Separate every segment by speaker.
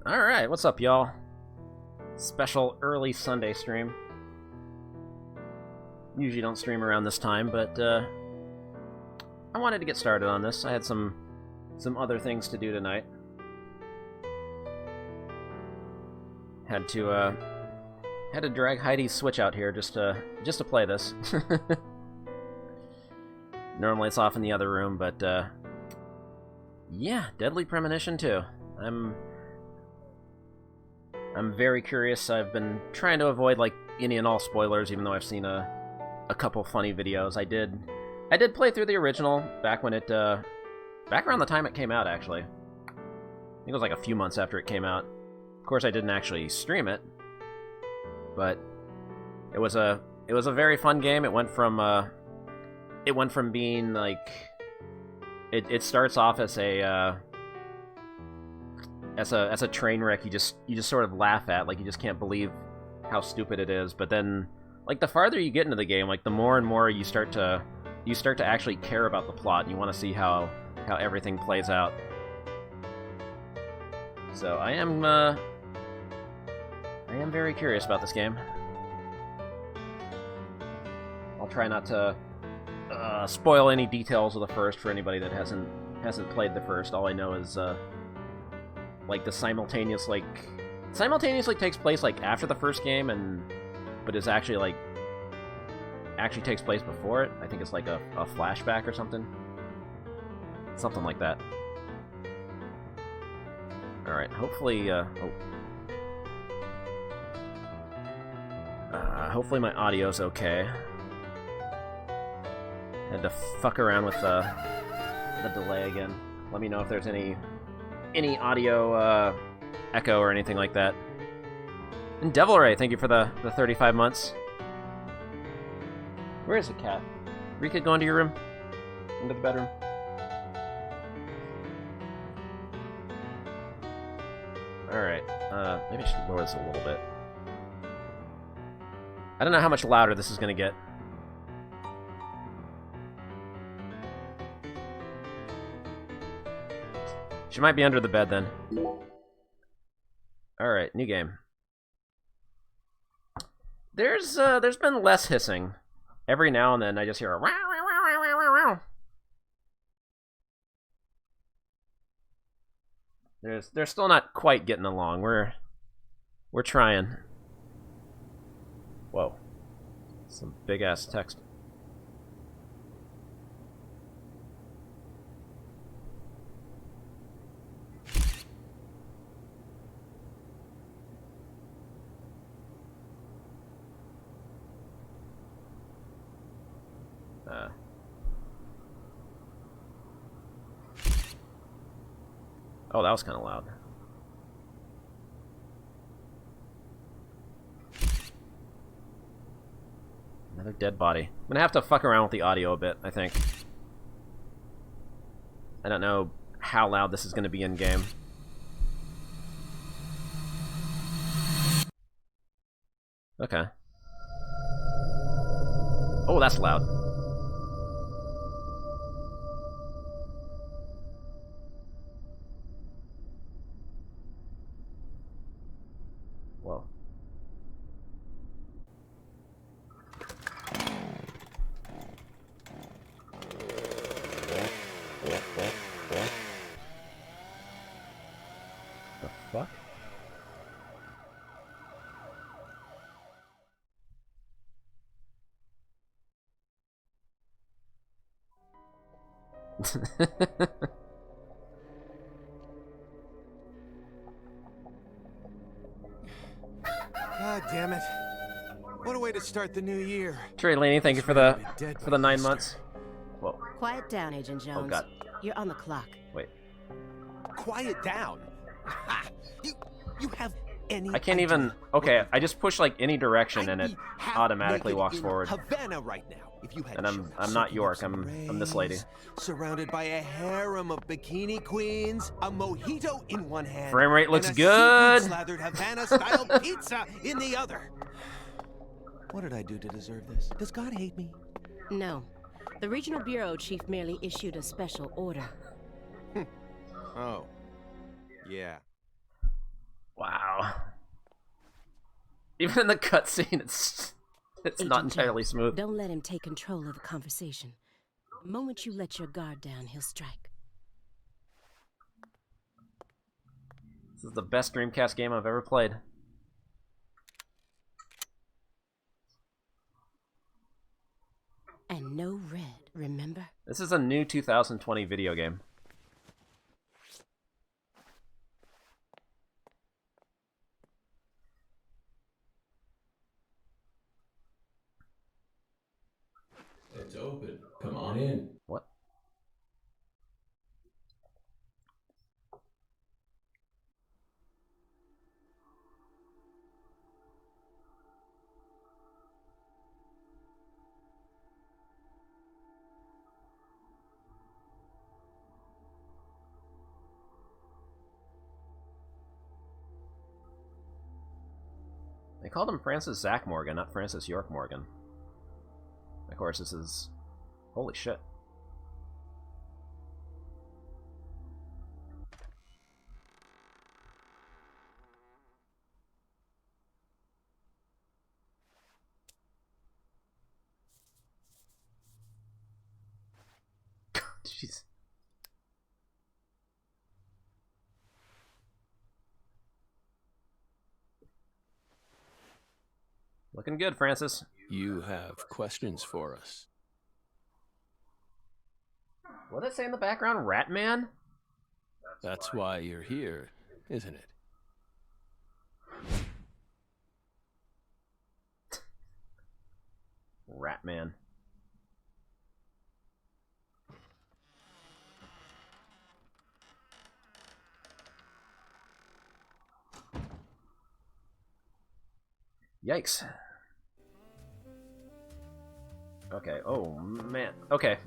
Speaker 1: Alright, what's up, y'all? Special early Sunday stream. Usually don't stream around this time, but I wanted to get started on this. I had some other things to do tonight. Had to drag Heidi's Switch out here just to play this. Normally it's off in the other room, but yeah, Deadly Premonition 2. I'm very curious. I've been trying to avoid like any and all spoilers, even though I've seen a couple funny videos. I did play through the original back when it back around the time it came out, actually. I think it was like a few months after it came out. Of course, I didn't actually stream it, but it was a very fun game. It went from being like it starts off as a train wreck you just sort of laugh at, like you just can't believe how stupid it is. But then, like, the farther you get into the game, like the more and more you start to actually care about the plot, and you want to see how everything plays out. So I am very curious about this game. I'll try not to spoil any details of the first for anybody that hasn't played the first. All I know is like the simultaneously takes place like after the first game, but is actually takes place before it. I think it's like a flashback or something like that. All right, hopefully hopefully my audio's okay. Had to fuck around with the delay again. Let me know if there's any audio echo or anything like that. And Devil Ray, thank you for the 35 months. Where is the cat? Rika, go into your room. Into the bedroom. Alright, maybe I should lower this a little bit. I don't know how much louder this is gonna get. She might be under the bed then. Alright, new game. There's been less hissing. Every now and then I just hear a wow, wow, wow, wow, wow, wow. They're still not quite getting along. We're trying. Whoa. Some big ass text. Oh, that was kind of loud. Another dead body. I'm gonna have to fuck around with the audio a bit, I think. I don't know how loud this is gonna be in game. Okay. Oh, that's loud. Whoa. The fuck?
Speaker 2: God damn it. What a way to start the new year.
Speaker 1: Trey Laney, thank you for the 9 months. Whoa.
Speaker 3: Quiet down, Agent Jones.
Speaker 1: Oh god.
Speaker 3: You're on the clock.
Speaker 1: Wait.
Speaker 2: Quiet down. You have any
Speaker 1: I can't
Speaker 2: idea
Speaker 1: even. Okay, I just push like any direction and it automatically walks forward.
Speaker 2: Havana right now. If you had
Speaker 1: And I'm not York. I'm this lady.
Speaker 2: Surrounded by a harem of bikini queens, a mojito in one hand.
Speaker 1: Frame rate looks
Speaker 2: and a
Speaker 1: good.
Speaker 2: slathered Havana-style pizza in the other. What did I do to deserve this? Does God hate me?
Speaker 3: No. The regional bureau chief merely issued a special order.
Speaker 2: Oh. Yeah.
Speaker 1: Even in the cutscene, it's not
Speaker 3: Agent
Speaker 1: entirely
Speaker 3: Jones,
Speaker 1: smooth.
Speaker 3: Don't let him take control of the conversation. The moment you let your guard down, he'll strike.
Speaker 1: This is the best Dreamcast game I've ever played.
Speaker 3: And no red, remember?
Speaker 1: This is a new 2020 video game.
Speaker 4: It's open. Come on in.
Speaker 1: What? They called him Francis Zach Morgan, not Francis York Morgan. Of course, this is... Holy shit. Jeez. Looking good, Francis.
Speaker 4: You have questions for us.
Speaker 1: What did it say in the background? Ratman?
Speaker 4: That's why you're here, isn't it?
Speaker 1: Ratman. Yikes. Okay, oh man. Okay.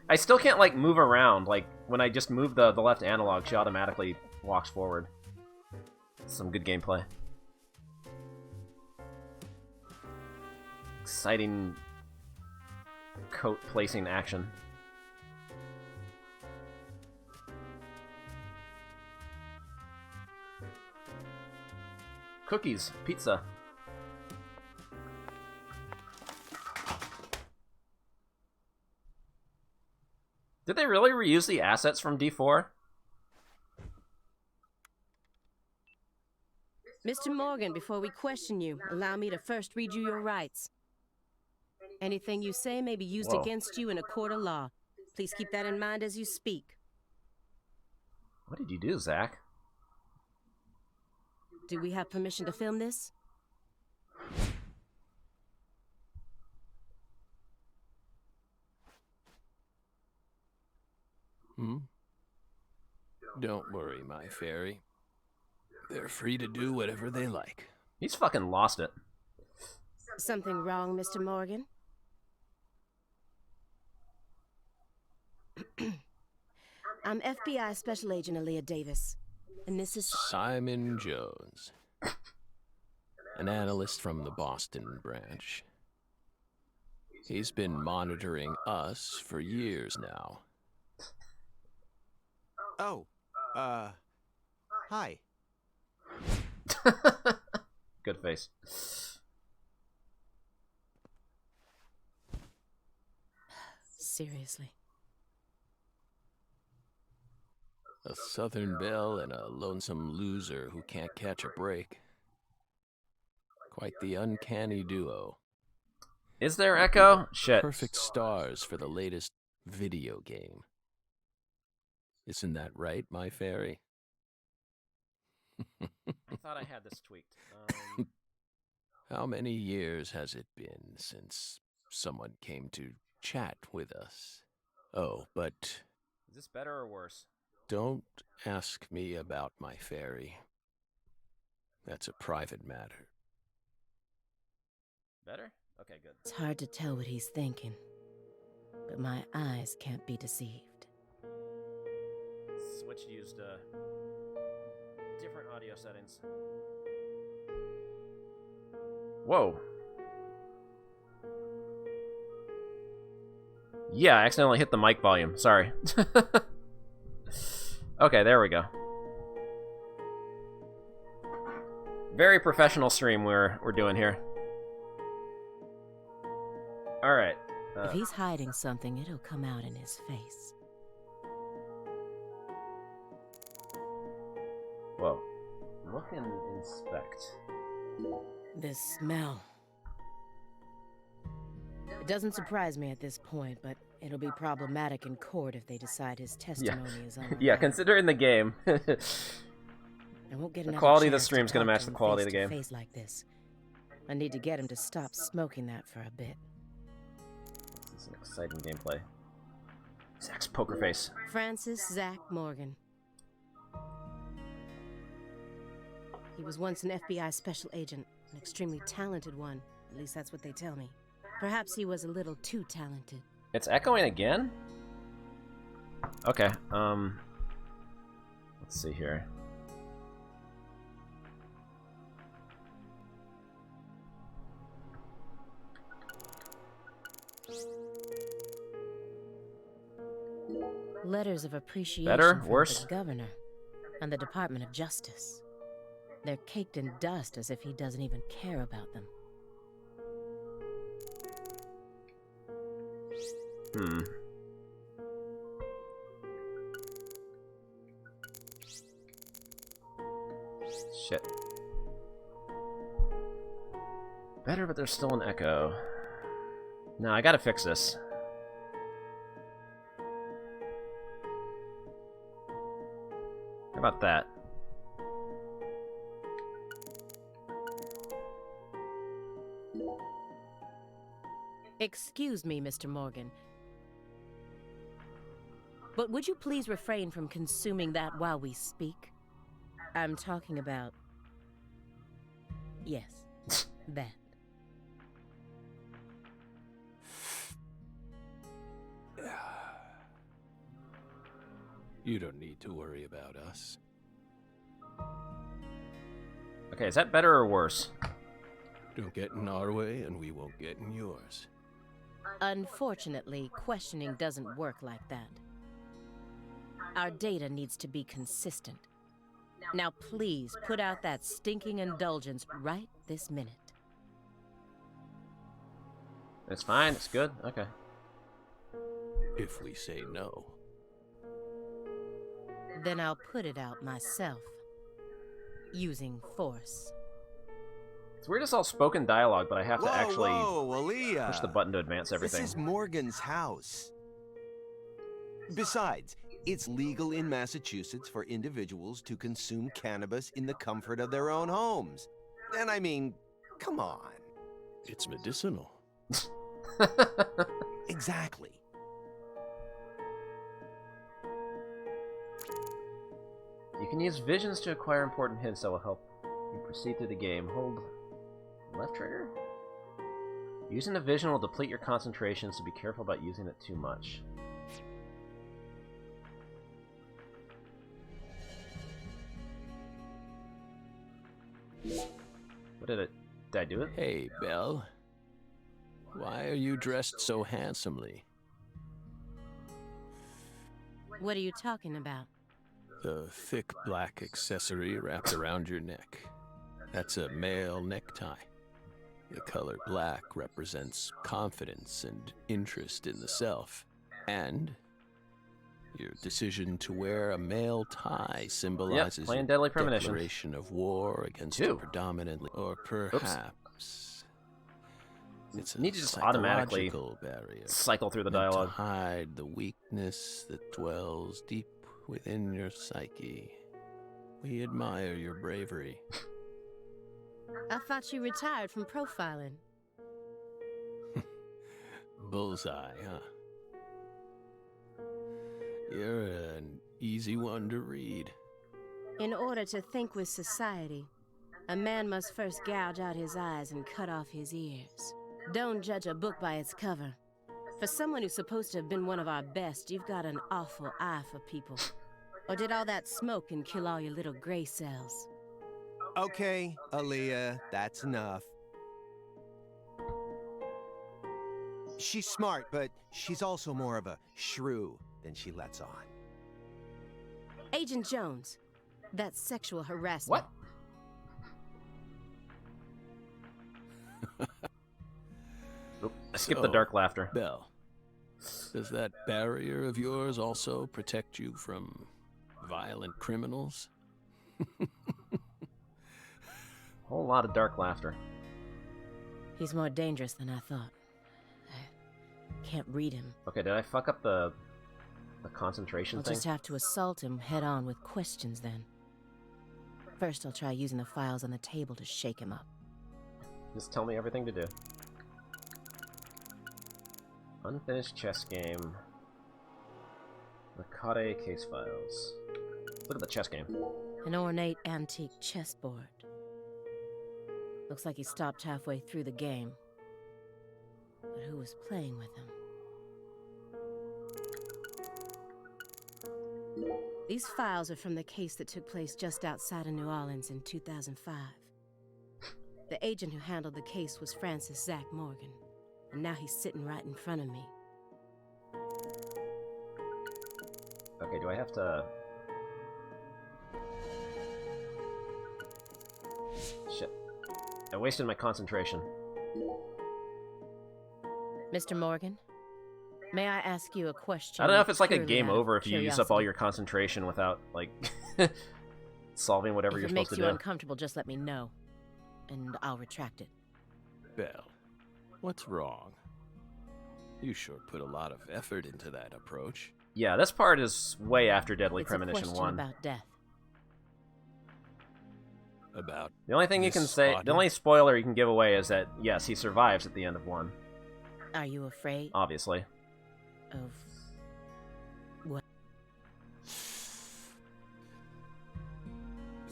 Speaker 1: I still can't, like, move around. Like, when I just move the left analog, she automatically walks forward. Some good gameplay. Exciting coat placing action. Cookies, pizza. Did they really reuse the assets from D4?
Speaker 3: Mr. Morgan, before we question you, allow me to first read you your rights. Anything you say may be used
Speaker 1: Whoa.
Speaker 3: against you in a court of law. Please keep that in mind as you speak.
Speaker 1: What did you do, Zach?
Speaker 3: Do we have permission to film this?
Speaker 4: Don't worry, my fairy. They're free to do whatever they like.
Speaker 1: He's fucking lost it.
Speaker 3: Something wrong, Mr. Morgan? I'm FBI Special Agent Aaliyah Davis, and this is...
Speaker 4: Simon Jones. An analyst from the Boston branch. He's been monitoring us for years now.
Speaker 2: Oh, hi.
Speaker 1: Good face.
Speaker 3: Seriously.
Speaker 4: A Southern belle and a lonesome loser who can't catch a break. Quite the uncanny duo.
Speaker 1: Is there echo? Shit.
Speaker 4: Perfect stars for the latest video game. Isn't that right, my fairy?
Speaker 1: I thought I had this tweaked.
Speaker 4: How many years has it been since someone came to chat with us? Oh, but
Speaker 1: Is this better or worse?
Speaker 4: don't ask me about my fairy. That's a private matter.
Speaker 1: Better? Okay, good.
Speaker 3: It's hard to tell what he's thinking, but my eyes can't be deceived.
Speaker 1: Switch used different audio settings. Whoa. Yeah, I accidentally hit the mic volume. Sorry. Okay, there we go. Very professional stream we're doing here. All right.
Speaker 3: If he's hiding something, it'll come out in his face.
Speaker 1: Whoa. Look and inspect.
Speaker 3: This smell. It doesn't surprise me at this point, but it'll be problematic in court if they decide his testimony is unreliable.
Speaker 1: Yeah, considering the game.
Speaker 3: I won't get
Speaker 1: the
Speaker 3: another
Speaker 1: quality of the
Speaker 3: chance
Speaker 1: stream's
Speaker 3: to
Speaker 1: gonna
Speaker 3: talk
Speaker 1: match
Speaker 3: to
Speaker 1: the
Speaker 3: him
Speaker 1: quality of the
Speaker 3: face to
Speaker 1: game.
Speaker 3: face like this. I need to get him to stop smoking that for a bit.
Speaker 1: This is an exciting gameplay. Zach's poker face.
Speaker 3: Francis Zach Morgan. He was once an FBI special agent, an extremely talented one. At least that's what they tell me. Perhaps he was a little too talented.
Speaker 1: It's echoing again? Okay, let's see here.
Speaker 3: Letters of appreciation
Speaker 1: Better?
Speaker 3: from
Speaker 1: Worse?
Speaker 3: the governor and the Department of Justice. They're caked in dust as if he doesn't even care about them.
Speaker 1: Shit. Better, but there's still an echo. No, I gotta fix this. How about that?
Speaker 3: Excuse me, Mr. Morgan. But would you please refrain from consuming that while we speak? I'm talking about... Yes, that.
Speaker 4: You don't need to worry about us.
Speaker 1: Okay, is that better or worse?
Speaker 4: Don't get in our way, and we won't get in yours.
Speaker 3: Unfortunately, questioning doesn't work like that. Our data needs to be consistent. Now please, put out that stinking indulgence right this minute.
Speaker 1: It's fine, it's good, okay.
Speaker 4: If we say no.
Speaker 3: Then I'll put it out myself. Using force.
Speaker 1: It's weird it's all spoken dialogue, but I have to
Speaker 2: Whoa,
Speaker 1: actually
Speaker 2: whoa, Aaliyah.
Speaker 1: push the button to advance everything.
Speaker 2: This is Morgan's house. Besides, it's legal in Massachusetts for individuals to consume cannabis in the comfort of their own homes. And I mean, come on.
Speaker 4: It's medicinal.
Speaker 2: Exactly.
Speaker 1: You can use visions to acquire important hints that will help you proceed through the game. Hold left trigger? Using a vision will deplete your concentration, so be careful about using it too much. What did I do it?
Speaker 4: Hey, Belle. Why are you dressed so handsomely?
Speaker 3: What are you talking about?
Speaker 4: The thick black accessory wrapped around your neck. That's a male necktie. The color black represents confidence and interest in the self. And your decision to wear a male tie symbolizes
Speaker 1: playing
Speaker 4: a
Speaker 1: Deadly Premonition.
Speaker 4: declaration of war against a predominantly, or perhaps it's a
Speaker 1: Need to just automatically
Speaker 4: psychological barrier
Speaker 1: cycle through the
Speaker 4: meant to
Speaker 1: dialogue.
Speaker 4: hide the weakness that dwells deep within your psyche. We admire your bravery.
Speaker 3: I thought you retired from profiling.
Speaker 4: Bullseye, huh? You're an easy one to read.
Speaker 3: In order to think with society, a man must first gouge out his eyes and cut off his ears. Don't judge a book by its cover. For someone who's supposed to have been one of our best, you've got an awful eye for people. Or did all that smoke and kill all your little gray cells?
Speaker 2: Okay, Aaliyah, that's enough. She's smart, but she's also more of a shrew than she lets on.
Speaker 3: Agent Jones, that's sexual harassment.
Speaker 1: What? Oop, I skipped the dark laughter.
Speaker 4: Belle, does that barrier of yours also protect you from violent criminals?
Speaker 1: Whole lot of dark laughter.
Speaker 3: He's more dangerous than I thought. I can't read him.
Speaker 1: Okay, did I fuck up the concentration
Speaker 3: I'll
Speaker 1: thing?
Speaker 3: just have to assault him head on with questions then. First, I'll try using the files on the table to shake him up.
Speaker 1: Just tell me everything to do. Unfinished chess game. The CARRÉ case files. Look at the chess game.
Speaker 3: An ornate antique chessboard. Looks like he stopped halfway through the game. But who was playing with him? These files are from the case that took place just outside of New Orleans in 2005. The agent who handled the case was Francis Zach Morgan, and now he's sitting right in front of me.
Speaker 1: Okay, do I have to... Shit. I wasted my concentration.
Speaker 3: Mr. Morgan, may I ask you a question?
Speaker 1: I don't know if it's like a
Speaker 3: purely
Speaker 1: game
Speaker 3: out of
Speaker 1: over if you use up all
Speaker 3: curiosity?
Speaker 1: your concentration without, like, solving whatever
Speaker 3: If
Speaker 1: you're
Speaker 3: it
Speaker 1: supposed
Speaker 3: makes
Speaker 1: to
Speaker 3: you
Speaker 1: do.
Speaker 3: uncomfortable, just let me know, and I'll retract it.
Speaker 4: Belle, what's wrong? You sure put a lot of effort into that approach.
Speaker 1: Yeah, this part is way after Deadly
Speaker 3: It's a
Speaker 1: Premonition
Speaker 3: question
Speaker 1: 1.
Speaker 3: about death.
Speaker 4: About
Speaker 1: The only thing you
Speaker 4: this
Speaker 1: can say,
Speaker 4: body?
Speaker 1: the only spoiler you can give away is that, yes, he survives at the end of 1.
Speaker 3: Are you afraid
Speaker 1: Obviously.
Speaker 3: of...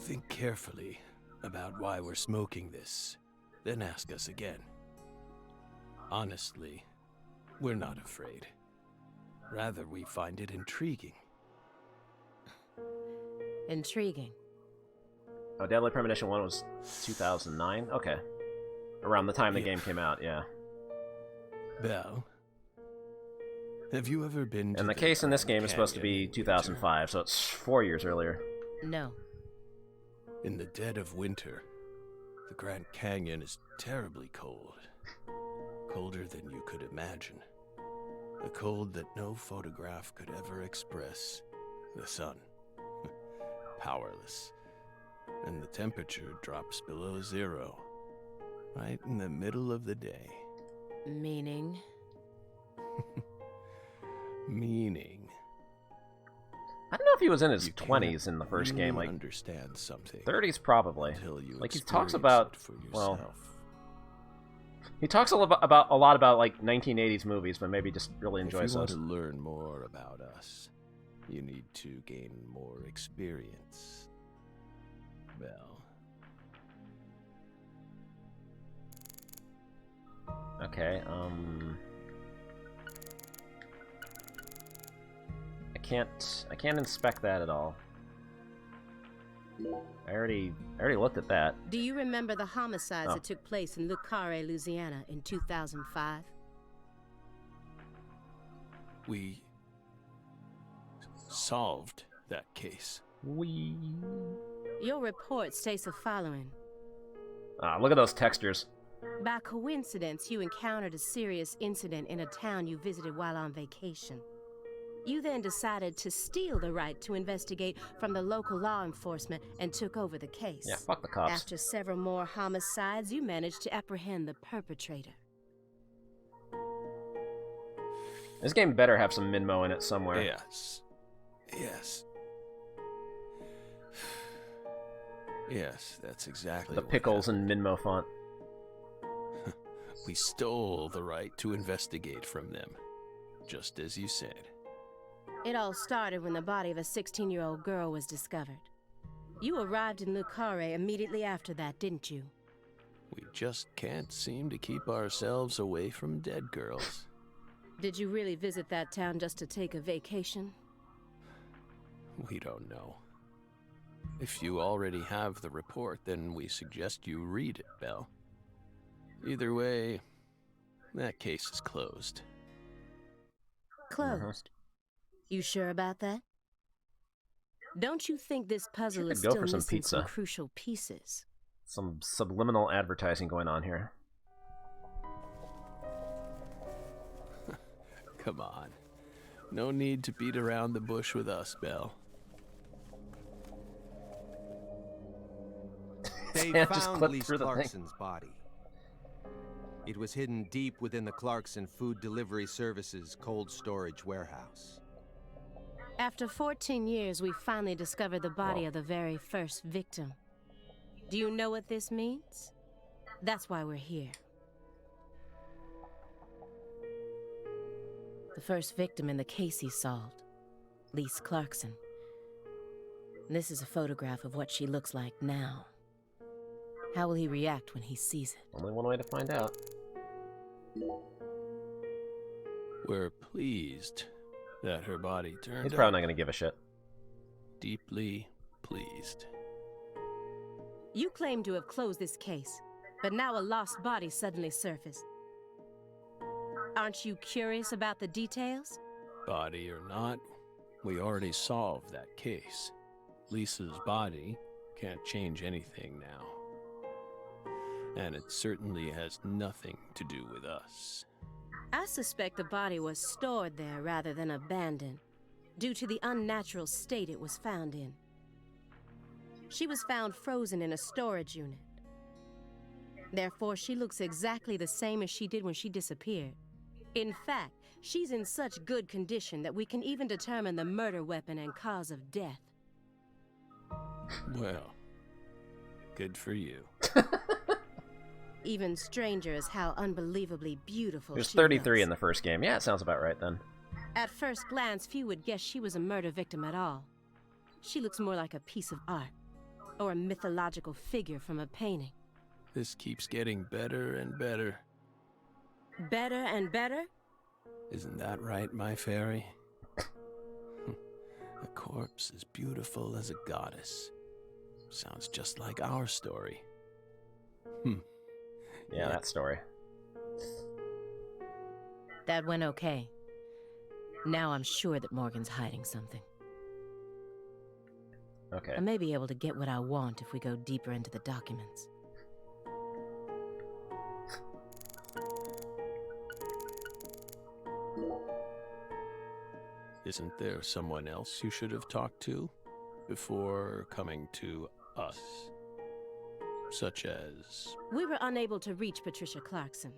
Speaker 4: Think carefully about why we're smoking this, then ask us again. Honestly, we're not afraid. Rather, we find it intriguing.
Speaker 3: Intriguing.
Speaker 1: Oh, Deadly Premonition 1 was 2009? Okay. Around the time the game came out, yeah.
Speaker 4: Belle, have you ever been to
Speaker 1: And the case in this game is supposed to
Speaker 4: Canyon
Speaker 1: be
Speaker 4: in
Speaker 1: 2005, so it's 4 years earlier.
Speaker 3: No.
Speaker 4: In the dead of winter, the Grand Canyon is terribly cold. Colder than you could imagine. A cold that no photograph could ever express. The sun. Powerless. And the temperature drops below 0. Right in the middle of the day.
Speaker 3: Meaning?
Speaker 4: Meaning.
Speaker 1: I don't know if he was in his
Speaker 4: you
Speaker 1: 20s in the
Speaker 4: can't
Speaker 1: first
Speaker 4: really
Speaker 1: game, like
Speaker 4: understand something
Speaker 1: 30s probably.
Speaker 4: until you
Speaker 1: Like he talks
Speaker 4: experience
Speaker 1: about,
Speaker 4: it for
Speaker 1: well,
Speaker 4: yourself.
Speaker 1: he talks a lot about like 1980s movies, but maybe just really enjoys
Speaker 4: If you want
Speaker 1: those.
Speaker 4: to learn more about us, you need to gain more experience. Belle.
Speaker 1: Okay, I can't inspect that at all. I already looked at that.
Speaker 3: Do you remember the homicides
Speaker 1: Oh.
Speaker 3: that took place in Le Carré, Louisiana in 2005?
Speaker 4: We solved that case.
Speaker 3: Your report states the following.
Speaker 1: Ah, look at those textures.
Speaker 3: By coincidence, you encountered a serious incident in a town you visited while on vacation. You then decided to steal the right to investigate from the local law enforcement and took over the case.
Speaker 1: Yeah, fuck the cops.
Speaker 3: After several more homicides, you managed to apprehend the perpetrator.
Speaker 1: This game better have some Minmo in it somewhere.
Speaker 4: Yes. Yes. Yes, that's exactly
Speaker 1: The
Speaker 4: what
Speaker 1: pickles
Speaker 4: happened.
Speaker 1: and Minmo font.
Speaker 4: We stole the right to investigate from them, just as you said.
Speaker 3: It all started when the body of a 16-year-old girl was discovered. You arrived in Le Carré immediately after that, didn't you?
Speaker 4: We just can't seem to keep ourselves away from dead girls.
Speaker 3: Did you really visit that town just to take a vacation?
Speaker 4: We don't know. If you already have the report, then we suggest you read it, Belle. Either way, that case is closed.
Speaker 3: Closed. You sure about that? Don't you think this puzzle
Speaker 1: Sure
Speaker 3: is
Speaker 1: could go
Speaker 3: still
Speaker 1: for some
Speaker 3: missing some
Speaker 1: pizza.
Speaker 3: crucial pieces?
Speaker 1: Some subliminal advertising going on here.
Speaker 4: Come on. No need to beat around the bush with us, Belle.
Speaker 2: They
Speaker 1: Sam just
Speaker 2: found
Speaker 1: clipped
Speaker 2: Lise
Speaker 1: through the thing.
Speaker 2: Clarkson's body. It was hidden deep within the Clarkson Food Delivery Services cold storage warehouse.
Speaker 3: After 14 years, we finally discovered the body of the very first victim. Do you know what this means? That's why we're here. The first victim in the case he solved, Lise Clarkson. This is a photograph of what she looks like now. How will he react when he sees it?
Speaker 1: Only one way to find out.
Speaker 4: We're pleased that her body turned
Speaker 1: He's
Speaker 4: up.
Speaker 1: probably not going to give a shit.
Speaker 4: Deeply pleased.
Speaker 3: You claim to have closed this case, but now a lost body suddenly surfaced. Aren't you curious about the details?
Speaker 4: Body or not, we already solved that case. Lisa's body can't change anything now. And it certainly has nothing to do with us.
Speaker 3: I suspect the body was stored there rather than abandoned, due to the unnatural state it was found in. She was found frozen in a storage unit. Therefore, she looks exactly the same as she did when she disappeared. In fact, she's in such good condition that we can even determine the murder weapon and cause of death.
Speaker 4: Well, good for you.
Speaker 3: Even stranger is how unbelievably beautiful
Speaker 1: He was
Speaker 3: she
Speaker 1: 33
Speaker 3: looks.
Speaker 1: in the first game. Yeah, it sounds about right then.
Speaker 3: At first glance, few would guess she was a murder victim at all. She looks more like a piece of art, or a mythological figure from a painting.
Speaker 4: This keeps getting better and better.
Speaker 3: Better and better?
Speaker 4: Isn't that right, my fairy? A corpse as beautiful as a goddess. Sounds just like our story.
Speaker 1: Yeah, that story.
Speaker 3: That went okay. Now I'm sure that Morgan's hiding something.
Speaker 1: Okay.
Speaker 3: I may be able to get what I want if we go deeper into the documents.
Speaker 4: Isn't there someone else you should have talked to before coming to us? Such as...
Speaker 3: We were unable to reach Patricia Clarkson.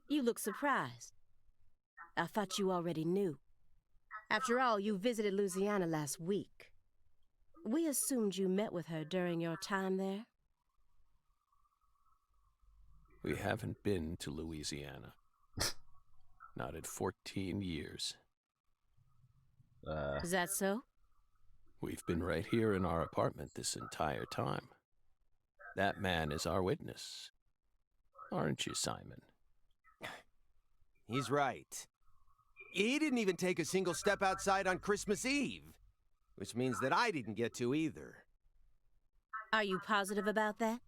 Speaker 3: You look surprised. I thought you already knew. After all, you visited Louisiana last week. We assumed you met with her during your time there.
Speaker 4: We haven't been to Louisiana. Not in 14 years.
Speaker 3: Is that so?
Speaker 4: We've been right here in our apartment this entire time. That man is our witness. Aren't you, Simon?
Speaker 2: He's right. He didn't even take a single step outside on Christmas Eve, which means that I didn't get to either.
Speaker 3: Are you positive about that?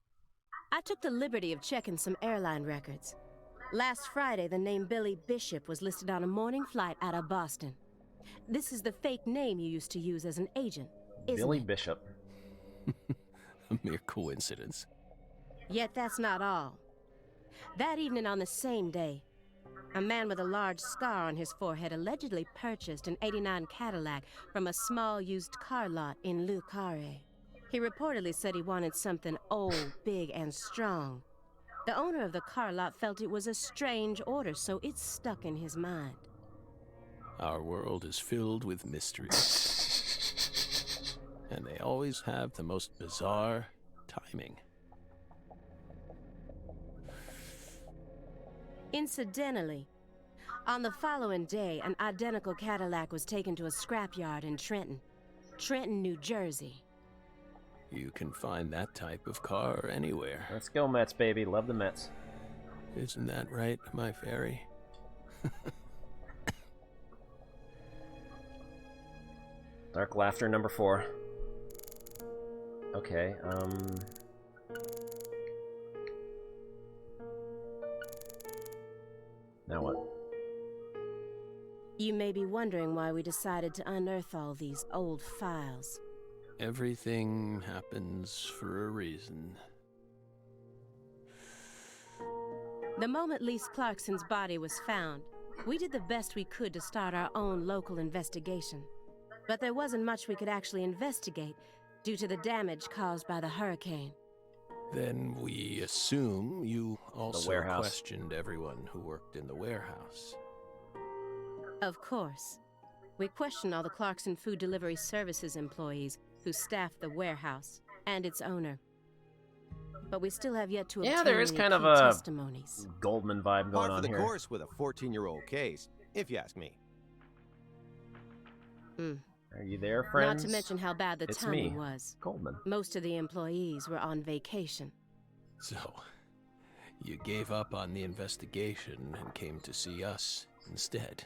Speaker 3: I took the liberty of checking some airline records. Last Friday, the name Billy Bishop was listed on a morning flight out of Boston. This is the fake name you used to use as an agent, isn't
Speaker 1: Billy
Speaker 3: it?
Speaker 1: Bishop.
Speaker 4: A mere coincidence.
Speaker 3: Yet that's not all. That evening on the same day, a man with a large scar on his forehead allegedly purchased an '89 Cadillac from a small used car lot in Le Carré. He reportedly said he wanted something old, big, and strong. The owner of the car lot felt it was a strange order, so it stuck in his mind.
Speaker 4: Our world is filled with mysteries. And they always have the most bizarre timing.
Speaker 3: Incidentally, on the following day, an identical Cadillac was taken to a scrapyard in Trenton, New Jersey.
Speaker 4: You can find that type of car anywhere.
Speaker 1: Let's go, Mets, baby. Love the Mets.
Speaker 4: Isn't that right, my fairy?
Speaker 1: Dark Laughter number 4. Okay, now what?
Speaker 3: You may be wondering why we decided to unearth all these old files.
Speaker 4: Everything happens for a reason.
Speaker 3: The moment Lise Clarkson's body was found, we did the best we could to start our own local investigation. But there wasn't much we could actually investigate due to the damage caused by the hurricane.
Speaker 4: Then we assume you also
Speaker 1: warehouse.
Speaker 4: questioned everyone who worked in the warehouse.
Speaker 3: Of course. We questioned all the Clarkson Food Delivery Services employees who staffed the warehouse and its owner. But we still have yet to obtain
Speaker 1: There is
Speaker 3: any
Speaker 1: kind of
Speaker 3: key
Speaker 1: a
Speaker 3: testimonies.
Speaker 1: Goldman vibe going
Speaker 2: Par for
Speaker 1: on
Speaker 2: the
Speaker 1: here.
Speaker 2: course with a 14-year-old case, if you ask me.
Speaker 1: Are you there, friends?
Speaker 3: Not to mention how bad the
Speaker 1: It's
Speaker 3: timing
Speaker 1: me,
Speaker 3: was.
Speaker 1: Goldman.
Speaker 3: Most of the employees were on vacation.
Speaker 4: So, you gave up on the investigation and came to see us instead.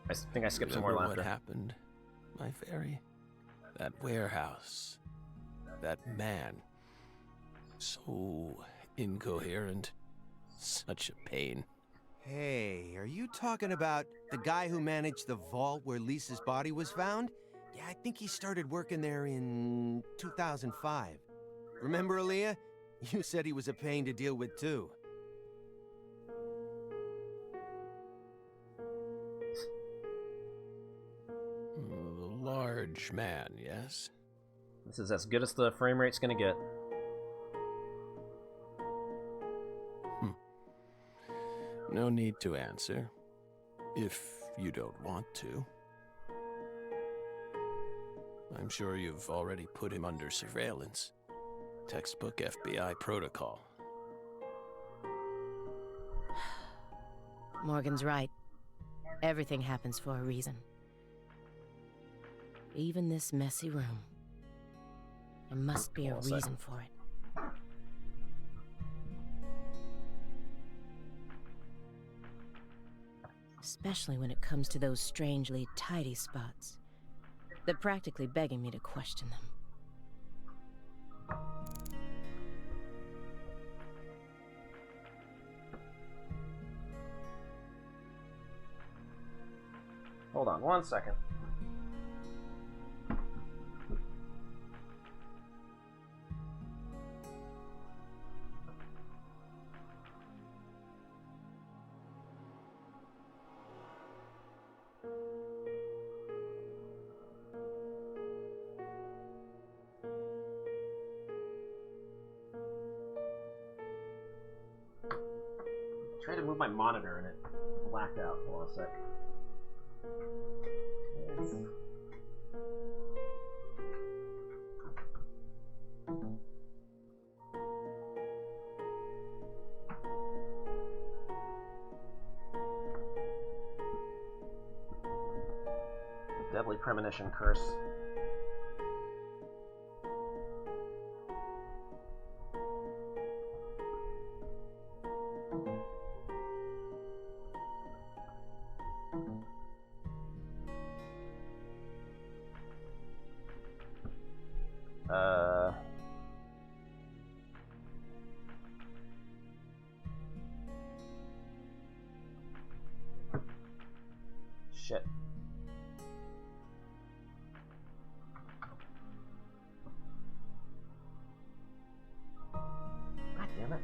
Speaker 1: I think I skipped some more
Speaker 4: Remember
Speaker 1: laughter.
Speaker 4: what happened, my fairy? That warehouse. That man. So incoherent. Such a pain.
Speaker 2: Hey, are you talking about the guy who managed the vault where Lisa's body was found? Yeah, I think he started working there in 2005. Remember, Aaliyah? You said he was a pain to deal with, too.
Speaker 4: The large man, yes?
Speaker 1: This is as good as the frame rate's gonna get.
Speaker 4: No need to answer. If you don't want to. I'm sure you've already put him under surveillance. Textbook FBI protocol.
Speaker 3: Morgan's right. Everything happens for a reason. Even this messy room. There must be a reason for it. Especially when it comes to those strangely tidy spots. They're practically begging me to question them.
Speaker 1: Hold on 1 second. Try to move my monitor and it blacked out. Hold on a sec. Deadly Premonition curse. Shit. God damn it.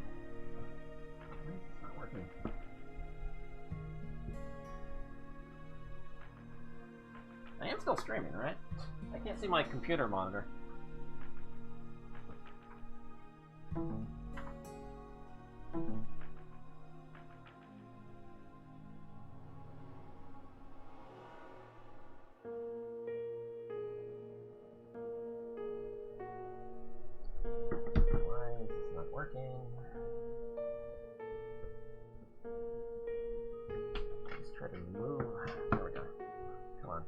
Speaker 1: It's not working. I am still streaming, right? I can't see my computer monitor. Why is this not working? Let's try to move. There we go. Come on.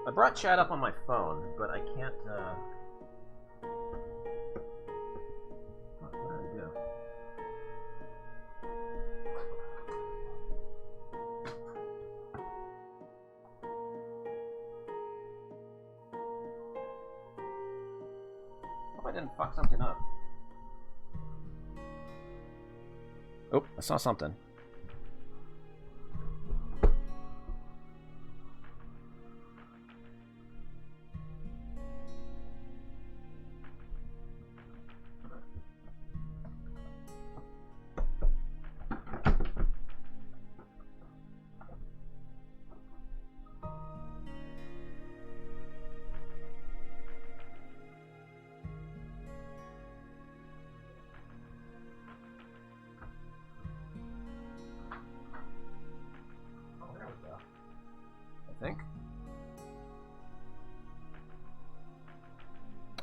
Speaker 1: I brought chat up on my phone, but I can't, what did I do? Hope I didn't fuck something up. Oh, I saw something.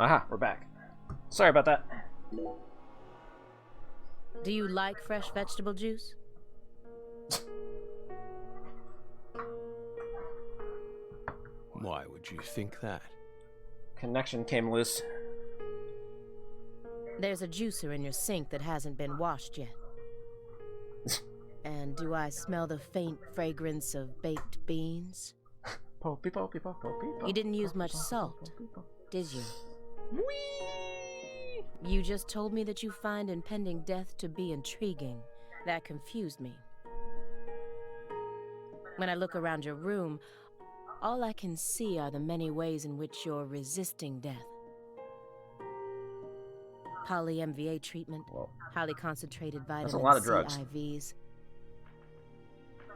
Speaker 1: Aha, we're back. Sorry about that.
Speaker 3: Do you like fresh vegetable juice?
Speaker 4: Why would you think that?
Speaker 1: Connection came loose.
Speaker 3: There's a juicer in your sink that hasn't been washed yet. And do I smell the faint fragrance of baked beans? You didn't use much salt, did you?
Speaker 1: Whee!
Speaker 3: You just told me that you find impending death to be intriguing. That confused me. When I look around your room, all I can see are the many ways in which you're resisting death. Poly-MVA treatment,
Speaker 1: Whoa.
Speaker 3: highly concentrated vitamin
Speaker 1: That's a lot of
Speaker 3: C
Speaker 1: drugs.
Speaker 3: IVs,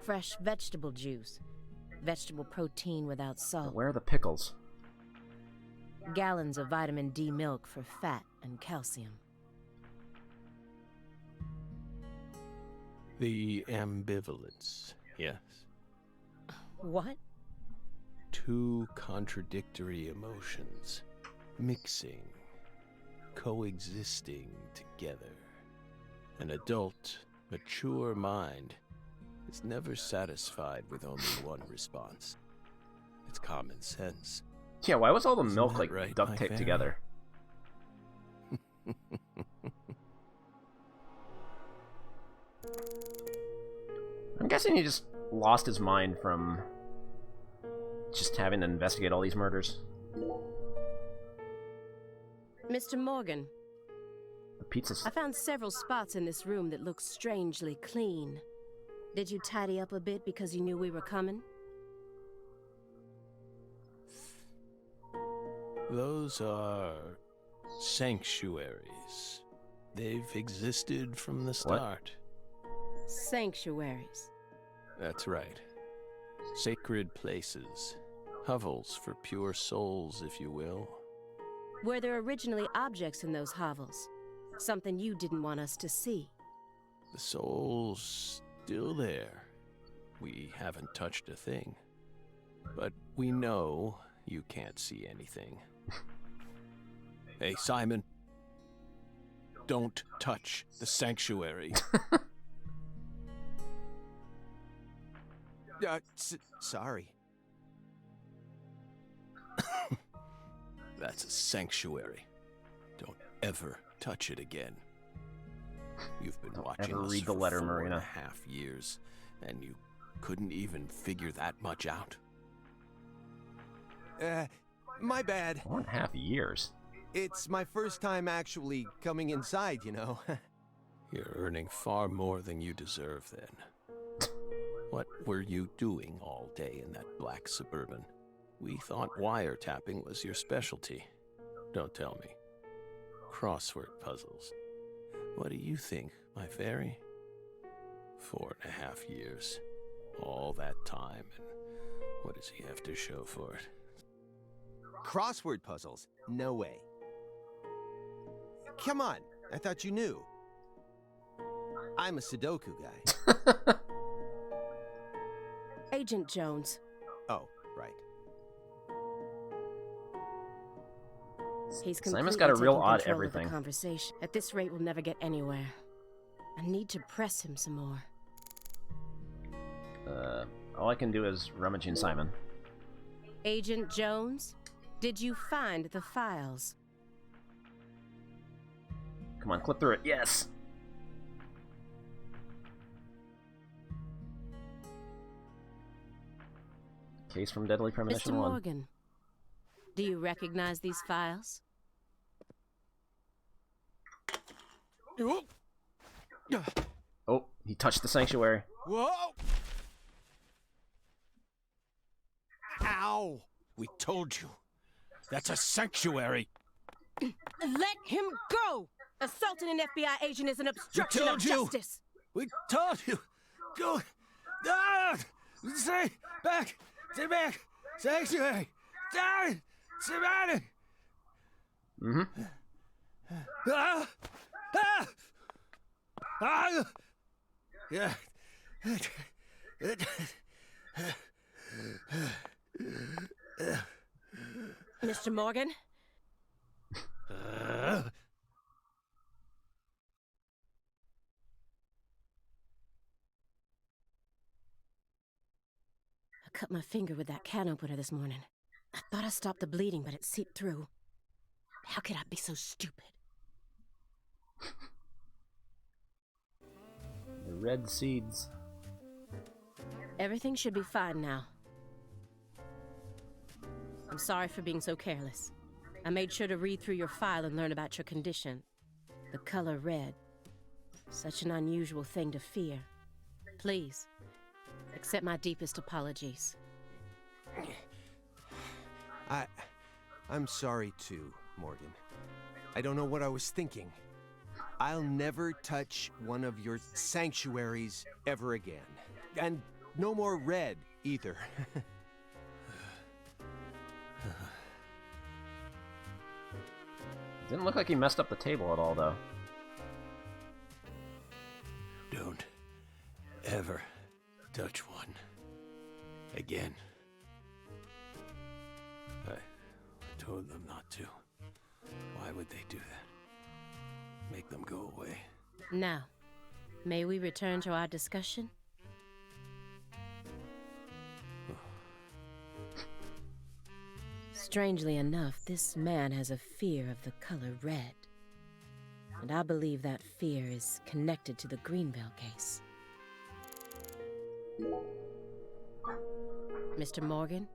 Speaker 3: fresh vegetable juice, vegetable protein without salt,
Speaker 1: Where are the pickles?
Speaker 3: gallons of vitamin D milk for fat and calcium.
Speaker 4: The ambivalence, yes.
Speaker 3: What?
Speaker 4: Two contradictory emotions, mixing, coexisting together. An adult, mature mind is never satisfied with only one response. It's common sense.
Speaker 1: Yeah, why was all the
Speaker 4: Isn't
Speaker 1: milk
Speaker 4: that
Speaker 1: like
Speaker 4: right,
Speaker 1: duct
Speaker 4: my
Speaker 1: taped
Speaker 4: fairy?
Speaker 1: together? I'm guessing he just lost his mind from just having to investigate all these murders.
Speaker 3: Mr. Morgan,
Speaker 1: The pizza's...
Speaker 3: I found several spots in this room that look strangely clean. Did you tidy up a bit because you knew we were coming?
Speaker 4: Those are sanctuaries. They've existed from the start.
Speaker 3: Sanctuaries.
Speaker 4: That's right. Sacred places. Hovels for pure souls, if you will.
Speaker 3: Were there originally objects in those hovels? Something you didn't want us to see?
Speaker 4: The soul's still there. We haven't touched a thing. But we know you can't see anything. Hey, Simon. Don't touch the sanctuary.
Speaker 2: Sorry.
Speaker 4: That's a sanctuary. Don't ever touch it again. You've been watching
Speaker 1: ever
Speaker 4: us
Speaker 1: read the
Speaker 4: for
Speaker 1: letter,
Speaker 4: 4.5
Speaker 1: Marina.
Speaker 4: years, and you couldn't even figure that much out.
Speaker 2: My bad.
Speaker 1: 4.5 years.
Speaker 2: It's my first time actually coming inside, you know.
Speaker 4: You're earning far more than you deserve then. What were you doing all day in that black Suburban? We thought wiretapping was your specialty. Don't tell me. Crossword puzzles. What do you think, my fairy? 4.5 years. All that time, and what does he have to show for it?
Speaker 2: Crossword puzzles? No way. Come on, I thought you knew. I'm a Sudoku guy.
Speaker 3: Agent Jones,
Speaker 2: Oh, right.
Speaker 3: he's
Speaker 1: Simon's
Speaker 3: completely
Speaker 1: got a real
Speaker 3: taken
Speaker 1: odd
Speaker 3: control of
Speaker 1: everything.
Speaker 3: the conversation. At this rate, we'll never get anywhere. I need to press him some more.
Speaker 1: All I can do is rummaging Simon.
Speaker 3: Agent Jones, did you find the files?
Speaker 1: Come on, clip through it. Yes! Case from Deadly Premonition
Speaker 3: Mr.
Speaker 1: 1.
Speaker 3: Morgan, do you recognize these files?
Speaker 1: Oh, he touched the sanctuary.
Speaker 2: Whoa! Ow!
Speaker 4: We told you. That's a sanctuary.
Speaker 3: Let him go! Assaulting an FBI agent is an obstruction
Speaker 4: told
Speaker 3: of
Speaker 4: you.
Speaker 3: justice!
Speaker 4: We told you. Go. Ah! Stay back. Stay back. Sanctuary. Down. Savannah.
Speaker 1: Mm-hmm.
Speaker 4: Ah! Ah! Ah! Yeah.
Speaker 3: Mr. Morgan, I cut my finger with that can opener this morning. I thought I stopped the bleeding, but it seeped through. How could I be so stupid?
Speaker 1: The red seeds.
Speaker 3: Everything should be fine now. I'm sorry for being so careless. I made sure to read through your file and learn about your condition. The color red. Such an unusual thing to fear. Please, accept my deepest apologies.
Speaker 2: I'm sorry too, Morgan. I don't know what I was thinking. I'll never touch one of your sanctuaries ever again. And no more red, either.
Speaker 1: Didn't look like he messed up the table at all, though.
Speaker 4: Don't ever touch one again. I told them not to. Why would they do that? Make them go away.
Speaker 3: Now, may we return to our discussion? Strangely enough, this man has a fear of the color red. And I believe that fear is connected to the Greenville case. Mr. Morgan,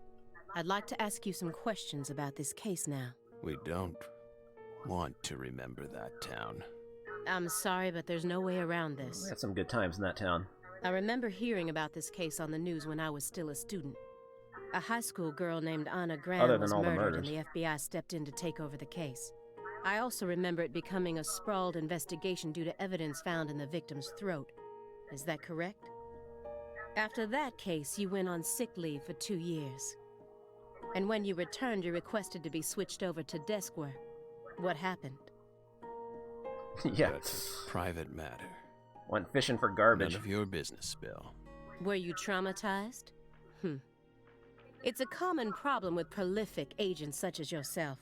Speaker 3: I'd like to ask you some questions about this case now.
Speaker 4: We don't want to remember that town.
Speaker 3: I'm sorry, but there's no way around
Speaker 1: We
Speaker 3: this.
Speaker 1: had some good times in that town.
Speaker 3: I remember hearing about this case on the news when I was still a student. A high school girl named Anna Graham
Speaker 1: Other than
Speaker 3: was
Speaker 1: all the
Speaker 3: murdered, and
Speaker 1: murders.
Speaker 3: the FBI stepped in to take over the case. I also remember it becoming a sprawled investigation due to evidence found in the victim's throat. Is that correct? After that case, you went on sick leave for 2 years. And when you returned, you requested to be switched over to desk work. What happened?
Speaker 1: Yeah.
Speaker 4: That's a private matter.
Speaker 1: Went fishing for garbage.
Speaker 4: None of your business, Bill.
Speaker 3: Were you traumatized? It's a common problem with prolific agents such as yourself.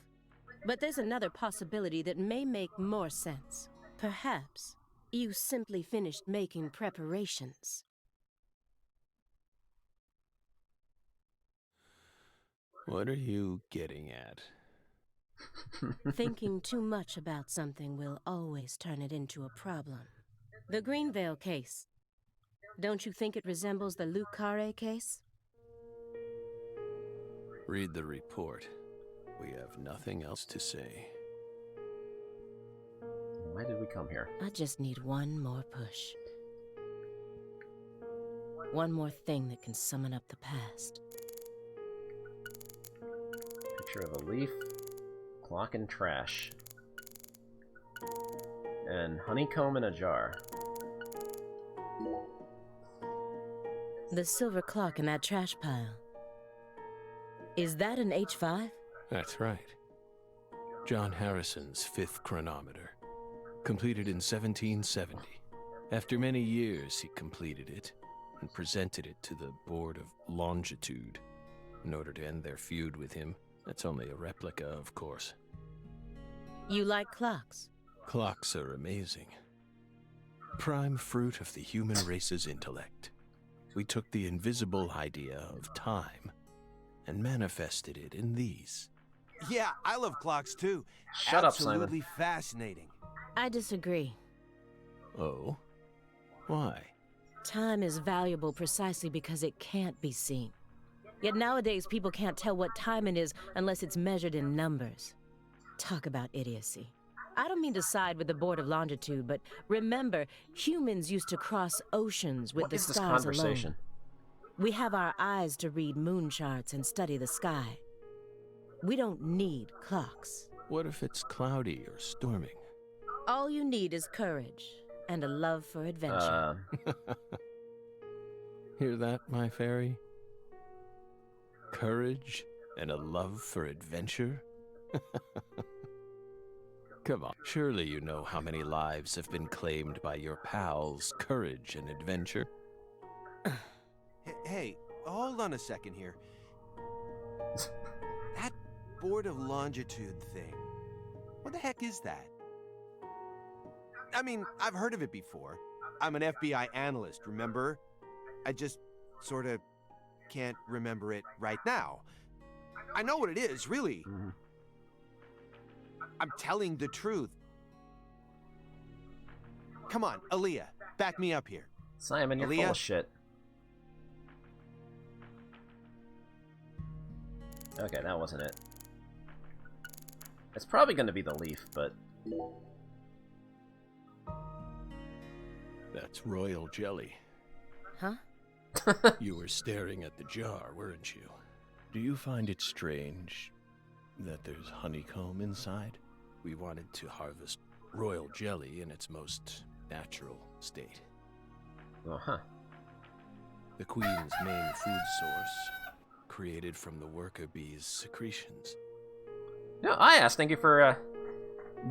Speaker 3: But there's another possibility that may make more sense. Perhaps you simply finished making preparations.
Speaker 4: What are you getting at?
Speaker 3: Thinking too much about something will always turn it into a problem. The Greenville case. Don't you think it resembles the Luke CARRÉ case?
Speaker 4: Read the report. We have nothing else to say.
Speaker 1: Why did we come here?
Speaker 3: I just need one more push. One more thing that can summon up the past.
Speaker 1: Picture of a leaf, clock and trash, and honeycomb in a jar.
Speaker 3: The silver clock in that trash pile. Is that an H5?
Speaker 4: That's right. John Harrison's 5th chronometer. Completed in 1770. After many years, he completed it and presented it to the Board of Longitude in order to end their feud with him. That's only a replica, of course.
Speaker 3: You like clocks?
Speaker 4: Clocks are amazing. Prime fruit of the human race's intellect. We took the invisible idea of time and manifested it in these.
Speaker 2: Yeah, I love clocks too.
Speaker 1: Shut up, Simon.
Speaker 2: Absolutely fascinating.
Speaker 3: I disagree.
Speaker 4: Oh? Why?
Speaker 3: Time is valuable precisely because it can't be seen. Yet nowadays, people can't tell what time it is unless it's measured in numbers. Talk about idiocy. I don't mean to side with the Board of Longitude, but remember, humans used to cross oceans with
Speaker 1: What
Speaker 3: the
Speaker 1: is this
Speaker 3: stars
Speaker 1: conversation?
Speaker 3: alone. We have our eyes to read moon charts and study the sky. We don't need clocks.
Speaker 4: What if it's cloudy or storming?
Speaker 3: All you need is courage and a love for adventure.
Speaker 4: Hear that, my fairy? Courage and a love for adventure? Come on, surely you know how many lives have been claimed by your pals' courage and adventure?
Speaker 2: Hey, hold on a second here. That Board of Longitude thing. What the heck is that? I mean, I've heard of it before. I'm an FBI analyst, remember? I just sort of can't remember it right now. I know what it is, really. I'm telling the truth. Come on, Aaliyah, back me up here.
Speaker 1: Simon, you're
Speaker 2: Aaliyah?
Speaker 1: full of shit. Okay, that wasn't it. It's probably going to be the leaf, but...
Speaker 4: That's royal jelly.
Speaker 3: Huh?
Speaker 4: You were staring at the jar, weren't you? Do you find it strange that there's honeycomb inside? We wanted to harvest royal jelly in its most natural state.
Speaker 1: Uh-huh.
Speaker 4: The queen's main food source, created from the worker bee's secretions.
Speaker 1: No, I asked. Thank you for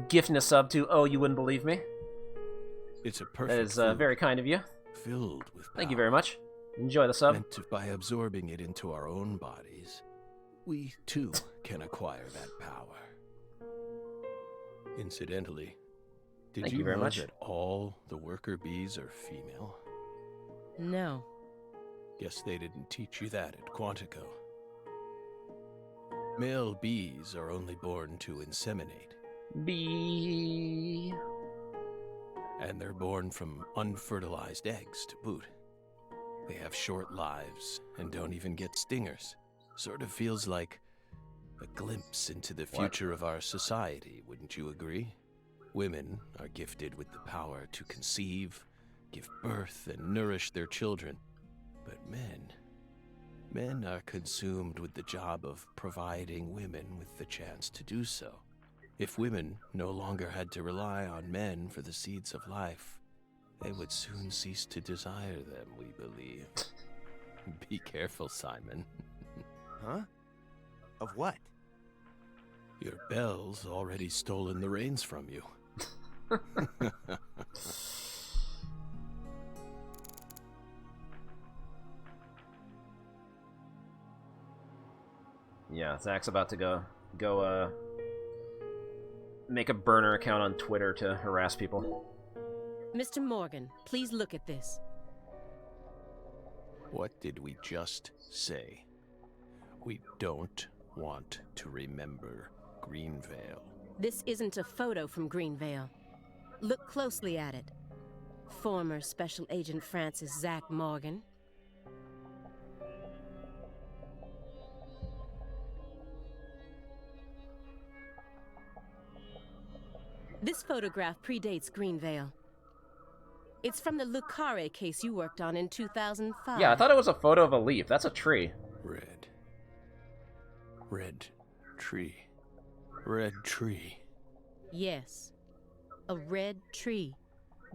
Speaker 1: gifting a sub to Oh You Wouldn't Believe Me.
Speaker 4: It's a perfect
Speaker 1: That is
Speaker 4: food,
Speaker 1: very kind of you.
Speaker 4: filled with power.
Speaker 1: Thank you very much. Enjoy the sub.
Speaker 4: Meant to, by absorbing it into our own bodies, we too can acquire that power. Incidentally, did
Speaker 1: Thank
Speaker 4: you
Speaker 1: you very
Speaker 4: know
Speaker 1: much.
Speaker 4: that all the worker bees are female?
Speaker 3: No.
Speaker 4: Guess they didn't teach you that at Quantico. Male bees are only born to inseminate,
Speaker 1: Bee.
Speaker 4: and they're born from unfertilized eggs to boot. They have short lives and don't even get stingers. Sort of feels like a glimpse into the future of our society, wouldn't you agree? Women are gifted with the power to conceive, give birth, and nourish their children. But men are consumed with the job of providing women with the chance to do so. If women no longer had to rely on men for the seeds of life, they would soon cease to desire them, we believe. Be careful, Simon.
Speaker 2: Huh? Of what?
Speaker 4: Your Belle's already stolen the reins from you.
Speaker 1: Yeah, Zach's about to go make a burner account on Twitter to harass people.
Speaker 3: Mr. Morgan, please look at this.
Speaker 4: What did we just say? We don't want to remember Greenvale.
Speaker 3: This isn't a photo from Greenvale. Look closely at it. Former Special Agent Francis Zach Morgan. This photograph predates Greenvale. It's from the CARRÉ case you worked on in 2005.
Speaker 1: Yeah, I thought it was a photo of a leaf. That's a tree.
Speaker 4: Red. Red tree. Red tree.
Speaker 3: Yes. A red tree.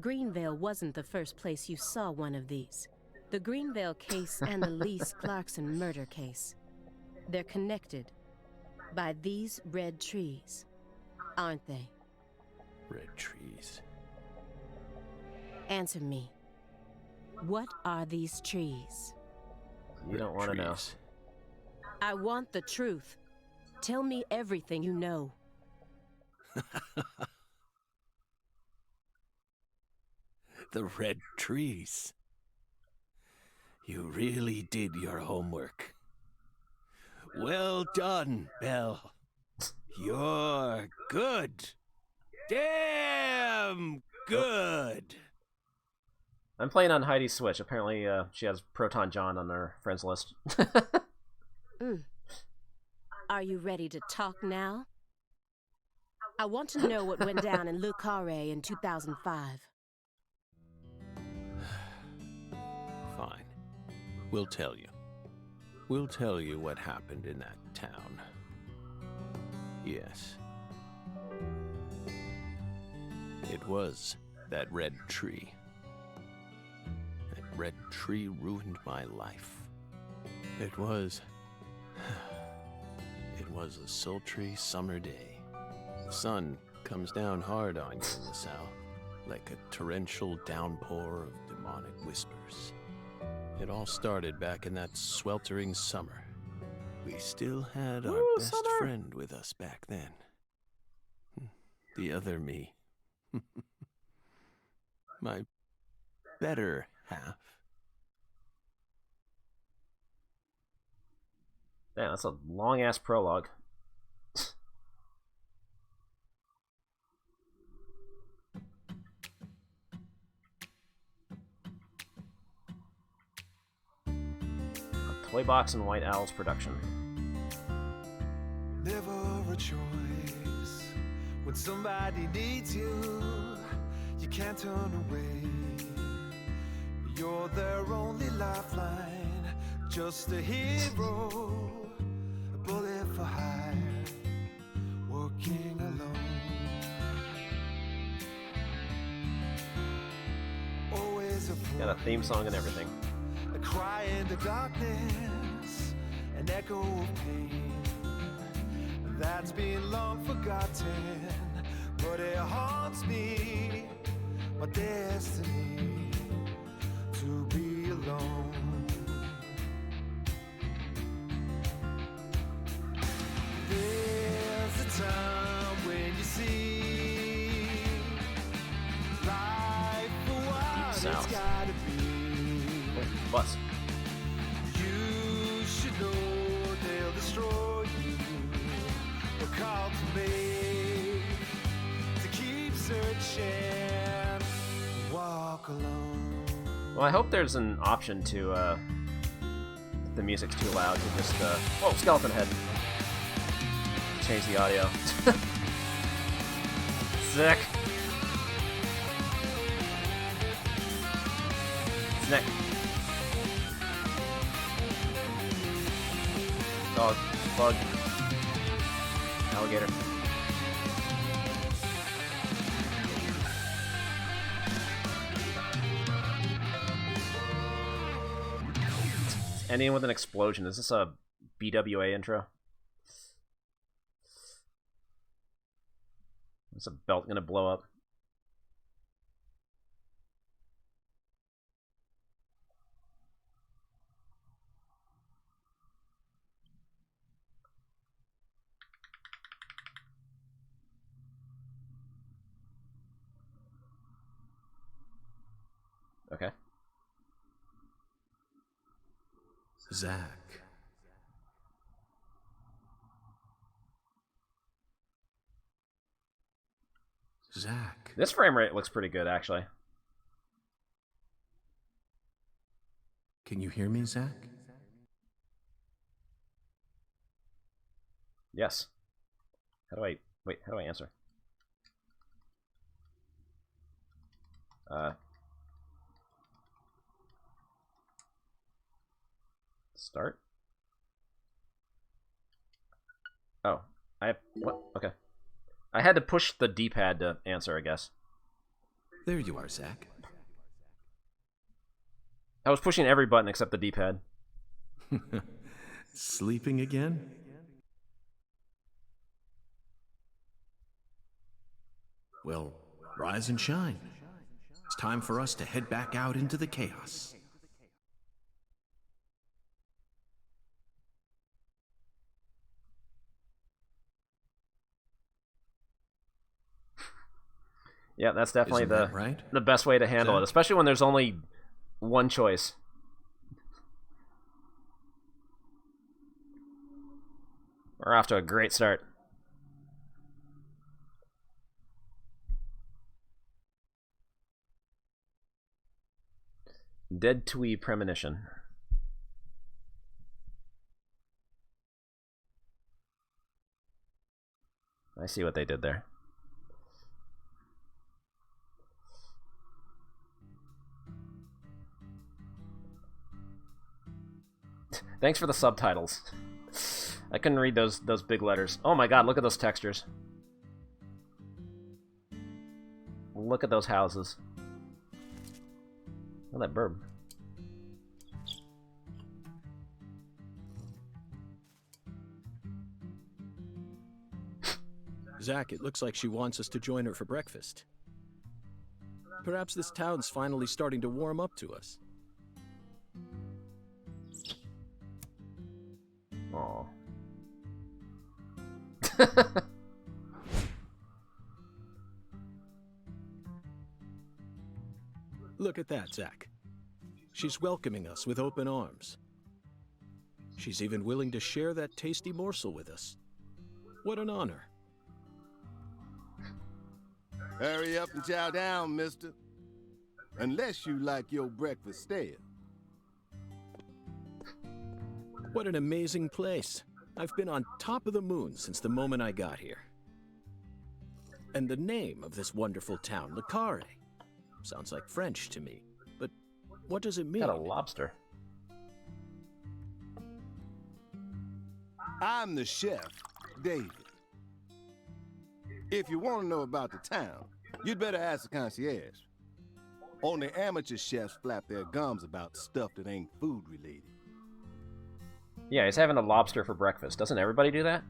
Speaker 3: Greenvale wasn't the first place you saw one of these. The Greenvale case and the Lise Clarkson murder case. They're connected by these red trees, aren't they?
Speaker 4: Red trees.
Speaker 3: Answer me. What are these trees?
Speaker 1: You don't want to know.
Speaker 4: Trees.
Speaker 3: I want the truth. Tell me everything you know.
Speaker 4: The red trees. You really did your homework. Well done, Belle. You're good. Damn good.
Speaker 1: I'm playing on Heidi's Switch. Apparently, she has Proton John on her friends list.
Speaker 3: Are you ready to talk now? I want to know what went down in Le Carré in 2005.
Speaker 4: Fine. We'll tell you. We'll tell you what happened in that town. Yes. It was that red tree. That red tree ruined my life. It was a sultry summer day. The sun comes down hard on you in the south, like a torrential downpour of demonic whispers. It all started back in that sweltering summer. We still had our best friend with us back then. The other me. My better half.
Speaker 1: Damn, that's a long-ass prologue. A Toy Box and White Owls production.
Speaker 5: Never a choice. When somebody needs you, you can't turn away. You're their only lifeline, just a hero, a bullet for hire, working alone. Always a
Speaker 1: Got a theme song and everything.
Speaker 5: a cry in the darkness, an echo of pain that's been long forgotten, but it haunts me, my destiny to be alone. There's a time when you see life for what it's
Speaker 1: South.
Speaker 5: gotta be.
Speaker 1: Oh, bus.
Speaker 5: You should know they'll destroy you. We're called to make, to keep searching, walk alone.
Speaker 1: Well, I hope there's an option to, if the music's too loud, to just, whoa, skeleton head. Change the audio. Sick. Snake. Dog. Bug. Alligator. Ending with an explosion. Is this a BWA intro? Is a belt gonna blow up? Okay.
Speaker 4: Zach. Zach.
Speaker 1: This frame rate looks pretty good, actually.
Speaker 4: Can you hear me, Zach?
Speaker 1: Yes. How do I... Wait, how do I answer? Start? Oh. What? Okay. I had to push the D-pad to answer, I guess.
Speaker 4: There you are, Zach.
Speaker 1: I was pushing every button except the D-pad.
Speaker 4: Sleeping again? Well, rise and shine. It's time for us to head back out into the chaos.
Speaker 1: Yeah, that's definitely
Speaker 4: Isn't that right?
Speaker 1: the best way to handle
Speaker 4: Zach?
Speaker 1: it, especially when there's only one choice. We're off to a great start. Dead Twee Premonition. I see what they did there. Thanks for the subtitles. I couldn't read those big letters. Oh my god, look at those textures. Look at those houses. Look at that bird.
Speaker 4: Zach, it looks like she wants us to join her for breakfast. Perhaps this town's finally starting to warm up to us.
Speaker 1: Aw.
Speaker 4: Look at that, Zach. She's welcoming us with open arms. She's even willing to share that tasty morsel with us. What an honor.
Speaker 6: Hurry up and chow down, mister. Unless you like your breakfast stale.
Speaker 4: What an amazing place. I've been on top of the moon since the moment I got here. And the name of this wonderful town, Le Carré. Sounds like French to me, but what does it mean?
Speaker 1: Got a lobster.
Speaker 6: I'm the chef, David. If you want to know about the town, you'd better ask the concierge. Only amateur chefs flap their gums about stuff that ain't food related.
Speaker 1: Yeah, he's having a lobster for breakfast. Doesn't everybody do that?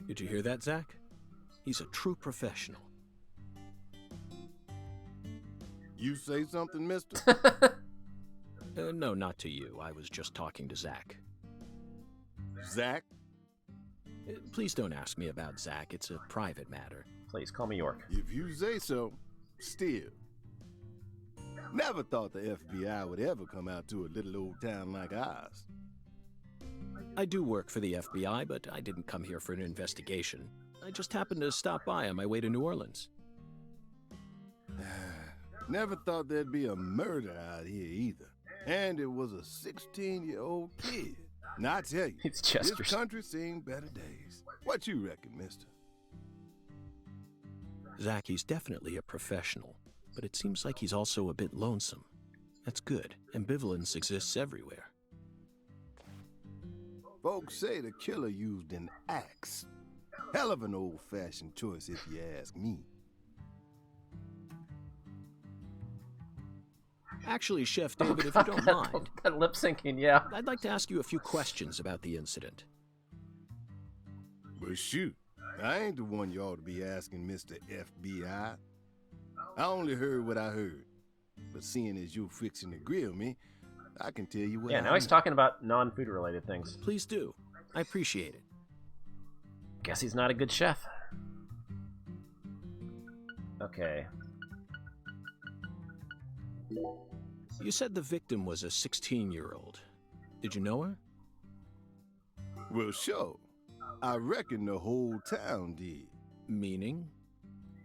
Speaker 4: Did you hear that, Zach? He's a true professional.
Speaker 6: You say something, mister?
Speaker 4: No, not to you. I was just talking to Zach.
Speaker 6: Zach?
Speaker 4: Please don't ask me about Zach. It's a private matter.
Speaker 1: Please, call me York.
Speaker 6: If you say so, still. Never thought the FBI would ever come out to a little old town like ours.
Speaker 4: I do work for the FBI, but I didn't come here for an investigation. I just happened to stop by on my way to New Orleans.
Speaker 6: Never thought there'd be a murder out here either. And it was a 16-year-old kid. Now I tell you,
Speaker 1: It's
Speaker 6: this
Speaker 1: Chester's.
Speaker 6: country's seen better days. What you reckon, mister?
Speaker 4: Zach, he's definitely a professional, but it seems like he's also a bit lonesome. That's good. Ambivalence exists everywhere.
Speaker 6: Folks say the killer used an axe. Hell of an old-fashioned choice if you ask me.
Speaker 4: Actually, Chef David, if you don't mind,
Speaker 1: That lip syncing, yeah.
Speaker 4: I'd like to ask you a few questions about the incident.
Speaker 6: But shoot, I ain't the one you ought to be asking, Mr. FBI. I only heard what I heard. But seeing as you're fixing to grill me, I can tell you what
Speaker 1: Yeah, now he's talking about non-food related things.
Speaker 4: Please do. I appreciate it.
Speaker 1: Guess he's not a good chef. Okay.
Speaker 4: You said the victim was a 16-year-old. Did you know her?
Speaker 6: Well, sure. I reckon the whole town did.
Speaker 4: Meaning?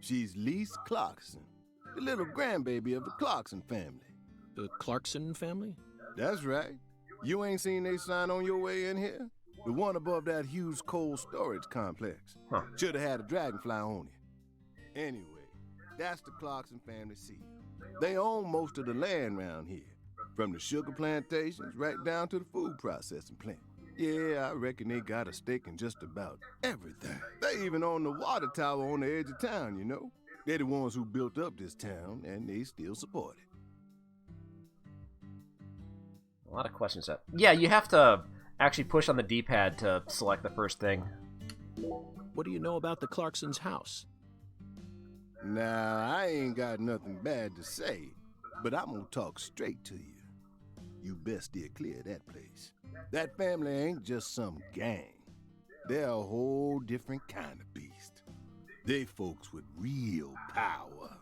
Speaker 6: She's Lise Clarkson, the little grandbaby of the Clarkson family.
Speaker 4: The Clarkson family?
Speaker 6: That's right. You ain't seen they sign on your way in here? The one above that huge cold storage complex.
Speaker 1: Huh.
Speaker 6: Should have had a dragonfly on it. Anyway, that's the Clarkson family seal. They own most of the land around here, from the sugar plantations right down to the food processing plant. Yeah, I reckon they got a stake in just about everything. They even own the water tower on the edge of town, you know? They're the ones who built up this town, and they still support it.
Speaker 1: A lot of questions. Yeah, you have to actually push on the D-pad to select the first thing.
Speaker 4: What do you know about the Clarksons' house?
Speaker 6: Now, I ain't got nothing bad to say, but I'm gonna talk straight to you. You best steer clear of that place. That family ain't just some gang. They're a whole different kind of beast. They folks with real power.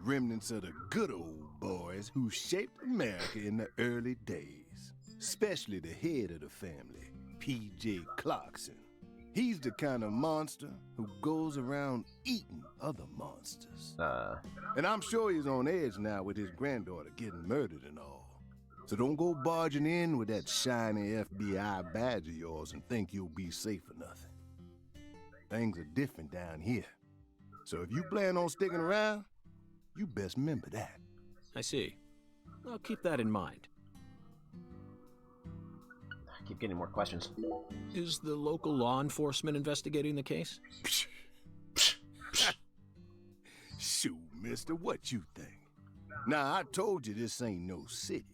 Speaker 6: Remnants of the good old boys who shaped America in the early days. Especially the head of the family, P.J. Clarkson. He's the kind of monster who goes around eating other monsters. And I'm sure he's on edge now with his granddaughter getting murdered and all. So don't go barging in with that shiny FBI badge of yours and think you'll be safe or nothing. Things are different down here. So if you plan on sticking around, you best remember that.
Speaker 4: I see. I'll keep that in mind.
Speaker 1: I keep getting more questions.
Speaker 4: Is the local law enforcement investigating the case?
Speaker 6: Shoot, mister, what you think? Now, I told you this ain't no city.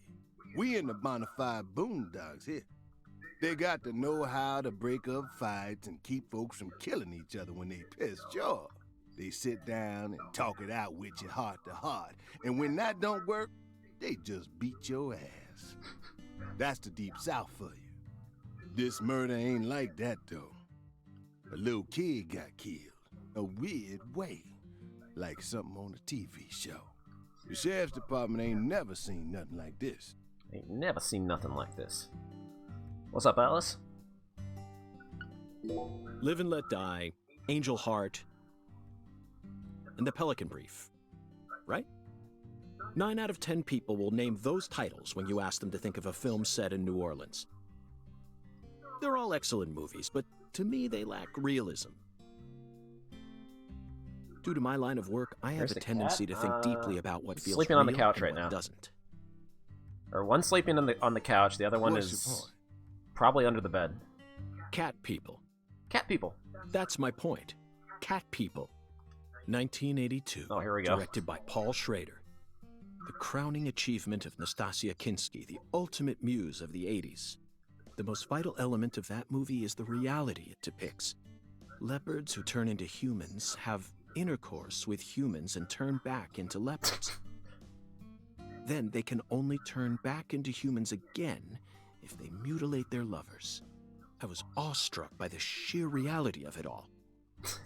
Speaker 6: We in the bonafide boondocks here. They got to know how to break up fights and keep folks from killing each other when they pissed you off. They sit down and talk it out with you heart to heart. And when that don't work, they just beat your ass. That's the deep south for you. This murder ain't like that, though. A little kid got killed. A weird way. Like something on a TV show. The sheriff's department ain't never seen nothing like this.
Speaker 1: Ain't never seen nothing like this. What's up, Alice?
Speaker 4: Live and Let Die, Angel Heart, and The Pelican Brief. Right? 9 out of 10 people will name those titles when you ask them to think of a film set in New Orleans. They're all excellent movies, but to me they lack realism. Due to my line of work, I have
Speaker 1: There's
Speaker 4: a
Speaker 1: the
Speaker 4: tendency
Speaker 1: cat.
Speaker 4: to think deeply about what feels
Speaker 1: Sleeping on the
Speaker 4: real
Speaker 1: couch
Speaker 4: and
Speaker 1: right
Speaker 4: what
Speaker 1: now.
Speaker 4: doesn't.
Speaker 1: Or one's sleeping on the couch, the other one
Speaker 6: What's your
Speaker 1: is
Speaker 6: point?
Speaker 1: probably under the bed.
Speaker 4: Cat People.
Speaker 1: Cat people.
Speaker 4: That's my point. Cat People. 1982.
Speaker 1: Oh, here we go.
Speaker 4: Directed by Paul Schrader. The crowning achievement of Nastasia Kinski, the ultimate muse of the 80s. The most vital element of that movie is the reality it depicts. Leopards who turn into humans have intercourse with humans and turn back into leopards. Then they can only turn back into humans again if they mutilate their lovers. I was awestruck by the sheer reality of it all.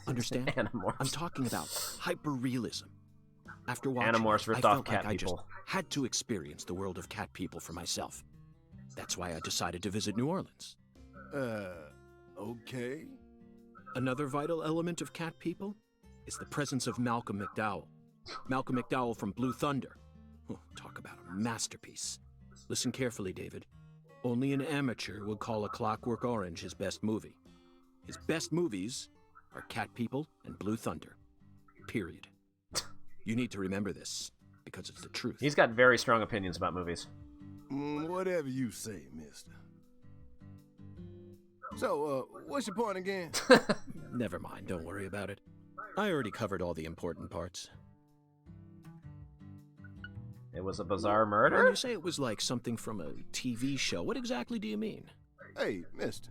Speaker 4: Understand?
Speaker 1: Animorphs.
Speaker 4: I'm talking about hyper-realism. After watching
Speaker 1: Animorphs
Speaker 4: it, I
Speaker 1: ripped off
Speaker 4: felt
Speaker 1: cat
Speaker 4: like I just
Speaker 1: people.
Speaker 4: had to experience the world of cat people for myself. That's why I decided to visit New Orleans.
Speaker 6: Okay.
Speaker 4: Another vital element of cat people is the presence of Malcolm McDowell. Malcolm McDowell from Blue Thunder. Oh, talk about a masterpiece. Listen carefully, David. Only an amateur would call A Clockwork Orange his best movie. His best movies are Cat People and Blue Thunder. Period. You need to remember this, because it's the truth.
Speaker 1: He's got very strong opinions about movies.
Speaker 6: Whatever you say, mister. So, what's your point again?
Speaker 4: Never mind, don't worry about it. I already covered all the important parts.
Speaker 1: It was a bizarre
Speaker 4: When
Speaker 1: murder?
Speaker 4: you say it was like something from a TV show, what exactly do you mean?
Speaker 6: Hey, mister.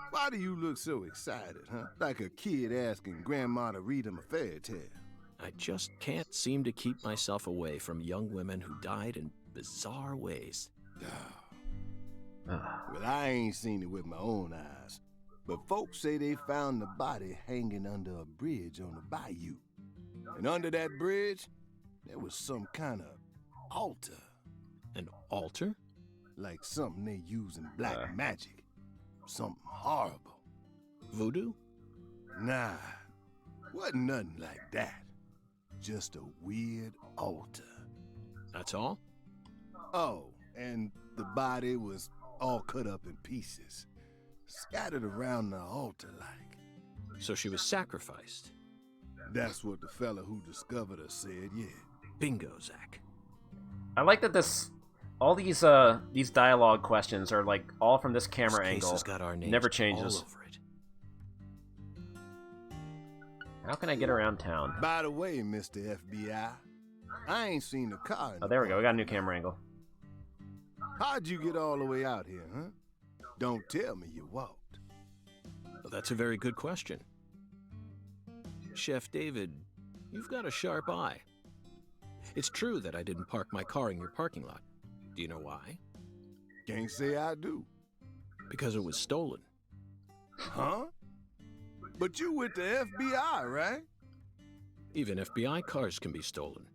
Speaker 6: Why do you look so excited, huh? Like a kid asking grandma to read him a fairy tale.
Speaker 4: I just can't seem to keep myself away from young women who died in bizarre ways.
Speaker 6: Well, I ain't seen it with my own eyes, but folks say they found the body hanging under a bridge on the bayou. And under that bridge, there was some kind of altar,
Speaker 4: An altar?
Speaker 6: like something they use in black magic. Something horrible.
Speaker 4: Voodoo?
Speaker 6: Nah, wasn't nothing like that. Just a weird altar.
Speaker 4: That's all?
Speaker 6: Oh, and the body was all cut up in pieces, scattered around the altar like.
Speaker 4: So she was sacrificed.
Speaker 6: That's what the fella who discovered her said, yeah.
Speaker 4: Bingo, Zach.
Speaker 1: I like that all these dialogue questions are like all from this camera
Speaker 4: This case
Speaker 1: angle.
Speaker 4: has got our names
Speaker 1: Never changes.
Speaker 4: all over it.
Speaker 1: How can I get around town?
Speaker 6: By the way, Mr. FBI, I ain't seen the car.
Speaker 1: Oh, there we go. We got a new camera angle.
Speaker 6: How'd you get all the way out here, huh? Don't tell me you walked.
Speaker 4: Well, that's a very good question. Chef David, you've got a sharp eye. It's true that I didn't park my car in your parking lot. Do you know why?
Speaker 6: Can't say I do.
Speaker 4: Because it was stolen.
Speaker 6: Huh? But you with the FBI, right?
Speaker 4: Even FBI cars can be stolen.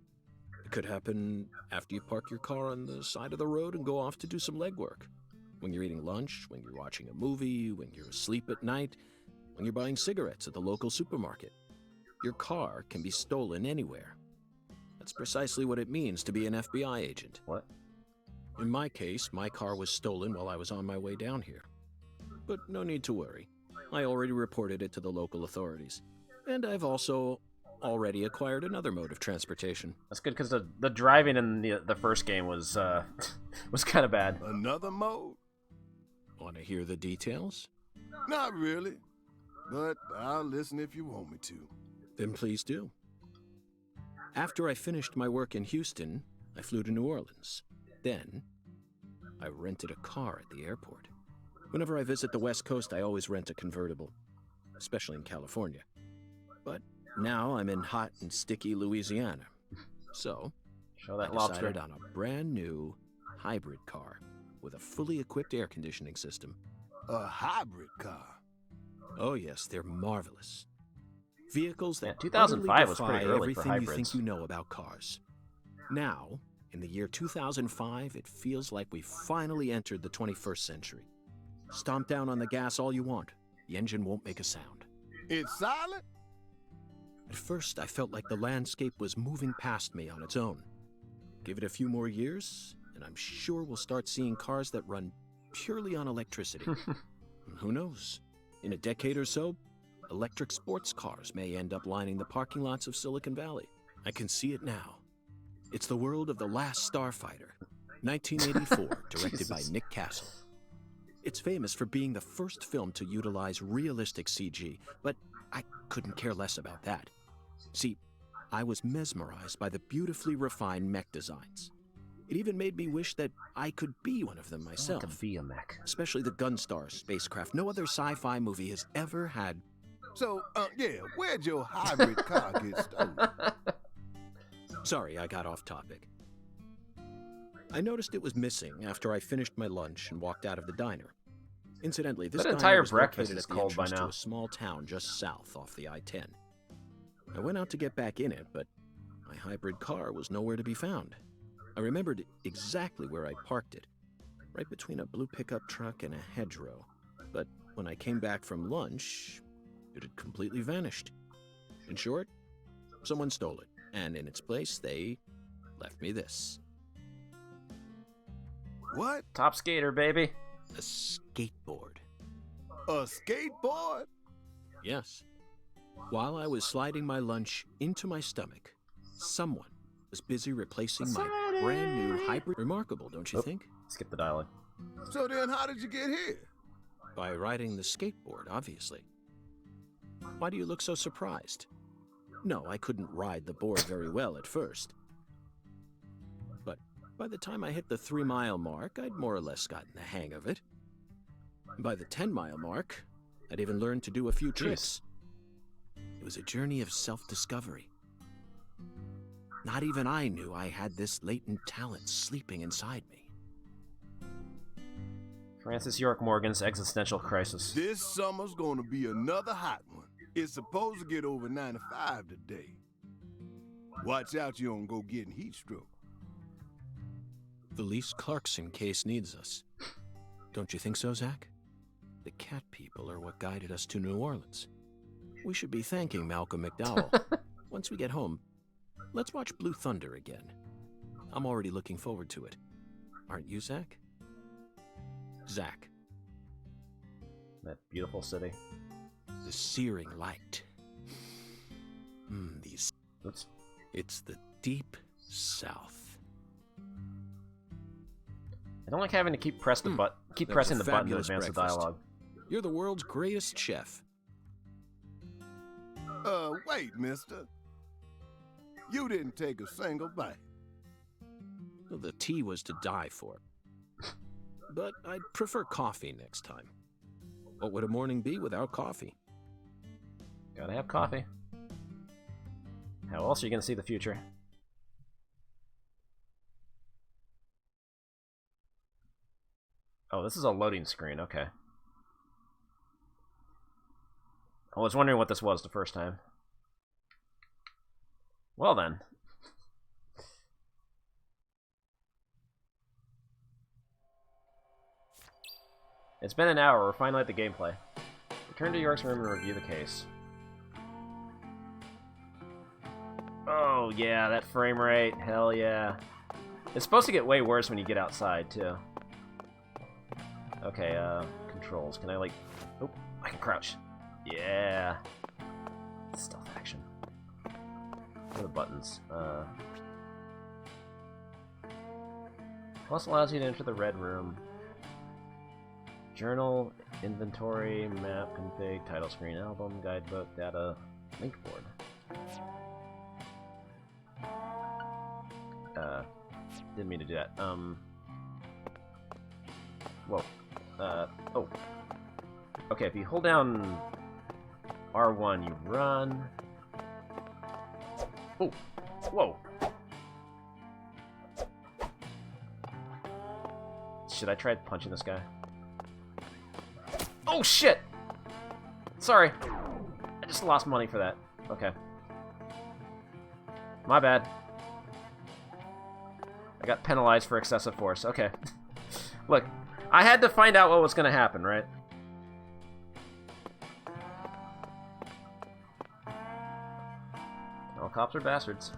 Speaker 4: It could happen after you park your car on the side of the road and go off to do some legwork. When you're eating lunch, when you're watching a movie, when you're asleep at night, when you're buying cigarettes at the local supermarket. Your car can be stolen anywhere. That's precisely what it means to be an FBI agent.
Speaker 1: What?
Speaker 4: In my case, my car was stolen while I was on my way down here. But no need to worry. I already reported it to the local authorities. And I've also already acquired another mode of transportation.
Speaker 1: That's good because the driving in the first game was was kind of bad.
Speaker 6: Another mode?
Speaker 4: Want to hear the details?
Speaker 6: Not really. But I'll listen if you want me to.
Speaker 4: Then please do. After I finished my work in Houston, I flew to New Orleans. Then, I rented a car at the airport. Whenever I visit the West Coast, I always rent a convertible, especially in California. But now I'm in hot and sticky Louisiana. So,
Speaker 1: Show that
Speaker 4: I
Speaker 1: lobster.
Speaker 4: decided on a brand new hybrid car with a fully equipped air conditioning system.
Speaker 6: A hybrid car?
Speaker 4: Oh yes, they're marvelous. Vehicles that
Speaker 1: Yeah, 2005 was
Speaker 4: utterly
Speaker 1: pretty
Speaker 4: defy
Speaker 1: early for
Speaker 4: everything you
Speaker 1: hybrids.
Speaker 4: think you know about cars. Now, in the year 2005, it feels like we've finally entered the 21st century. Stomp down on the gas all you want. The engine won't make a sound.
Speaker 6: It's silent?
Speaker 4: At first, I felt like the landscape was moving past me on its own. Give it a few more years, and I'm sure we'll start seeing cars that run purely on electricity. And who knows? In a decade or so, electric sports cars may end up lining the parking lots of Silicon Valley. I can see it now. It's the world of The Last Starfighter, 1984, directed by Nick Castle. It's famous for being the first film to utilize realistic CG, but I couldn't care less about that. See, I was mesmerized by the beautifully refined mech designs. It even made me wish that I could be one of them myself.
Speaker 1: I could be a mech.
Speaker 4: Especially the Gunstar spacecraft. No other sci-fi movie has ever had.
Speaker 6: So, yeah, where'd your hybrid car get stolen?
Speaker 4: Sorry, I got off topic. I noticed it was missing after I finished my lunch and walked out of the diner. Incidentally, this
Speaker 1: That
Speaker 4: diner
Speaker 1: entire
Speaker 4: was
Speaker 1: breakfast
Speaker 4: located
Speaker 1: is
Speaker 4: at the
Speaker 1: cold by
Speaker 4: entrance
Speaker 1: now.
Speaker 4: to a small town just south off the I-10. I went out to get back in it, but my hybrid car was nowhere to be found. I remembered exactly where I parked it, right between a blue pickup truck and a hedgerow. But when I came back from lunch, it had completely vanished. In short, someone stole it, and in its place, they left me this.
Speaker 6: What?
Speaker 1: Top skater, baby.
Speaker 4: A skateboard.
Speaker 6: A skateboard?
Speaker 4: Yes. While I was sliding my lunch into my stomach, someone was busy replacing my brand new hybrid. Remarkable, don't you think?
Speaker 1: Skip the dialogue.
Speaker 6: So then how did you get here?
Speaker 4: By riding the skateboard, obviously. Why do you look so surprised? No, I couldn't ride the board very well at first. But by the time I hit the 3-mile mark, I'd more or less gotten the hang of it. By the 10-mile mark, I'd even learned to do a few tricks. It was a journey of self-discovery. Not even I knew I had this latent talent sleeping inside me.
Speaker 1: Francis York Morgan's existential crisis.
Speaker 6: This summer's gonna be another hot one. It's supposed to get over 95 today. Watch out you don't go getting heat stroke.
Speaker 4: The Lise Clarkson case needs us. Don't you think so, Zach? The cat people are what guided us to New Orleans. We should be thanking Malcolm McDowell. Once we get home, let's watch Blue Thunder again. I'm already looking forward to it. Aren't you, Zach? Zach.
Speaker 1: That beautiful city.
Speaker 4: The searing light. These...
Speaker 1: Oops.
Speaker 4: It's the deep south.
Speaker 1: I don't like having to keep pressing the button to
Speaker 4: That was a
Speaker 1: advance
Speaker 4: fabulous
Speaker 1: the
Speaker 4: breakfast.
Speaker 1: dialogue.
Speaker 4: You're the world's greatest chef.
Speaker 6: Wait, mister. You didn't take a single bite.
Speaker 4: Well, the tea was to die for. But I'd prefer coffee next time. What would a morning be without coffee?
Speaker 1: Gotta have coffee. How else are you gonna see the future? Oh, this is a loading screen, okay. I was wondering what this was the first time. Well then. It's been an hour, we're finally at the gameplay. Return to York's room and review the case. Oh yeah, that frame rate, hell yeah. It's supposed to get way worse when you get outside, too. Okay, controls. Can I, like... Oh, I can crouch. Yeah. Stealth action. What are the buttons? Plus allows you to enter the red room. Journal, inventory, map, config, title screen, album, guidebook, data, link board. Didn't mean to do that. Whoa. Oh. Okay, if you hold down R1, you run. Oh. Whoa. Should I try punching this guy? Oh shit! Sorry. I just lost money for that. Okay. My bad. I got penalized for excessive force. Okay. Look, I had to find out what was going to happen, right? All cops are bastards.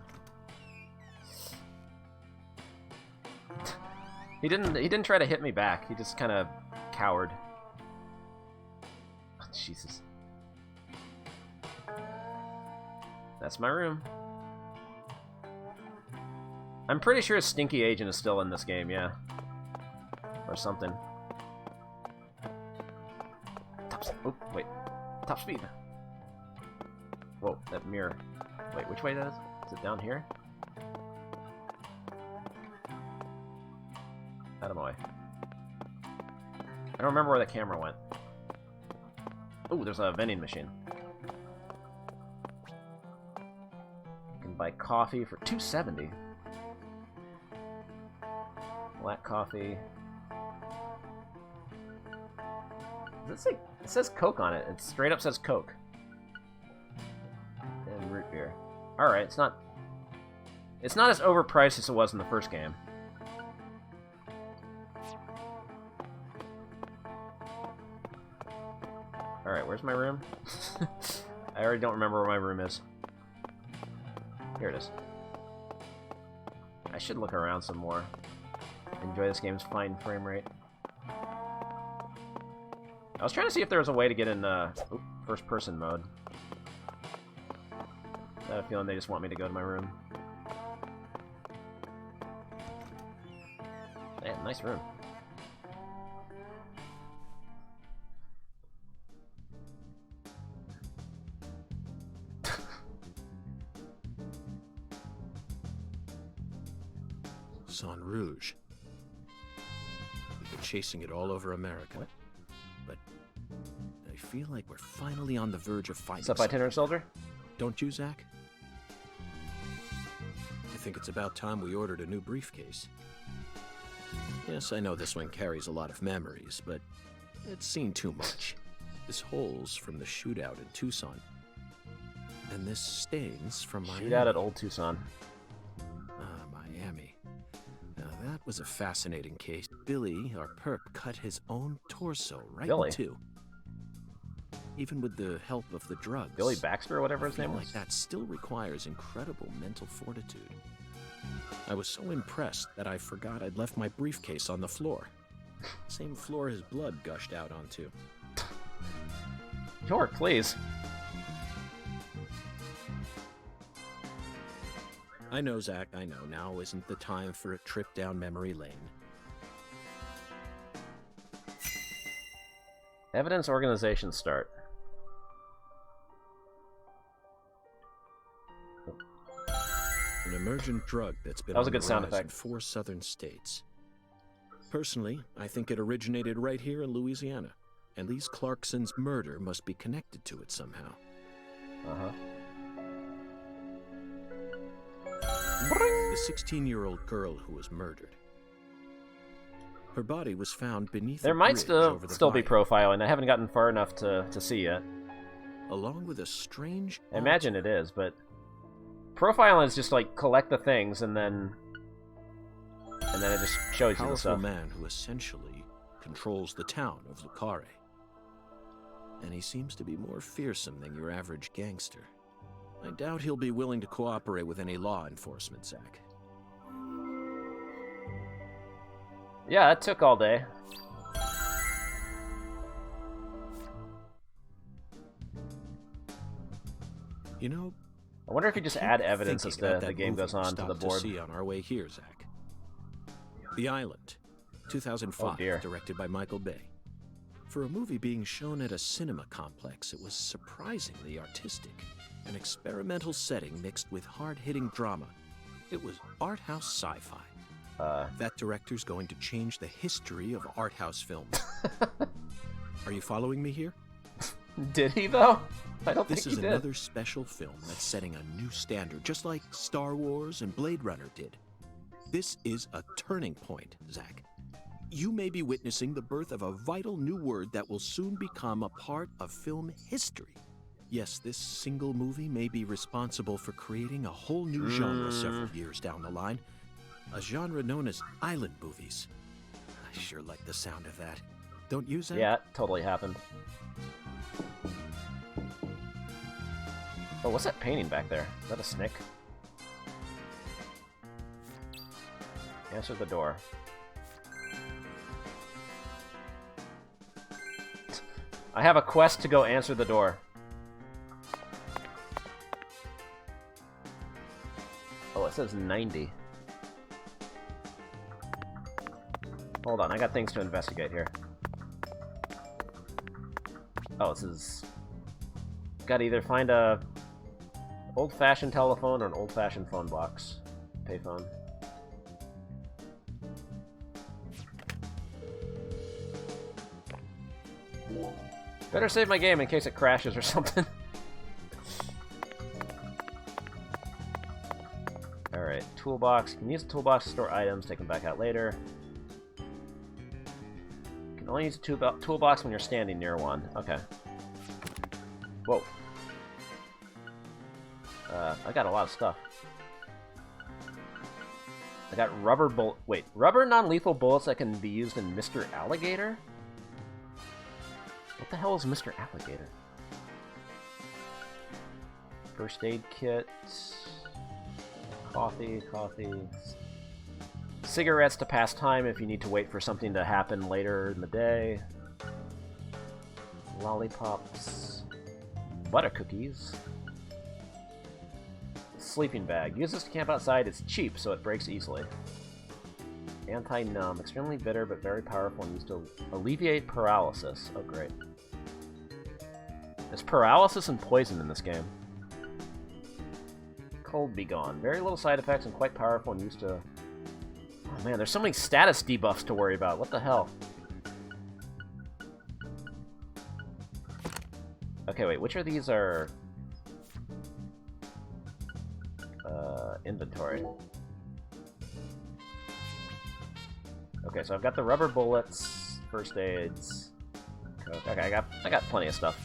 Speaker 1: He didn't try to hit me back. He just kind of cowered. Oh, Jesus. That's my room. I'm pretty sure Stinky Agent is still in this game, yeah. Or something. Oh, wait. Top speed. Whoa, that mirror. Wait, which way does? Is it down here? Out of my way. I don't remember where the camera went. Oh, there's a vending machine. You can buy coffee for $2.70. Black coffee. Does it say? It says Coke on it. It straight up says Coke. And root beer. Alright, it's not as overpriced as it was in the first game. Alright, where's my room? I already don't remember where my room is. Here it is. I should look around some more. Enjoy this game's fine frame rate. I was trying to see if there was a way to get in first-person mode. I have a feeling they just want me to go to my room. Man, nice room.
Speaker 4: Sang Rouge. We've been chasing it all over America.
Speaker 1: What?
Speaker 4: But I feel like we're finally on the verge of finding
Speaker 1: What's up, itinerant soldier?
Speaker 4: Don't you, Zach? I think it's about time we ordered a new briefcase. Yes, I know this one carries a lot of memories, but it's seen too much. This hole's from the shootout in Tucson. And this stains from Miami.
Speaker 1: Shootout at Old Tucson.
Speaker 4: Miami. Now that was a fascinating case. Billy, our perp, cut his own torso right in two. Even with the help of the drugs.
Speaker 1: Billy Baxter or whatever his name was?
Speaker 4: Like that still requires incredible mental fortitude. I was so impressed that I forgot I'd left my briefcase on the floor. Same floor his blood gushed out onto.
Speaker 1: York, please.
Speaker 4: I know, Zach, I know. Now isn't the time for a trip down memory lane.
Speaker 1: Evidence organization start.
Speaker 4: An emergent drug that's been
Speaker 1: That was a
Speaker 4: on
Speaker 1: good
Speaker 4: the
Speaker 1: sound
Speaker 4: rise
Speaker 1: effect.
Speaker 4: in 4 southern states. Personally, I think it originated right here in Louisiana, and Lise Clarkson's murder must be connected to it somehow.
Speaker 1: Uh-huh.
Speaker 4: The 16-year-old girl who was murdered. Her body was found beneath
Speaker 1: There
Speaker 4: a
Speaker 1: might
Speaker 4: bridge
Speaker 1: still
Speaker 4: over the
Speaker 1: be
Speaker 4: bayou,
Speaker 1: profiling. I haven't gotten far enough to see yet.
Speaker 4: along with a strange
Speaker 1: I imagine it is, but profiling is just like collect the things and then it just shows you the
Speaker 4: powerful
Speaker 1: stuff.
Speaker 4: man who essentially controls the town of Le Carré. And he seems to be more fearsome than your average gangster. I doubt he'll be willing to cooperate with any law enforcement, Zach.
Speaker 1: Yeah, that took all day.
Speaker 4: You know,
Speaker 1: I wonder if you just
Speaker 4: keep
Speaker 1: add evidence
Speaker 4: thinking
Speaker 1: as
Speaker 4: about
Speaker 1: the
Speaker 4: that
Speaker 1: game
Speaker 4: movie
Speaker 1: goes
Speaker 4: we
Speaker 1: on to the
Speaker 4: stopped
Speaker 1: board.
Speaker 4: see on our way here, Zach. The Island, 2005,
Speaker 1: Oh, dear.
Speaker 4: directed by Michael Bay. For a movie being shown at a cinema complex, it was surprisingly artistic. An experimental setting mixed with hard-hitting drama. It was art house sci-fi. That director's going to change the history of art house films. Are you following me here?
Speaker 1: Did he though? I don't
Speaker 4: This
Speaker 1: think
Speaker 4: is
Speaker 1: he did.
Speaker 4: another special film that's setting a new standard, just like Star Wars and Blade Runner did. This is a turning point, Zach. You may be witnessing the birth of a vital new word that will soon become a part of film history. Yes, this single movie may be responsible for creating a whole new genre several years down the line. A genre known as island movies. I sure like the sound of that. Don't you, Zach?
Speaker 1: Yeah, it totally happened. Oh, what's that painting back there? Is that a snake? Answer the door. I have a quest to go answer the door. Oh, it says 90. Hold on, I got things to investigate here. Oh, this is... Gotta either find a old-fashioned telephone or an old-fashioned phone box. Payphone. Better save my game in case it crashes or something. Alright, toolbox. Can use the toolbox to store items, take them back out later. Can only use the toolbox when you're standing near one. Okay. Whoa. I got a lot of stuff. I got rubber rubber non-lethal bullets that can be used in Mr. Alligator? What the hell is Mr. Alligator? First aid kit. Coffee. Cigarettes to pass time if you need to wait for something to happen later in the day. Lollipops. Butter cookies. Sleeping bag. Use this to camp outside. It's cheap, so it breaks easily. Anti-numb. Extremely bitter, but very powerful and used to alleviate paralysis. Oh, great. There's paralysis and poison in this game. Cold be gone. Very little side effects and quite powerful and used to... Oh man, there's so many status debuffs to worry about. What the hell? Okay, wait. Which of these are... inventory. Okay, so I've got the rubber bullets, first aids. Okay, I got plenty of stuff.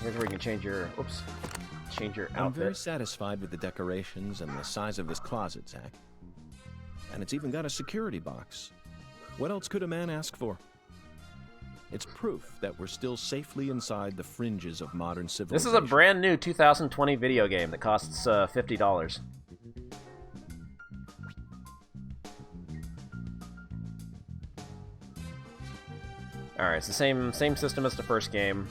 Speaker 1: Here's where you can change your outfit.
Speaker 4: I'm very satisfied with the decorations and the size of this closet, Zach. And it's even got a security box. What else could a man ask for? It's proof that we're still safely inside the fringes of modern civilization.
Speaker 1: This is a brand new 2020 video game that costs $50. Alright, it's the same system as the first game.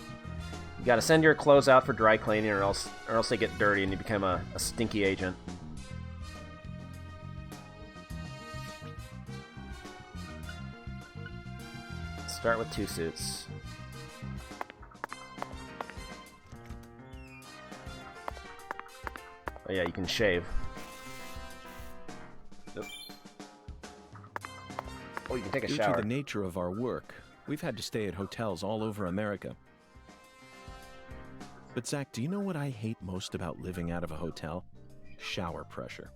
Speaker 1: You gotta send your clothes out for dry cleaning or else they get dirty and you become a stinky agent. Start with 2 suits. Oh yeah, you can shave. Nope. Oh, you can take a shower.
Speaker 4: Due to the nature of our work, we've had to stay at hotels all over America. But Zach, do you know what I hate most about living out of a hotel? Shower pressure.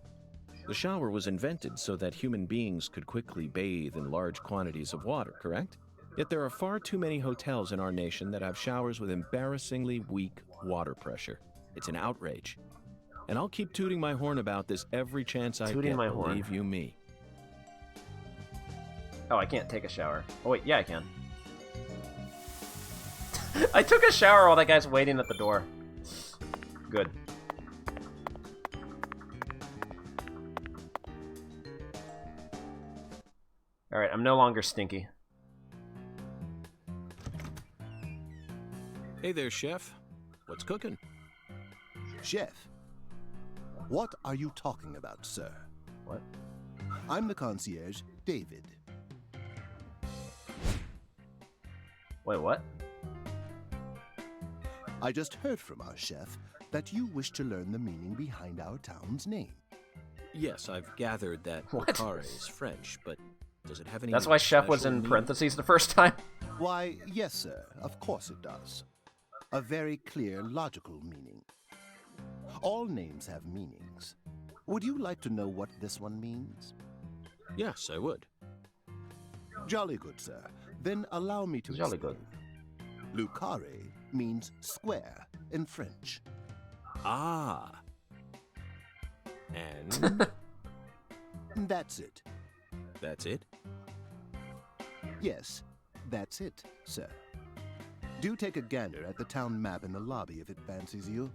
Speaker 4: The shower was invented so that human beings could quickly bathe in large quantities of water, correct? Yet there are far too many hotels in our nation that have showers with embarrassingly weak water pressure. It's an outrage. And I'll keep tooting my horn about this every chance I get, believe you me.
Speaker 1: Oh, I can't take a shower. Oh wait, yeah I can. I took a shower while that guy's waiting at the door. Good. Alright, I'm no longer stinky.
Speaker 4: Hey there, Chef. What's cooking?
Speaker 6: Chef, what are you talking about, sir?
Speaker 1: What?
Speaker 6: I'm the concierge, David.
Speaker 1: Wait, what?
Speaker 6: I just heard from our chef that you wish to learn the meaning behind our town's name.
Speaker 4: Yes, I've gathered that
Speaker 1: What?
Speaker 4: CARRÉ is French, but does it have any...
Speaker 1: That's why Chef was
Speaker 4: special
Speaker 1: in
Speaker 4: meaning?
Speaker 1: parentheses the first time.
Speaker 6: Why, yes, sir, of course it does. A very clear, logical meaning. All names have meanings. Would you like to know what this one means?
Speaker 4: Yes, I would.
Speaker 6: Jolly good, sir. Then allow me to
Speaker 1: Jolly
Speaker 6: explain. Le carré means square in French.
Speaker 4: Ah. And
Speaker 6: That's it.
Speaker 4: that's it?
Speaker 6: Yes, that's it, sir. Do take a gander at the town map in the lobby if it fancies you.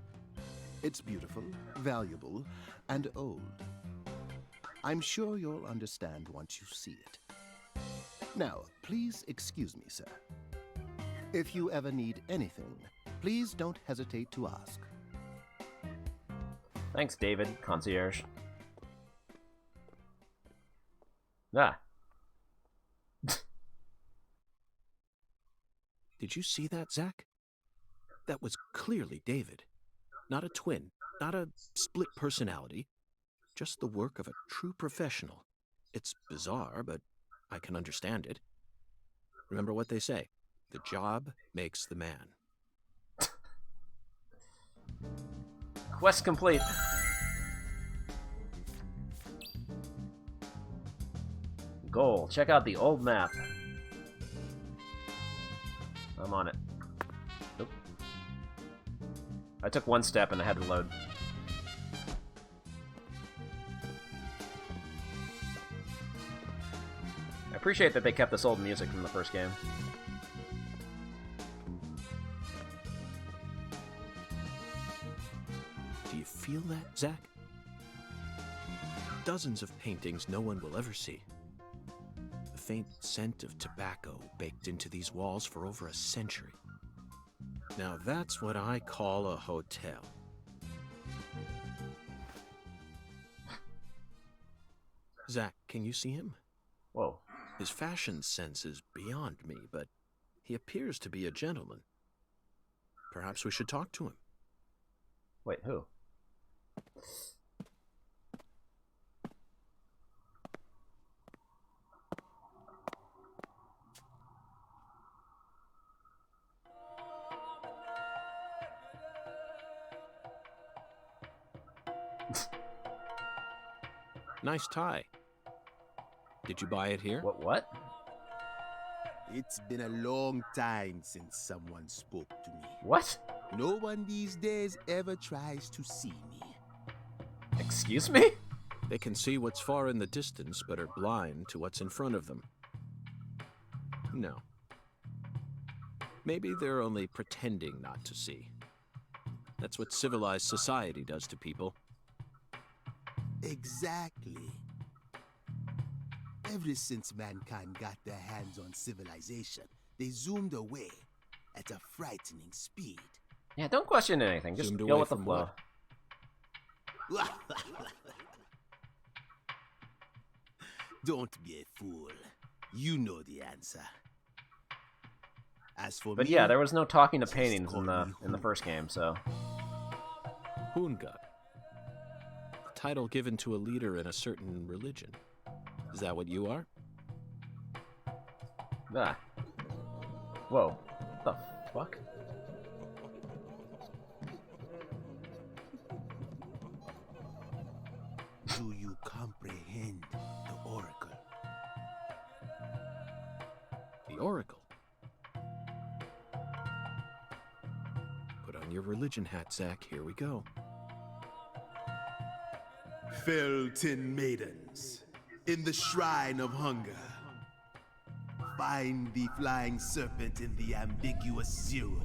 Speaker 6: It's beautiful, valuable, and old. I'm sure you'll understand once you see it. Now, please excuse me, sir. If you ever need anything, please don't hesitate to ask.
Speaker 1: Thanks, David, concierge. Ah.
Speaker 4: Did you see that, Zach? That was clearly David. Not a twin, not a split personality. Just the work of a true professional. It's bizarre, but I can understand it. Remember what they say. The job makes the man.
Speaker 1: Quest complete. Goal. Check out the old map. I'm on it. Nope. I took one step and I had to load. I appreciate that they kept this old music from the first game.
Speaker 4: Do you feel that, Zach? Dozens of paintings no one will ever see. The faint scent of tobacco baked into these walls for over a century. Now that's what I call a hotel. Zach, can you see him?
Speaker 1: Whoa.
Speaker 4: His fashion sense is beyond me, but he appears to be a gentleman. Perhaps we should talk to him.
Speaker 1: Wait, who?
Speaker 4: Nice tie. Did you buy it here?
Speaker 1: What?
Speaker 7: It's been a long time since someone spoke to me.
Speaker 1: What?
Speaker 7: No one these days ever tries to see me.
Speaker 1: Excuse me?
Speaker 4: They can see what's far in the distance, but are blind to what's in front of them. No. Maybe they're only pretending not to see. That's what civilized society does to people.
Speaker 7: Exactly. Ever since mankind got their hands on civilization, they zoomed away at a frightening speed.
Speaker 1: Yeah, don't question anything. Just
Speaker 4: Zoomed
Speaker 1: go
Speaker 4: away
Speaker 1: with the
Speaker 4: from
Speaker 1: flow.
Speaker 4: what?
Speaker 7: Don't be a fool. You know the answer. As for
Speaker 1: But
Speaker 7: me,
Speaker 1: yeah, there was no talking to
Speaker 7: just
Speaker 1: paintings
Speaker 7: call
Speaker 1: in
Speaker 7: me
Speaker 1: the first game, so
Speaker 4: Hoonga. The title given to a leader in a certain religion. Is that what you are?
Speaker 1: ah. Whoa. What the fuck?
Speaker 7: Do you comprehend the oracle?
Speaker 4: The Oracle. Put on your religion hat, Zach. Here we go.
Speaker 7: Felton maidens, in the shrine of hunger, find the flying serpent in the ambiguous zero.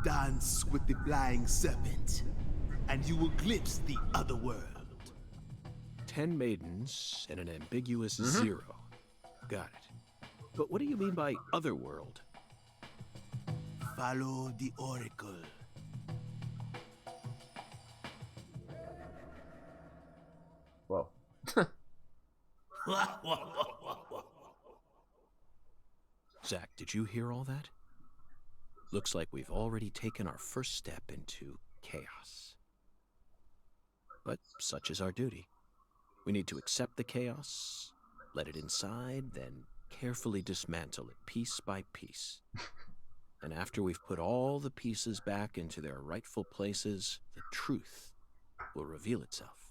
Speaker 7: Dance with the flying serpent, and you will glimpse the other world.
Speaker 4: 10 maidens and an ambiguous zero. Got it. But what do you mean by otherworld?
Speaker 7: Follow the oracle.
Speaker 1: Whoa.
Speaker 4: Zach, did you hear all that? Looks like we've already taken our first step into chaos. But such is our duty. We need to accept the chaos, let it inside, then carefully dismantle it piece by piece. And after we've put all the pieces back into their rightful places, the truth will reveal itself.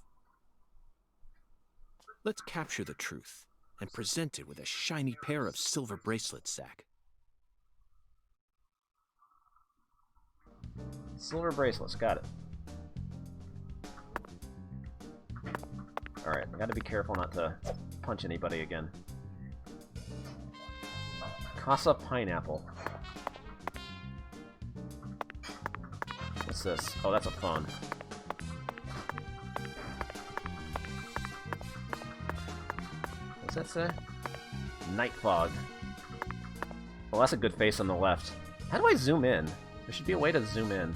Speaker 4: Let's capture the truth and present it with a shiny pair of silver bracelets, Zach.
Speaker 1: Silver bracelets, got it. Alright, I gotta be careful not to punch anybody again. Casa Pineapple. What's this? Oh, that's a phone. What's that say? Night fog. Well, that's a good face on the left. How do I zoom in? There should be a way to zoom in.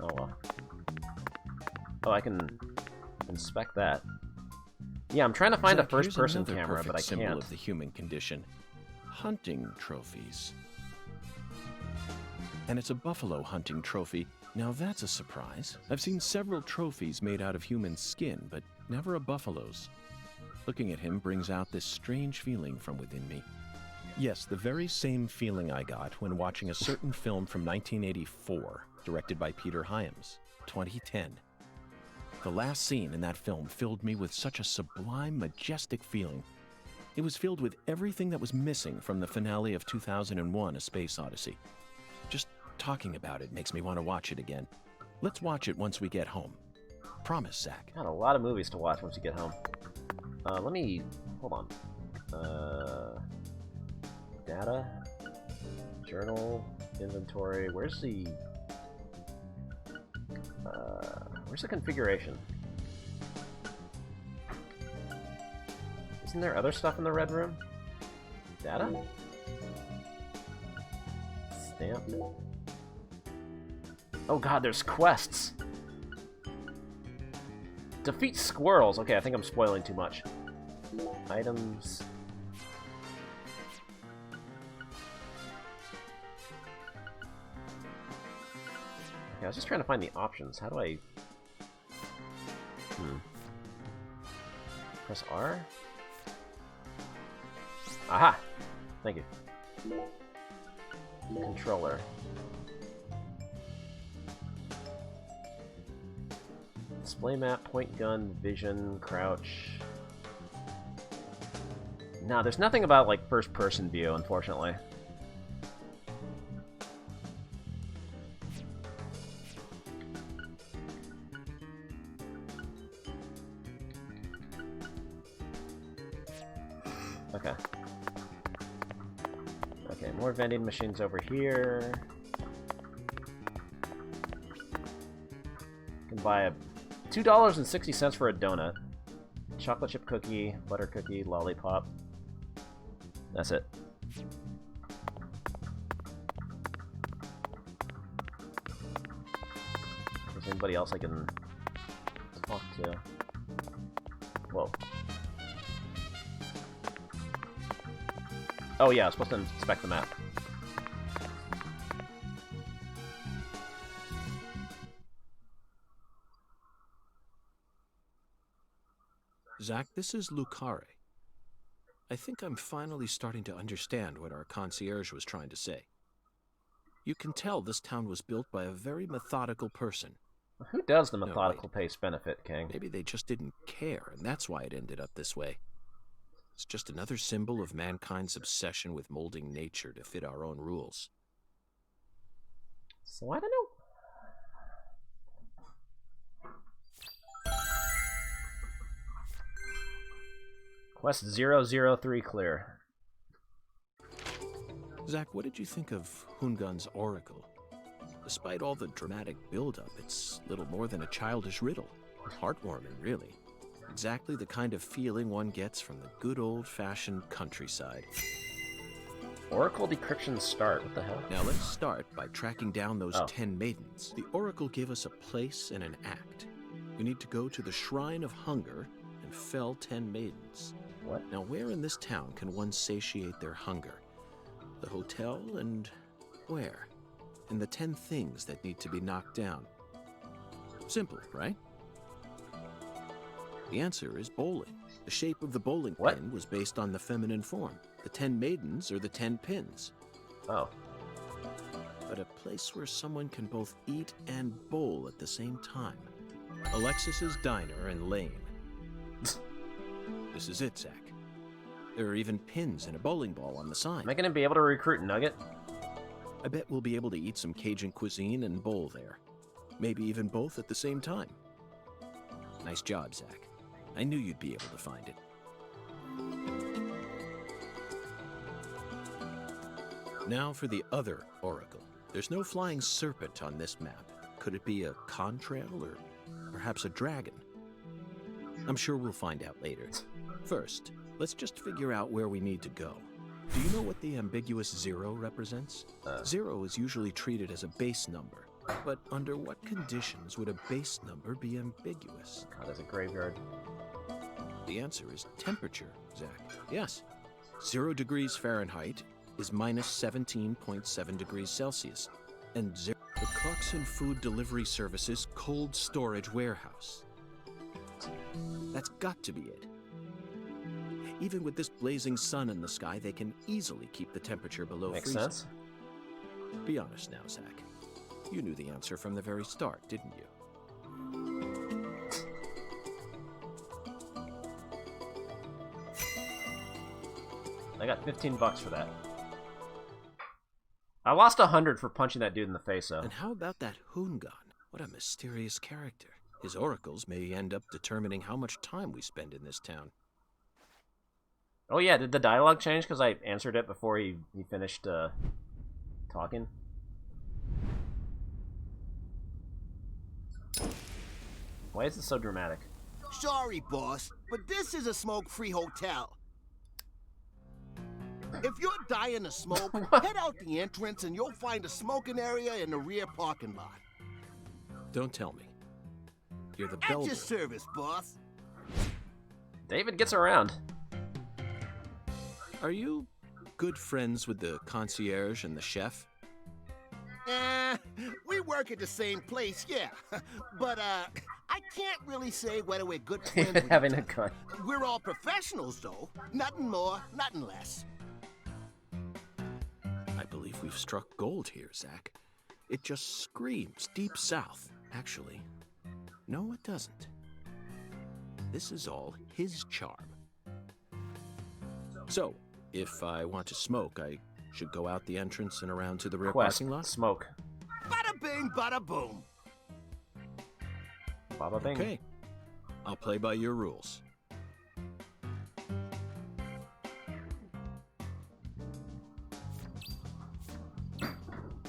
Speaker 1: Oh well. Oh, I can inspect that. Yeah, I'm trying to find a first-person camera, but I
Speaker 4: symbol
Speaker 1: can't.
Speaker 4: Of the human condition. Hunting trophies. And it's a buffalo hunting trophy. Now that's a surprise. I've seen several trophies made out of human skin, but never a buffalo's. Looking at him brings out this strange feeling from within me. Yes, the very same feeling I got when watching a certain film from 1984, directed by Peter Hyams, 2010. The last scene in that film filled me with such a sublime, majestic feeling. It was filled with everything that was missing from the finale of 2001: A Space Odyssey. Just talking about it makes me want to watch it again. Let's watch it once we get home. Promise, Zach.
Speaker 1: Got a lot of movies to watch once you get home. Let me... hold on. Data? Journal? Inventory? Where's the configuration? Isn't there other stuff in the red room? Data? Stamp? Oh god, there's quests! Defeat squirrels! Okay, I think I'm spoiling too much. Items... Okay, I was just trying to find the options. How do I... Press R? Aha! Thank you. Controller. Display map, point gun, vision, crouch. No, there's nothing about, like, first-person view, unfortunately. Okay. Okay, more vending machines over here. You can buy a $2.60 for a donut. Chocolate chip cookie, butter cookie, lollipop. That's it. If there's anybody else I can talk to. Whoa. Oh yeah, I was supposed to inspect the map.
Speaker 4: Zach, this is CARRÉ. I think I'm finally starting to understand what our concierge was trying to say. You can tell this town was built by a very methodical person.
Speaker 1: Who does the methodical pace benefit, King?
Speaker 4: Maybe they just didn't care, and that's why it ended up this way. It's just another symbol of mankind's obsession with molding nature to fit our own rules.
Speaker 1: So I don't know. Quest 003 clear.
Speaker 4: Zach, what did you think of Hungun's oracle? Despite all the dramatic build-up, it's little more than a childish riddle. Heartwarming, really. Exactly the kind of feeling one gets from the good old-fashioned countryside.
Speaker 1: Oracle decryption start. What the hell?
Speaker 4: Now let's start by tracking down those 10 maidens. The oracle gave us a place and an act. We need to go to the Shrine of Hunger and fell 10 maidens.
Speaker 1: What?
Speaker 4: Now where in this town can one satiate their hunger? The hotel and where? And the 10 things that need to be knocked down. Simple, right? The answer is bowling. The shape of the bowling pin was based on the feminine form. The 10 maidens are the 10 pins.
Speaker 1: Oh.
Speaker 4: but a place where someone can both eat and bowl at the same time. Alexis's Diner and Lane. This is it, Zach. There are even pins and a bowling ball on the sign.
Speaker 1: Am I gonna be able to recruit Nugget?
Speaker 4: I bet we'll be able to eat some Cajun cuisine and bowl there. Maybe even both at the same time. Nice job, Zach. I knew you'd be able to find it. Now for the other oracle. There's no flying serpent on this map. Could it be a contrail or perhaps a dragon? I'm sure we'll find out later. First, let's just figure out where we need to go. Do you know what the ambiguous 0 represents? 0 is usually treated as a base number, but under what conditions would a base number be ambiguous?
Speaker 1: God, there's a graveyard.
Speaker 4: The answer is temperature, Zach. Yes. 0 degrees Fahrenheit is minus 17.7 degrees Celsius, and the Clarkson Food Delivery Services cold storage warehouse. That's got to be it. Even with this blazing sun in the sky, they can easily keep the temperature below
Speaker 1: Makes
Speaker 4: freezing.
Speaker 1: sense.
Speaker 4: Be honest now, Zach. You knew the answer from the very start, didn't you?
Speaker 1: I got 15 bucks for that. I lost 100 for punching that dude in the face, though.
Speaker 4: And how about that Hoongan? What a mysterious character. His oracles may end up determining how much time we spend in this town.
Speaker 1: Oh yeah, did the dialogue change because I answered it before he finished talking? Why is it so dramatic?
Speaker 2: Sorry, boss, but this is a smoke-free hotel. If you're dying to smoke, head out the entrance and you'll find a smoking area in the rear parking lot.
Speaker 4: Don't tell me. You're the
Speaker 2: At
Speaker 4: bellboy.
Speaker 2: your service, boss.
Speaker 1: David gets around.
Speaker 4: Are you good friends with the concierge and the chef?
Speaker 2: We work at the same place, yeah. But, I can't really say whether we're good friends with
Speaker 1: Having
Speaker 2: each
Speaker 1: a gun.
Speaker 2: other. We're all professionals, though. Nothing more, nothing less.
Speaker 4: I believe we've struck gold here, Zach. It just screams Deep South. Actually, no, it doesn't. This is all his charm. So, if I want to smoke, I should go out the entrance and around to the rear
Speaker 1: Quest.
Speaker 4: parking lot?
Speaker 1: Smoke.
Speaker 2: Bada bing, bada boom.
Speaker 1: Baba bing.
Speaker 4: Okay. I'll play by your rules.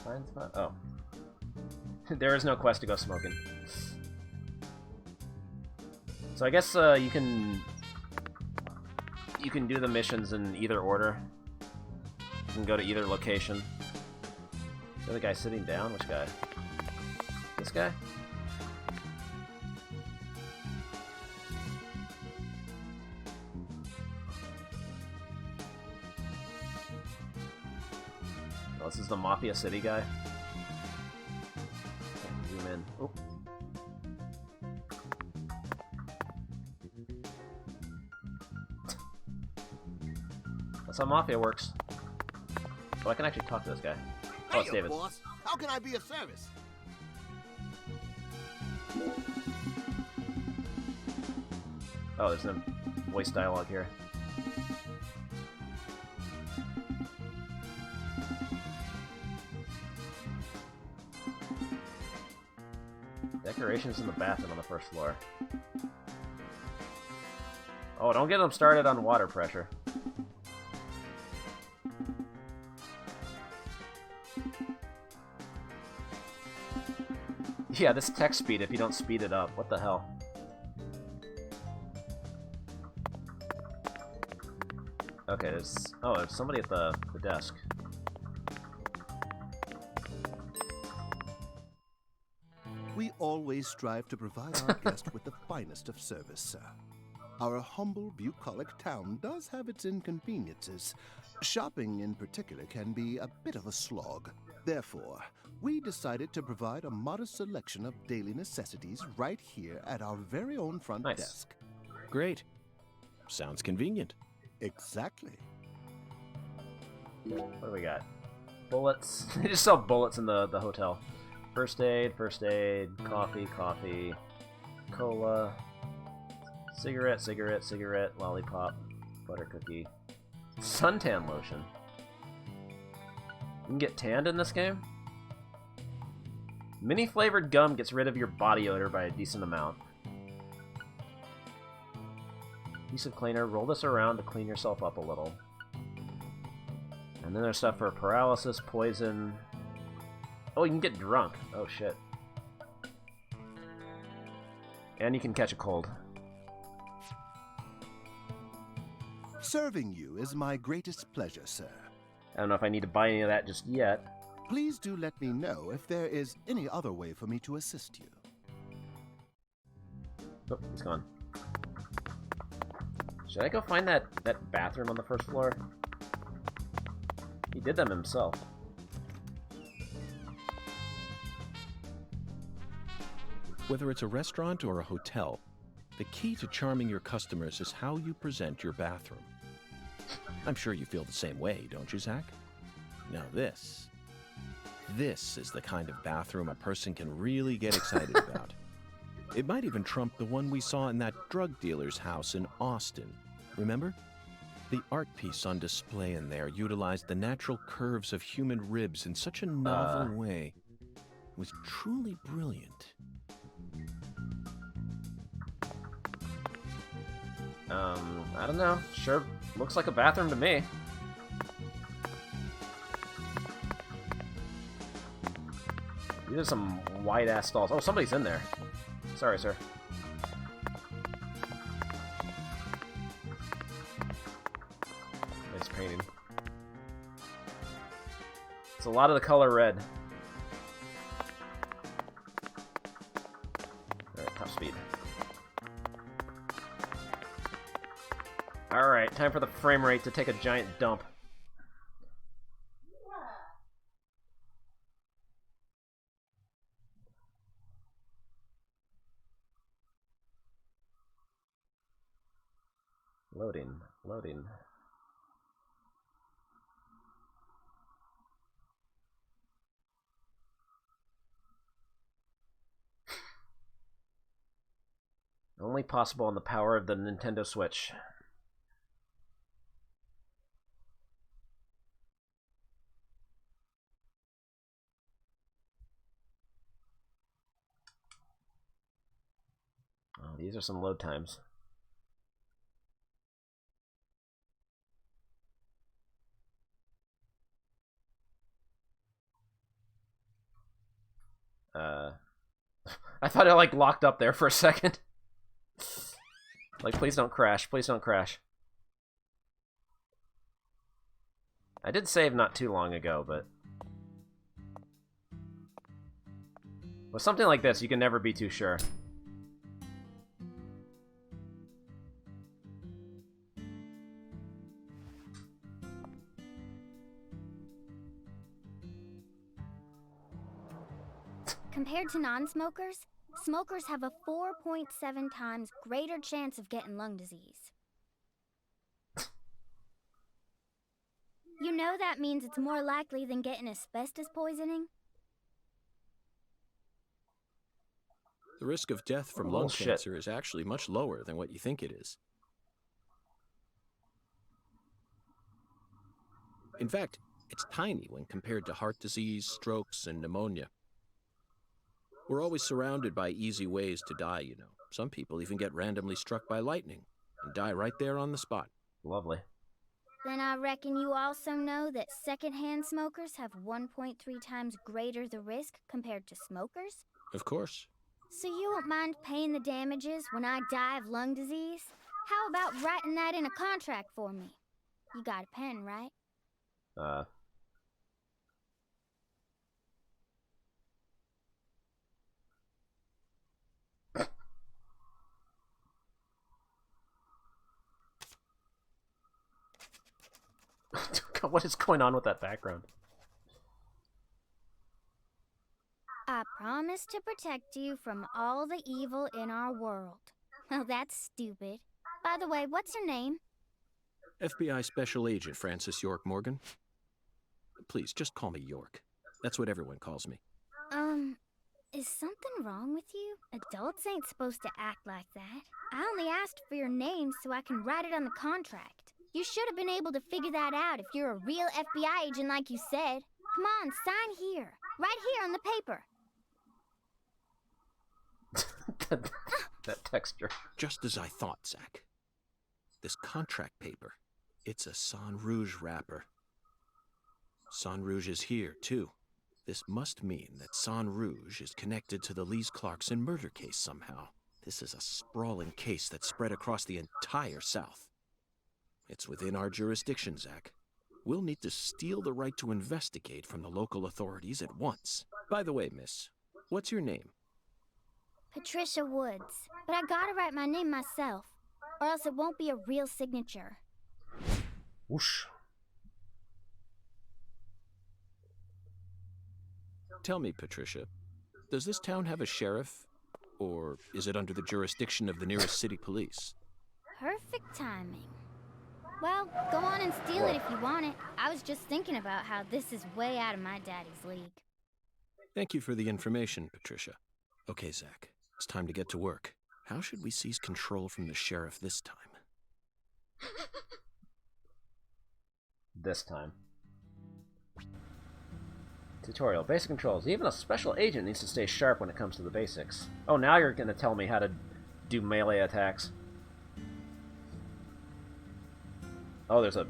Speaker 1: Find spot. Oh. There is no quest to go smoking. So I guess you can do the missions in either order. You can go to either location. The other guy sitting down? Which guy? This guy? Oh, this is the Mafia City guy. Zoom in. Oh. That's how Mafia works. Oh, I can actually talk to this guy. Oh, it's
Speaker 2: Hiya,
Speaker 1: David.
Speaker 2: boss. How can I be of service?
Speaker 1: Oh, there's no voice dialogue here. Decorations in the bathroom on the first floor. Oh, don't get them started on water pressure. Yeah, this text speed if you don't speed it up. What the hell? Okay, there's somebody at the desk.
Speaker 6: We always strive to provide our guest with the finest of service, sir. Our humble, bucolic town does have its inconveniences. Shopping, in particular, can be a bit of a slog. Therefore, we decided to provide a modest selection of daily necessities right here at our very own front
Speaker 1: Nice.
Speaker 6: desk.
Speaker 4: Great. Sounds convenient.
Speaker 6: Exactly.
Speaker 1: What do we got? Bullets. They just sell bullets in the hotel. First aid, coffee, cola, cigarette, lollipop, butter cookie, suntan lotion. You can get tanned in this game? Mini flavored gum gets rid of your body odor by a decent amount. Adhesive cleaner, roll this around to clean yourself up a little. And then there's stuff for paralysis, poison. Oh, you can get drunk. Oh, shit. And you can catch a cold.
Speaker 6: Serving you is my greatest pleasure, sir.
Speaker 1: I don't know if I need to buy any of that just yet.
Speaker 6: Please do let me know if there is any other way for me to assist you.
Speaker 1: Oh, it's gone. Should I go find that bathroom on the first floor? He did them himself.
Speaker 4: Whether it's a restaurant or a hotel, the key to charming your customers is how you present your bathroom. I'm sure you feel the same way, don't you, Zach? Now this is the kind of bathroom a person can really get excited about. It might even trump the one we saw in that drug dealer's house in Austin. Remember? The art piece on display in there utilized the natural curves of human ribs in such a novel way. It was truly brilliant.
Speaker 1: I don't know. Sure looks like a bathroom to me. These are some wide-ass stalls. Oh, somebody's in there. Sorry, sir. Nice painting. It's a lot of the color red. Alright, top speed. Alright, time for the frame rate to take a giant dump. Loading. Only possible on the power of the Nintendo Switch. Oh, these are some load times. I thought I like locked up there for a second. Like, please don't crash. Please don't crash. I did save not too long ago, but with something like this, you can never be too sure.
Speaker 8: Compared to non-smokers, smokers have a 4.7 times greater chance of getting lung disease. You know that means it's more likely than getting asbestos poisoning?
Speaker 4: The risk of death from lung cancer is actually much lower than what you think it is. In fact, it's tiny when compared to heart disease, strokes, and pneumonia. We're always surrounded by easy ways to die, you know. Some people even get randomly struck by lightning and die right there on the spot.
Speaker 1: Lovely.
Speaker 8: Then I reckon you also know that secondhand smokers have 1.3 times greater the risk compared to smokers?
Speaker 4: Of course.
Speaker 8: So you won't mind paying the damages when I die of lung disease? How about writing that in a contract for me? You got a pen, right?
Speaker 1: God, what is going on with that background?
Speaker 8: I promise to protect you from all the evil in our world. Oh, that's stupid. By the way, what's your name?
Speaker 4: FBI Special Agent Francis York Morgan. please, just call me York. That's what everyone calls me.
Speaker 8: Is something wrong with you? Adults ain't supposed to act like that. I only asked for your name so I can write it on the contract. You should have been able to figure that out if you're a real FBI agent like you said. Come on, sign here. Right here on the paper.
Speaker 1: that texture.
Speaker 4: Just as I thought, Zach. This contract paper, it's a Sang Rouge wrapper. Sang Rouge is here, too. This must mean that Sang Rouge is connected to the Lise Clarkson murder case somehow. This is a sprawling case that's spread across the entire South. It's within our jurisdiction, Zach. We'll need to steal the right to investigate from the local authorities at once. By the way, miss, what's your name?
Speaker 8: Patricia Woods. But I gotta write my name myself, or else it won't be a real signature.
Speaker 1: Whoosh.
Speaker 4: Tell me, Patricia, does this town have a sheriff? Or is it under the jurisdiction of the nearest city police?
Speaker 8: Perfect timing. Well, go on and steal it if you want it. I was just thinking about how this is way out of my daddy's league.
Speaker 4: Thank you for the information, Patricia. Okay, Zach, it's time to get to work. How should we seize control from the sheriff this time?
Speaker 1: This time. Tutorial. Basic controls. Even a special agent needs to stay sharp when it comes to the basics. Oh, now you're going to tell me how to do melee attacks. Oh, there's a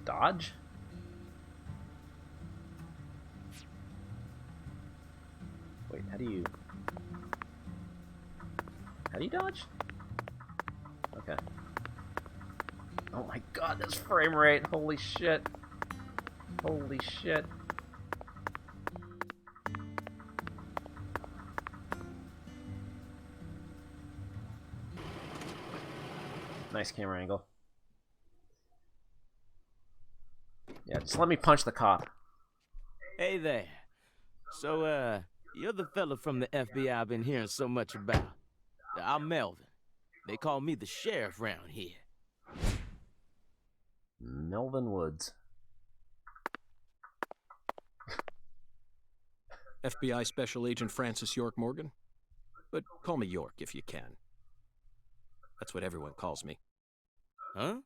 Speaker 1: dodge? Wait, how do you dodge? Okay. Oh my god, this frame rate. Holy shit. Holy shit. Nice camera angle. Yeah, just let me punch the cop.
Speaker 5: Hey there. So, you're the fella from the FBI I've been hearing so much about. I'm Melvin. They call me the sheriff round here.
Speaker 1: Melvin Woods.
Speaker 4: FBI Special Agent Francis York Morgan? But call me York if you can. That's what everyone calls me.
Speaker 5: Huh?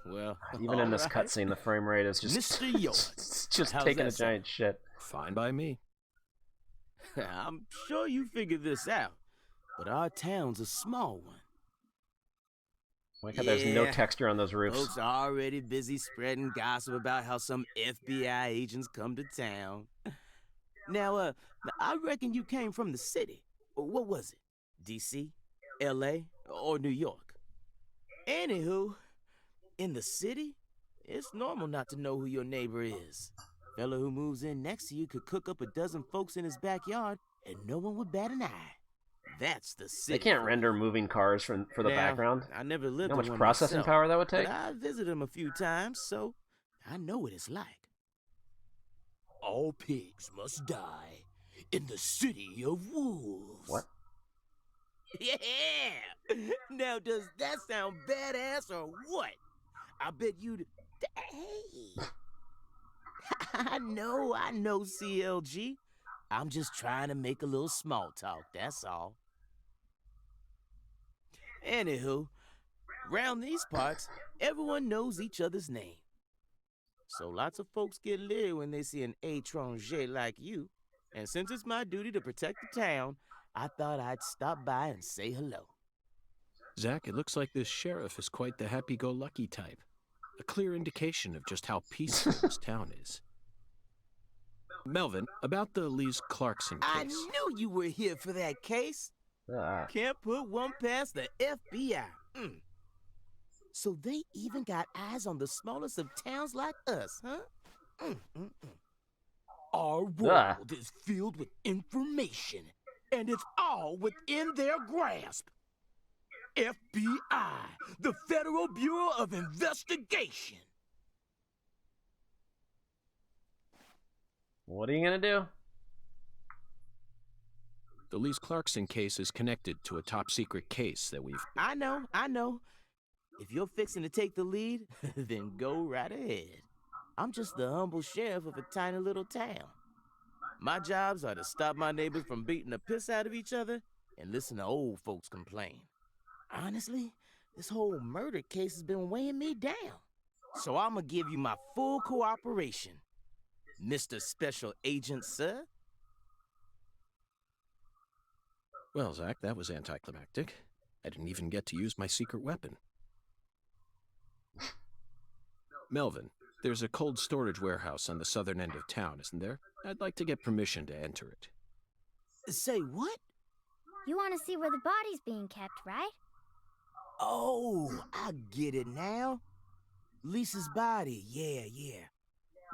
Speaker 5: Well,
Speaker 1: even in this cutscene, the frame rate is just
Speaker 5: Mr. York.
Speaker 1: it's just
Speaker 5: How's
Speaker 1: taking a
Speaker 5: that sound?
Speaker 1: giant shit.
Speaker 4: Fine by me.
Speaker 5: I'm sure you figured this out, but our town's a small one.
Speaker 1: Like how there's no texture on those roofs.
Speaker 5: Folks are already busy spreading gossip about how some FBI agents come to town. Now, I reckon you came from the city. What was it? D.C., L.A., or New York? Anywho, in the city, it's normal not to know who your neighbor is. Fella who moves in next to you could cook up a dozen folks in his backyard, and no one would bat an eye. That's the city.
Speaker 1: They can't render moving cars for the background.
Speaker 5: I never lived
Speaker 1: You know how
Speaker 5: in
Speaker 1: much
Speaker 5: one
Speaker 1: processing
Speaker 5: myself,
Speaker 1: power that would take?
Speaker 5: but I visited him a few times, so I know what it's like. All pigs must die in the city of wolves.
Speaker 1: What?
Speaker 5: Yeah! Now, does that sound badass or what? I bet you'd... Hey! I know, CLG. I'm just trying to make a little small talk, that's all. Anywho, round these parts, everyone knows each other's name. So lots of folks get leery when they see an étranger like you. And since it's my duty to protect the town, I thought I'd stop by and say hello.
Speaker 4: Zach, it looks like this sheriff is quite the happy-go-lucky type. A clear indication of just how peaceful this town is. Melvin, about the Lise Clarkson case.
Speaker 5: I knew you were here for that case. Can't put one past the FBI. So they even got eyes on the smallest of towns like us, huh? Our world is filled with information, and it's all within their grasp. FBI, the Federal Bureau of Investigation.
Speaker 1: What are you gonna do?
Speaker 4: The Lise Clarkson case is connected to a top-secret case that we've...
Speaker 5: I know. If you're fixing to take the lead, then go right ahead. I'm just the humble sheriff of a tiny little town. My jobs are to stop my neighbors from beating the piss out of each other and listen to old folks complain. Honestly, this whole murder case has been weighing me down. So I'm gonna give you my full cooperation, Mr. Special Agent, sir.
Speaker 4: Well, Zach, that was anticlimactic. I didn't even get to use my secret weapon. Melvin, there's a cold storage warehouse on the southern end of town, isn't there? I'd like to get permission to enter it.
Speaker 5: Say what?
Speaker 8: You want to see where the body's being kept, right?
Speaker 5: Oh, I get it now. Lisa's body, yeah.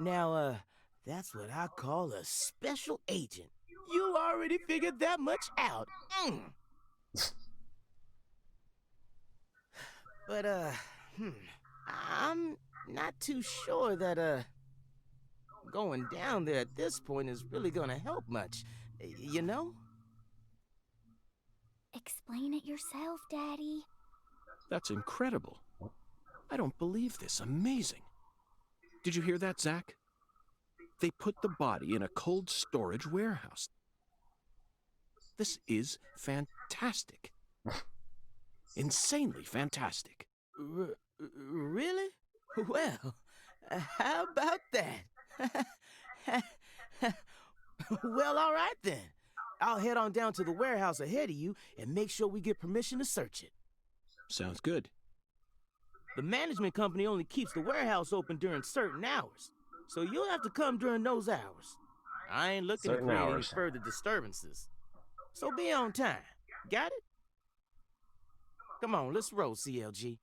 Speaker 5: Now, that's what I call a special agent. You already figured that much out. But, I'm not too sure that, going down there at this point is really gonna help much, you know?
Speaker 8: Explain it yourself, Daddy.
Speaker 4: That's incredible. I don't believe this. Amazing. Did you hear that, Zach? They put the body in a cold storage warehouse. This is fantastic. Insanely fantastic.
Speaker 5: Really? Well, how about that? Well, all right then. I'll head on down to the warehouse ahead of you and make sure we get permission to search it.
Speaker 4: Sounds good.
Speaker 5: The management company only keeps the warehouse open during certain hours, so you'll have to come during those hours. I ain't looking to create any further disturbances. So be on time. Got it? Come on, let's roll, CLG.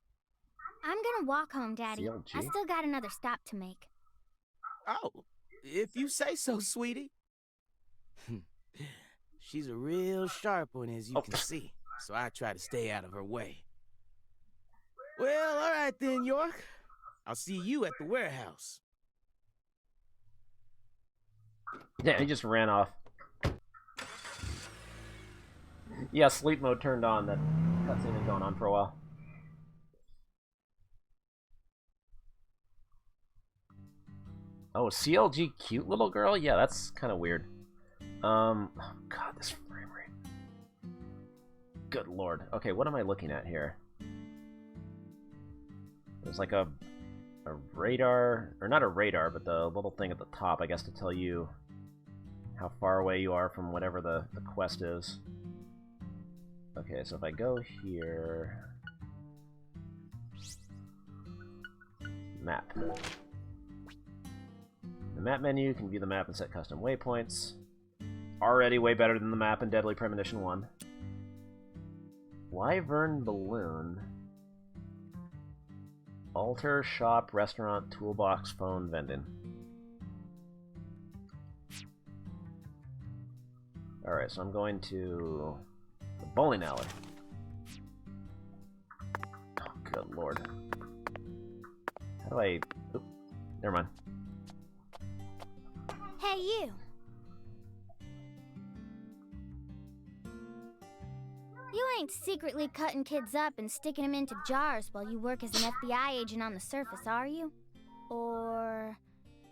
Speaker 8: I'm gonna walk home, Daddy.
Speaker 1: CLG?
Speaker 8: I still got another stop to make.
Speaker 5: Oh, if you say so, sweetie. She's a real sharp one, as you can see, so I try to stay out of her way. Well, all right then, York. I'll see you at the warehouse.
Speaker 1: Yeah, he just ran off. Yeah, sleep mode turned on. That cutscene been going on for a while. Oh, CLG cute little girl? Yeah, that's kind of weird. Oh god, this frame rate. Good lord. Okay, what am I looking at here? There's like a radar, or not a radar, but the little thing at the top, I guess, to tell you how far away you are from whatever the quest is. Okay, so if I go here... Map. The map menu, you can view the map and set custom waypoints. Already way better than the map in Deadly Premonition 1. Wyvern Balloon. Altar, shop, restaurant, toolbox, phone, vending. Alright, so I'm going to the bowling alley. Oh, good lord. How do I... Oop, never mind.
Speaker 8: Hey, you. You ain't secretly cutting kids up and sticking them into jars while you work as an FBI agent on the surface, are you? Or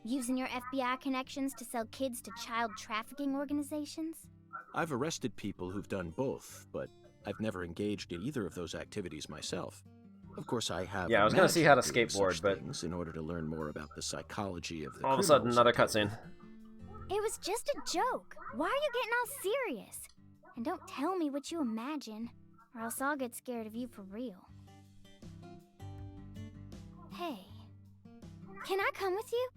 Speaker 8: using your FBI connections to sell kids to child trafficking organizations?
Speaker 4: I've arrested people who've done both, but I've never engaged in either of those activities myself. Of course, I have.
Speaker 1: Yeah, I was gonna see how to
Speaker 4: doing
Speaker 1: skateboard,
Speaker 4: such
Speaker 1: but
Speaker 4: things in order to learn more about the psychology of the
Speaker 1: all of a sudden,
Speaker 4: criminals.
Speaker 1: another cutscene.
Speaker 8: It was just a joke. Why are you getting all serious? And don't tell me what you imagine, or else I'll get scared of you for real. Hey, can I come with you?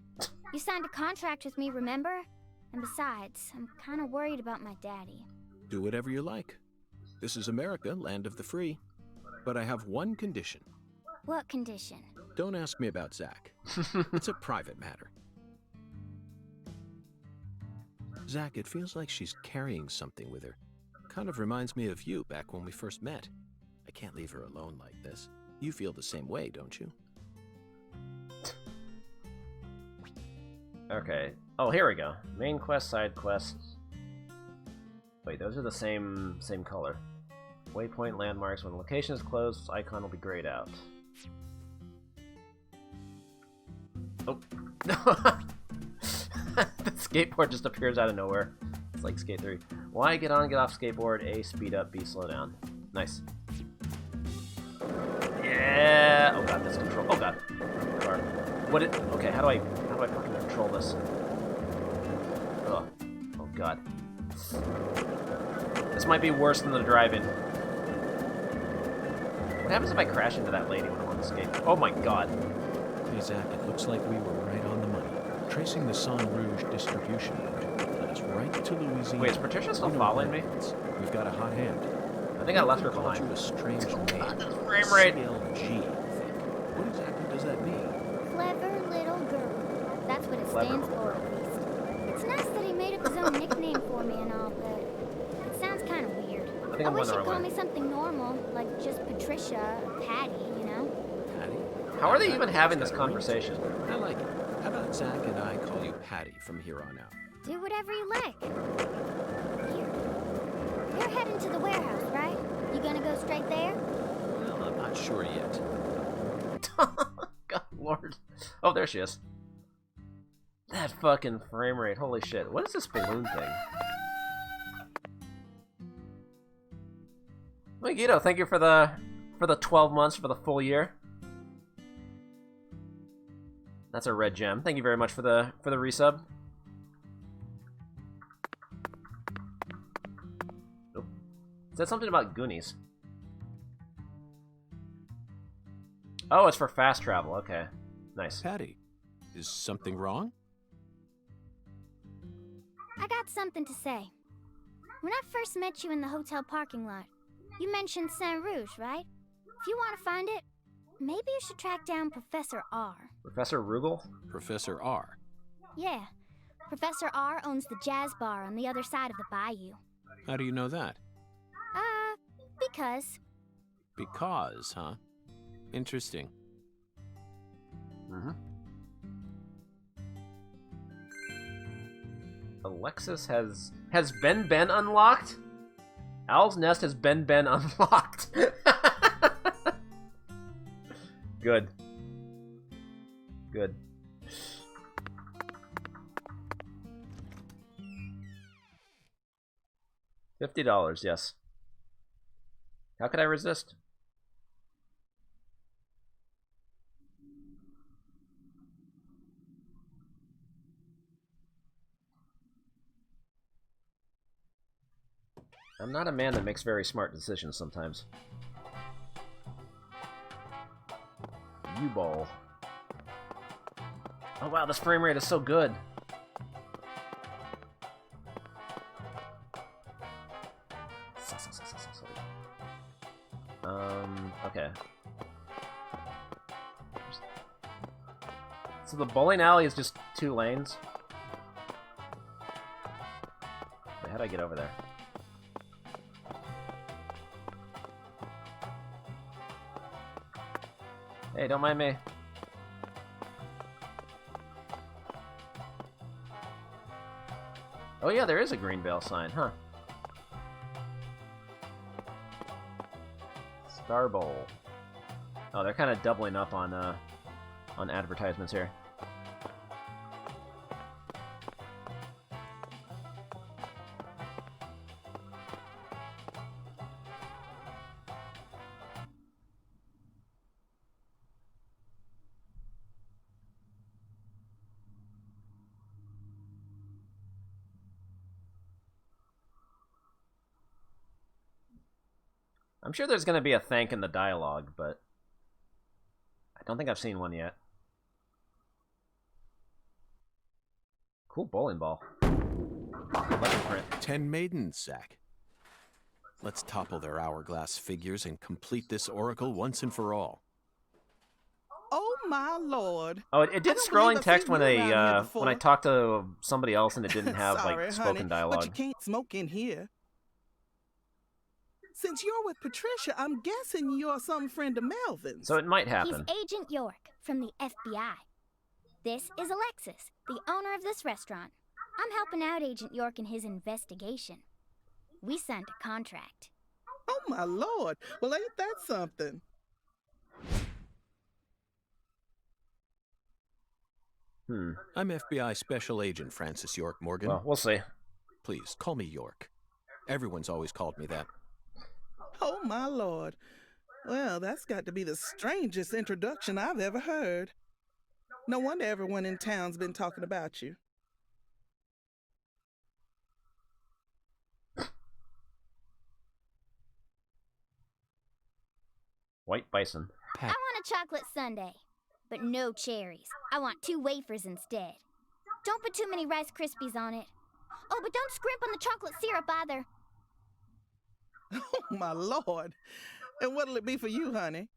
Speaker 8: You signed a contract with me, remember? And besides, I'm kind of worried about my daddy.
Speaker 4: Do whatever you like. This is America, land of the free. But I have one condition.
Speaker 8: What condition?
Speaker 4: Don't ask me about Zach. It's a private matter. Zach, it feels like she's carrying something with her. Kind of reminds me of you back when we first met. I can't leave her alone like this. You feel the same way, don't you?
Speaker 1: Okay. Oh, here we go. Main quest, side quests. Wait, those are the same color. Waypoint landmarks. When the location is closed, this icon will be grayed out. Oh, The skateboard just appears out of nowhere. It's like Skate 3. Y, get on, get off skateboard. A, speed up. B, slow down. Nice. Yeah! Oh god, this control. Oh god. Car. What it? Okay, how do I fucking control this? Ugh. Oh god. This might be worse than the driving. What happens if I crash into that lady when I'm on the skate? Oh my god.
Speaker 4: Hey, Zach, it looks like we were right on the money. Tracing the Son Rouge distribution route led us right to Louisiana.
Speaker 1: Wait, is Patricia still following me?
Speaker 4: We've got a hot hand.
Speaker 1: I think I left her
Speaker 4: called
Speaker 1: behind.
Speaker 4: you a strange name.
Speaker 1: God, this frame rate.
Speaker 4: CLG, I think. What exactly does that mean?
Speaker 8: Clever little girl. That's what it stands for, at least. It's nice that he made up his own nickname for me and all, but it sounds kind of weird.
Speaker 1: I think
Speaker 8: I
Speaker 1: I'm
Speaker 8: wish
Speaker 1: going the
Speaker 8: he'd call
Speaker 1: right way.
Speaker 8: me something normal, like just Patricia or Patty, you know?
Speaker 4: Patty?
Speaker 1: How are they even having this conversation?
Speaker 4: I like it. How about Zach and I call you Patty from here on out?
Speaker 8: Do whatever you like. You're heading to the warehouse, right? You gonna go straight there?
Speaker 4: Well, I'm not sure yet.
Speaker 1: God lord. Oh, there she is. That fucking frame rate. Holy shit. What is this balloon thing? Well, Guido, thank you for the 12 months, for the full year. That's a red gem. Thank you very much for the resub. Nope. Said something about Goonies. Oh, it's for fast travel. Okay. Nice.
Speaker 4: Patty, is something wrong?
Speaker 8: I got something to say. When I first met you in the hotel parking lot, you mentioned Saint Rouge, right? If you want to find it, maybe you should track down Professor R.
Speaker 1: Professor Rugal?
Speaker 4: Professor R.
Speaker 8: Yeah. Professor R owns the jazz bar on the other side of the bayou.
Speaker 4: How do you know that?
Speaker 8: Because.
Speaker 4: Because, huh? Interesting.
Speaker 1: Mm-hmm. Alexis has Ben unlocked? Owl's Nest has Ben unlocked. Good. Good. $50, yes. How could I resist? I'm not a man that makes very smart decisions sometimes. U-Ball. Oh wow, this frame rate is so good. Okay. So the bowling alley is just 2 lanes? Wait, how do I get over there? Hey, don't mind me. Oh yeah, there is a Greenvale sign, huh? Star Bowl. Oh, they're kind of doubling up on advertisements here. I'm sure there's going to be a thank in the dialogue, but I don't think I've seen one yet. Cool bowling ball. Legend print.
Speaker 4: 10 maidens, Zach. Let's topple their hourglass figures and complete this oracle once and for all.
Speaker 9: Oh my lord!
Speaker 1: Oh, it did
Speaker 9: I don't
Speaker 1: scrolling
Speaker 9: believe I've
Speaker 1: text
Speaker 9: seen
Speaker 1: when
Speaker 9: you
Speaker 1: they
Speaker 9: around here before.
Speaker 1: when I talked to somebody else and it didn't have
Speaker 9: Sorry,
Speaker 1: like spoken
Speaker 9: honey,
Speaker 1: dialogue.
Speaker 9: but you can't smoke in here. Since you're with Patricia, I'm guessing you're some friend of Melvin's.
Speaker 1: So it might happen.
Speaker 8: He's Agent York from the FBI. This is Alexis, the owner of this restaurant. I'm helping out Agent York in his investigation. We signed a contract.
Speaker 9: Oh my lord! Well, ain't that something?
Speaker 4: I'm FBI Special Agent Francis York Morgan.
Speaker 1: Well, we'll see.
Speaker 4: Please, call me York. Everyone's always called me that.
Speaker 9: Oh, my Lord. Well, that's got to be the strangest introduction I've ever heard. No wonder everyone in town's been talking about you.
Speaker 1: White bison.
Speaker 8: I want a chocolate sundae, but no cherries. I want 2 wafers instead. Don't put too many Rice Krispies on it. Oh, but don't scrimp on the chocolate syrup either.
Speaker 9: Oh, my Lord. And what'll it be for you, honey?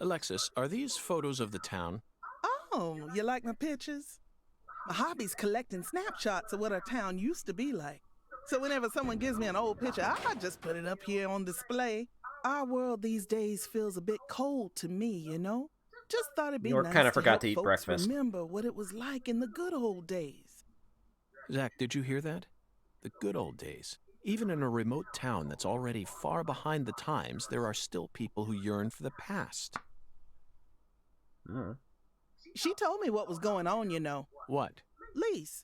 Speaker 4: Alexis, are these photos of the town?
Speaker 9: Oh, you like my pictures? My hobby's collecting snapshots of what our town used to be like. So whenever someone gives me an old picture, I just put it up here on display. Our world these days feels a bit cold to me, you know? Just thought it'd be
Speaker 1: York
Speaker 9: nice
Speaker 1: kind of
Speaker 9: to
Speaker 1: forgot
Speaker 9: help
Speaker 1: to eat
Speaker 9: folks
Speaker 1: breakfast.
Speaker 9: remember what it was like in the good old days.
Speaker 4: Zach, did you hear that? The good old days. Even in a remote town that's already far behind the times, there are still people who yearn for the past.
Speaker 9: She told me what was going on, you know.
Speaker 4: What?
Speaker 9: Lise,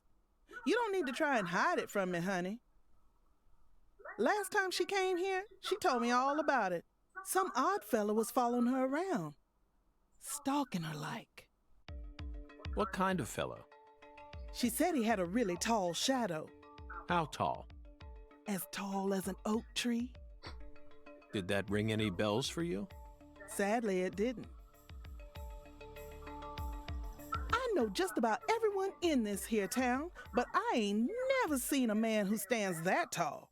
Speaker 9: you don't need to try and hide it from me, honey. Last time she came here, she told me all about it. Some odd fella was following her around, stalking her like.
Speaker 4: What kind of fellow?
Speaker 9: She said he had a really tall shadow.
Speaker 4: How tall?
Speaker 9: As tall as an oak tree.
Speaker 4: Did that ring any bells for you?
Speaker 9: Sadly, it didn't. I know just about everyone in this here town, but I ain't never seen a man who stands that tall.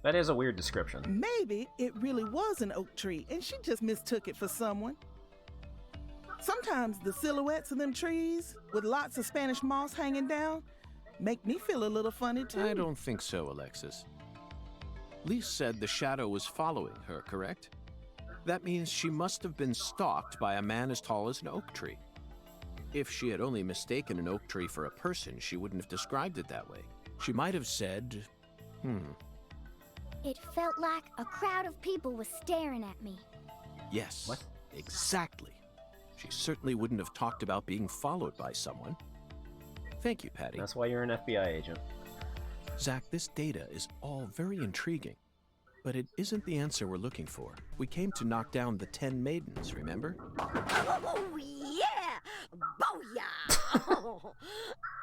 Speaker 1: That is a weird description.
Speaker 9: Maybe it really was an oak tree, and she just mistook it for someone. Sometimes the silhouettes of them trees, with lots of Spanish moss hanging down, make me feel a little funny, too.
Speaker 4: I don't think so, Alexis. Lise said the shadow was following her, correct? That means she must have been stalked by a man as tall as an oak tree. If she had only mistaken an oak tree for a person, she wouldn't have described it that way. She might have said,
Speaker 8: It felt like a crowd of people was staring at me.
Speaker 4: Yes.
Speaker 1: What?
Speaker 4: Exactly. She certainly wouldn't have talked about being followed by someone. Thank you, Patty.
Speaker 1: That's why you're an FBI agent.
Speaker 4: Zach, this data is all very intriguing, but it isn't the answer we're looking for. We came to knock down the 10 maidens, remember?
Speaker 10: Oh, yeah! Booyah!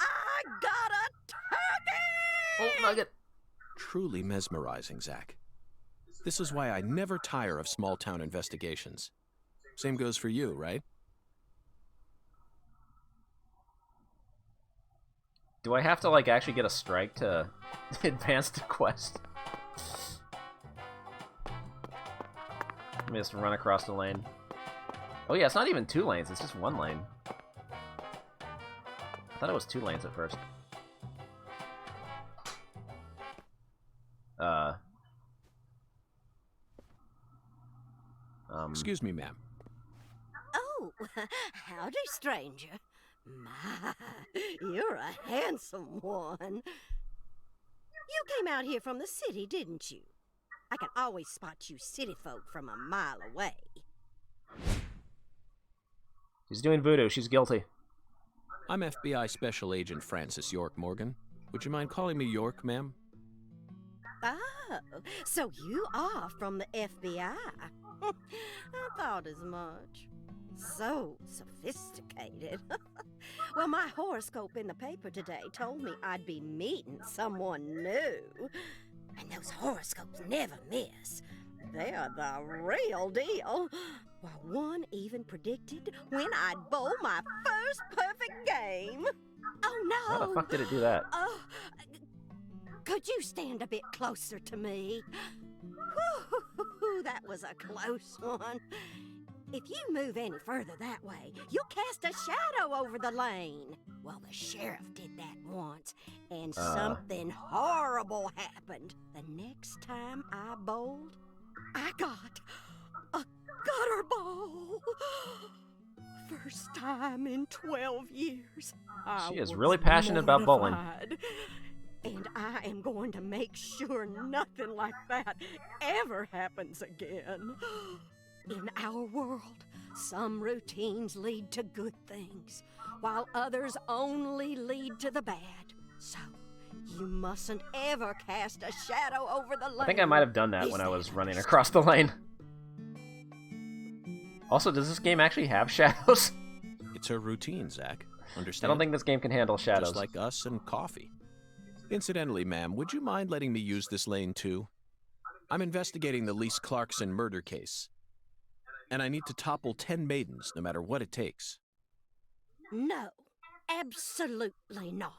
Speaker 10: I got a turkey!
Speaker 1: Oh, nugget.
Speaker 4: Truly mesmerizing, Zach. This is why I never tire of small-town investigations. Same goes for you, right?
Speaker 1: Do I have to, like, actually get a strike to advance the quest? Let me just run across the lane. Oh yeah, it's not even 2 lanes, it's just 1 lane. I thought it was 2 lanes at first.
Speaker 4: Excuse me, ma'am.
Speaker 10: Oh, howdy, stranger. My, you're a handsome one. You came out here from the city, didn't you? I can always spot you city folk from a mile away.
Speaker 1: She's doing voodoo, she's guilty.
Speaker 4: I'm FBI Special Agent Francis York Morgan. Would you mind calling me York, ma'am?
Speaker 10: Oh, so you are from the FBI. I thought as much. So sophisticated. Well, my horoscope in the paper today told me I'd be meeting someone new. And those horoscopes never miss. They're the real deal. Well, one even predicted when I'd bowl my first perfect game. Oh, no.
Speaker 1: How the fuck did it do that?
Speaker 10: Oh, could you stand a bit closer to me? Whew, that was a close one. If you move any further that way, you'll cast a shadow over the lane. Well, the sheriff did that once, and something horrible happened. The next time I bowled, I got a gutter ball. First time in 12 years.
Speaker 1: She is really passionate about bowling.
Speaker 10: Mortified. And I am going to make sure nothing like that ever happens again. In our world, Some routines lead to good things, while others only lead to the bad. So, you mustn't ever cast a shadow over the lane.
Speaker 1: I think I might have done that when I was running across the lane. Also, does this game actually have shadows?
Speaker 4: It's her routine, Zach. Understand?
Speaker 1: I don't think this game can handle shadows.
Speaker 4: Just like us and coffee. Incidentally, ma'am, would you mind letting me use this lane too? I'm investigating the Lise Clarkson murder case. And I need to topple 10 maidens, no matter what it takes.
Speaker 10: No, absolutely not.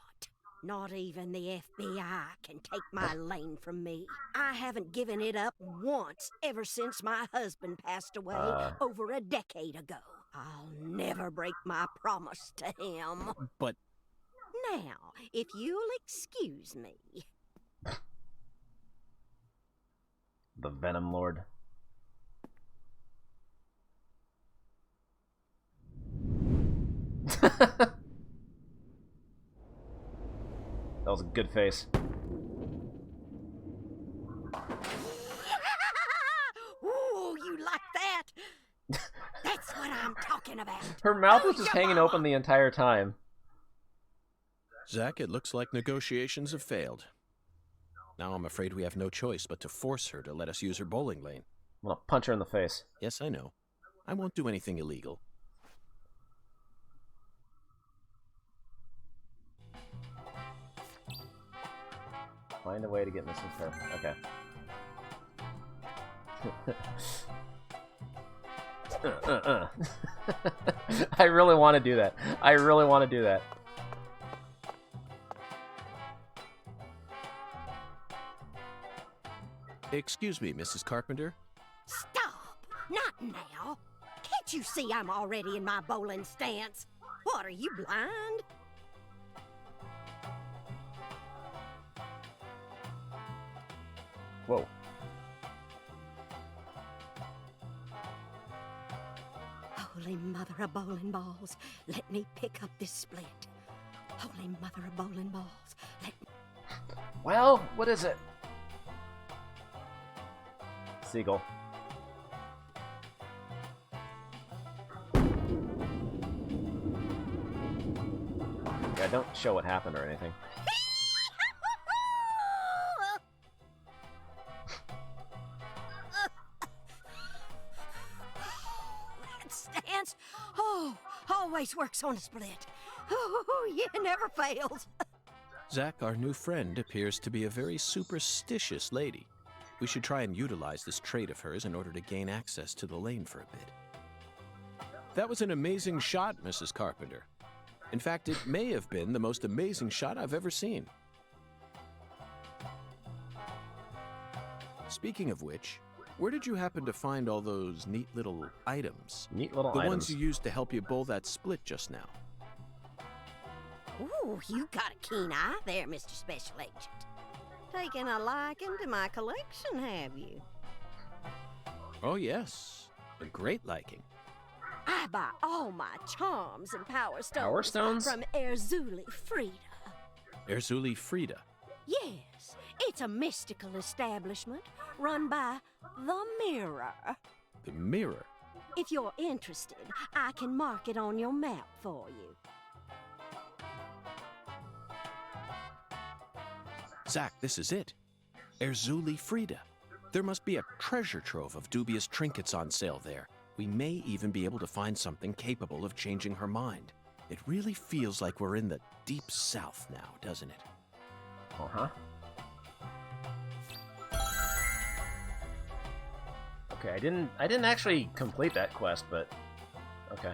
Speaker 10: Not even the FBI can take my lane from me. I haven't given it up once ever since my husband passed away over a decade ago. I'll never break my promise to him.
Speaker 4: But...
Speaker 10: Now, if you'll excuse me...
Speaker 1: The Venom Lord. That was a good face.
Speaker 10: Ooh, you like that? That's what I'm talking about.
Speaker 1: Her mouth was just hanging open the entire time.
Speaker 4: Zach, it looks like negotiations have failed. Now I'm afraid we have no choice but to force her to let us use her bowling lane.
Speaker 1: I'm gonna punch her in the face.
Speaker 4: Yes, I know. I won't do anything illegal.
Speaker 1: Find a way to get Mrs. Her. Okay. I really want to do that. I really want to do that.
Speaker 4: Excuse me, Mrs. Carpenter?
Speaker 10: Stop! Not now! Can't you see I'm already in my bowling stance? What, are you blind?
Speaker 1: Whoa.
Speaker 10: Holy mother of bowling balls, let me pick up this split. Holy mother of bowling balls, let me...
Speaker 1: Well, what is it? Seagull. Yeah, don't show what happened or anything.
Speaker 10: That stance, always works on a split. Oh, yeah, never fails.
Speaker 4: Zach, our new friend, appears to be a very superstitious lady. We should try and utilize this trait of hers in order to gain access to the lane for a bit. That was an amazing shot, Mrs. Carpenter. In fact, it may have been the most amazing shot I've ever seen. Speaking of which, where did you happen to find all those neat little items?
Speaker 1: Neat little
Speaker 4: items?
Speaker 1: items.
Speaker 4: The ones you used to help you bowl that split just now.
Speaker 10: Ooh, you got a keen eye there, Mr. Special Agent. Taking a liking to my collection, have you?
Speaker 4: Oh, yes. A great liking.
Speaker 10: I buy all my charms and power stones,
Speaker 1: Power stones?
Speaker 10: from Erzuli Frida.
Speaker 4: Erzuli Frida.
Speaker 10: Yes, it's a mystical establishment run by the Mirror.
Speaker 4: The Mirror?
Speaker 10: If you're interested, I can mark it on your map for you.
Speaker 4: Zach, this is it. Erzuli Frida. There must be a treasure trove of dubious trinkets on sale there. We may even be able to find something capable of changing her mind. It really feels like we're in the deep south now, doesn't it?
Speaker 1: Uh-huh. Okay, I didn't actually complete that quest, but okay.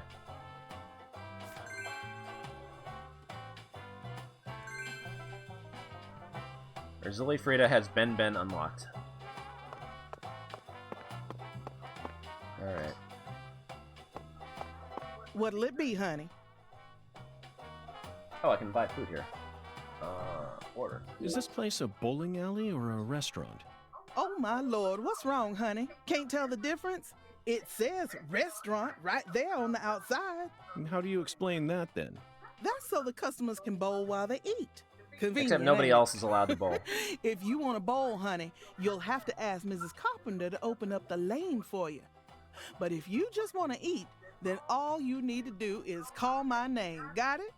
Speaker 1: Erzuli Frida has been unlocked. Alright.
Speaker 9: What'll it be, honey?
Speaker 1: Oh, I can buy food here. Order.
Speaker 4: Is this place a bowling alley or a restaurant?
Speaker 9: Oh, my Lord, what's wrong, honey? Can't tell the difference? It says restaurant right there on the outside.
Speaker 4: And how do you explain that, then?
Speaker 9: That's so the customers can bowl while they eat. Convenient,
Speaker 1: Except nobody
Speaker 9: ain't it?
Speaker 1: else is allowed to bowl.
Speaker 9: If you want to bowl, honey, you'll have to ask Mrs. Carpenter to open up the lane for you. But if you just want to eat, then all you need to do is call my name. Got it?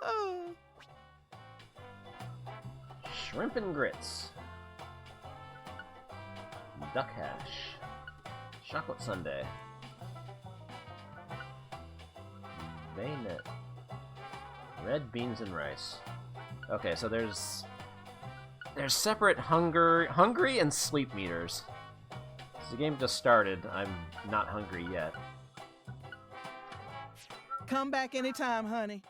Speaker 9: Oh.
Speaker 1: Shrimp and grits. Duck hash. Chocolate sundae. Bayonet. Red beans and rice. Okay, so there's separate hungry and sleep meters. The game just started. I'm not hungry yet.
Speaker 9: Come back anytime, honey.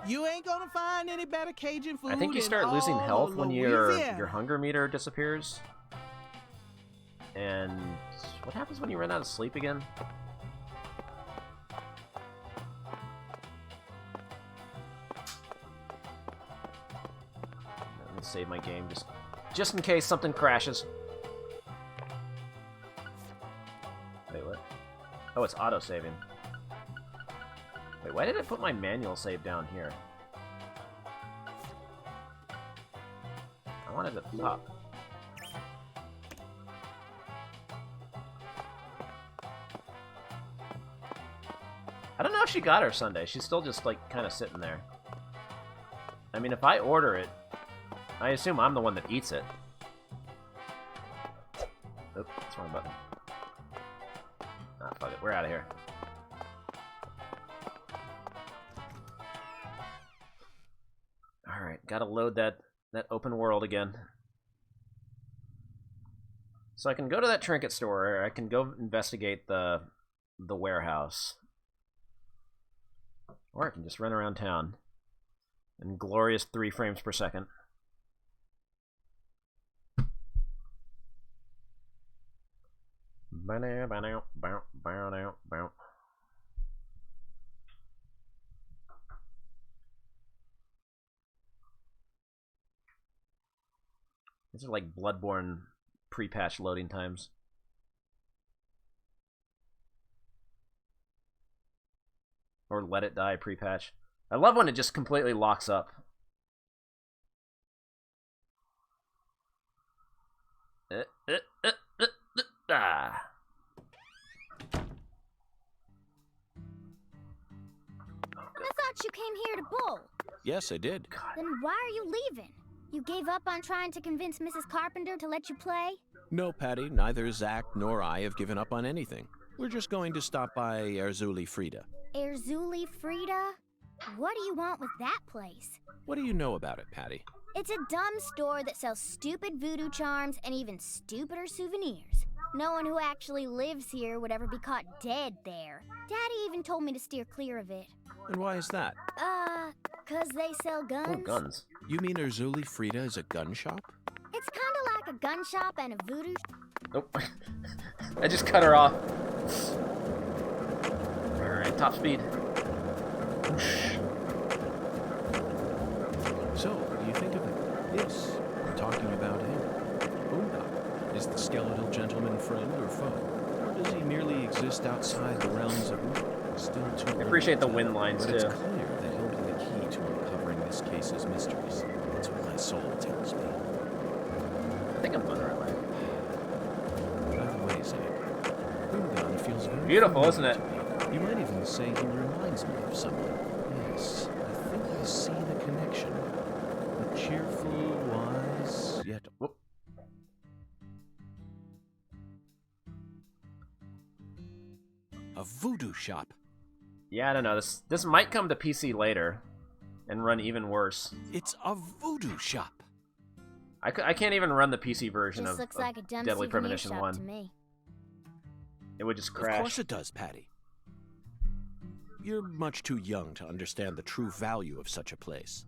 Speaker 9: You ain't gonna find any better Cajun food.
Speaker 1: I think you
Speaker 9: in
Speaker 1: start losing
Speaker 9: all
Speaker 1: health
Speaker 9: of
Speaker 1: when
Speaker 9: Louisiana.
Speaker 1: your hunger meter disappears. And what happens when you run out of sleep again? Let me save my game just in case something crashes. Wait, what? Oh, it's auto-saving. Wait, why did I put my manual save down here? I wanted it at the top. I don't know if she got her sundae. She's still just, like, kind of sitting there. I mean, if I order it, I assume I'm the one that eats it. Oop, that's the wrong button. Ah, fuck it. We're out of here. Alright, gotta load that open world again. So I can go to that trinket store, or I can go investigate the warehouse. Or I can just run around town in glorious 3 frames per second. These are like Bloodborne pre-patch loading times. Or Let It Die pre-patch. I love when it just completely locks up. Ah.
Speaker 8: I thought you came here to bowl.
Speaker 4: Yes, I did.
Speaker 8: Then why are you leaving? You gave up on trying to convince Mrs. Carpenter to let you play?
Speaker 4: No, Patty, neither Zach nor I have given up on anything. We're just going to stop by Erzuli Frida.
Speaker 8: Erzuli Frida? What do you want with that place?
Speaker 4: What do you know about it, Patty?
Speaker 8: It's a dumb store that sells stupid voodoo charms and even stupider souvenirs. No one who actually lives here would ever be caught dead there. Daddy even told me to steer clear of it.
Speaker 4: And why is that?
Speaker 8: 'Cause they sell guns.
Speaker 1: Oh, guns.
Speaker 4: You mean Erzuli Frida is a gun shop?
Speaker 8: It's kinda like a gun shop and a voodoo.
Speaker 1: Nope. I just cut her off. Alright, top speed.
Speaker 4: So, what do you think of it? Yes, we're talking about him. Boondock. Is the skeletal gentleman friend or foe? Or does he merely exist outside the realms of Boondock? Still too
Speaker 1: I appreciate the wind lines,
Speaker 4: but
Speaker 1: too.
Speaker 4: it's clear that he'll be the key to uncovering this case's mysteries. That's what my soul tells me.
Speaker 1: I think I'm going the right way.
Speaker 4: By the way, Zach, Boondock feels very
Speaker 1: Beautiful,
Speaker 4: familiar
Speaker 1: isn't it?
Speaker 4: to me. You might even say he reminds me of someone. Yes, I think I see the connection. A cheerful, wise, yet...
Speaker 1: Whoop.
Speaker 4: A voodoo shop.
Speaker 1: Yeah, I don't know. This might come to PC later and run even worse.
Speaker 4: It's a voodoo shop.
Speaker 1: I can't even run the PC version
Speaker 8: Just
Speaker 1: of,
Speaker 8: looks like a dumb
Speaker 1: Deadly
Speaker 8: souvenir
Speaker 1: Premonition
Speaker 8: shop
Speaker 1: 1.
Speaker 8: to me.
Speaker 1: It would just
Speaker 4: Of
Speaker 1: crash.
Speaker 4: course it does, Patty. You're much too young to understand the true value of such a place.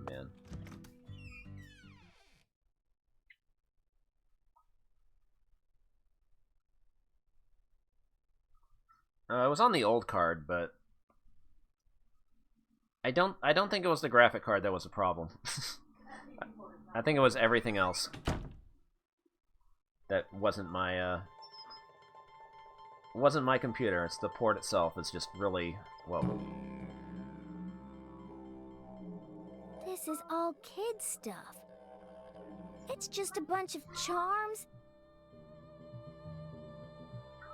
Speaker 1: Man. It was on the old card, but I don't think it was the graphic card that was a problem. I think it was everything else that wasn't my computer. It's the port itself. It's just really whoa.
Speaker 8: This is all kid stuff. It's just a bunch of charms.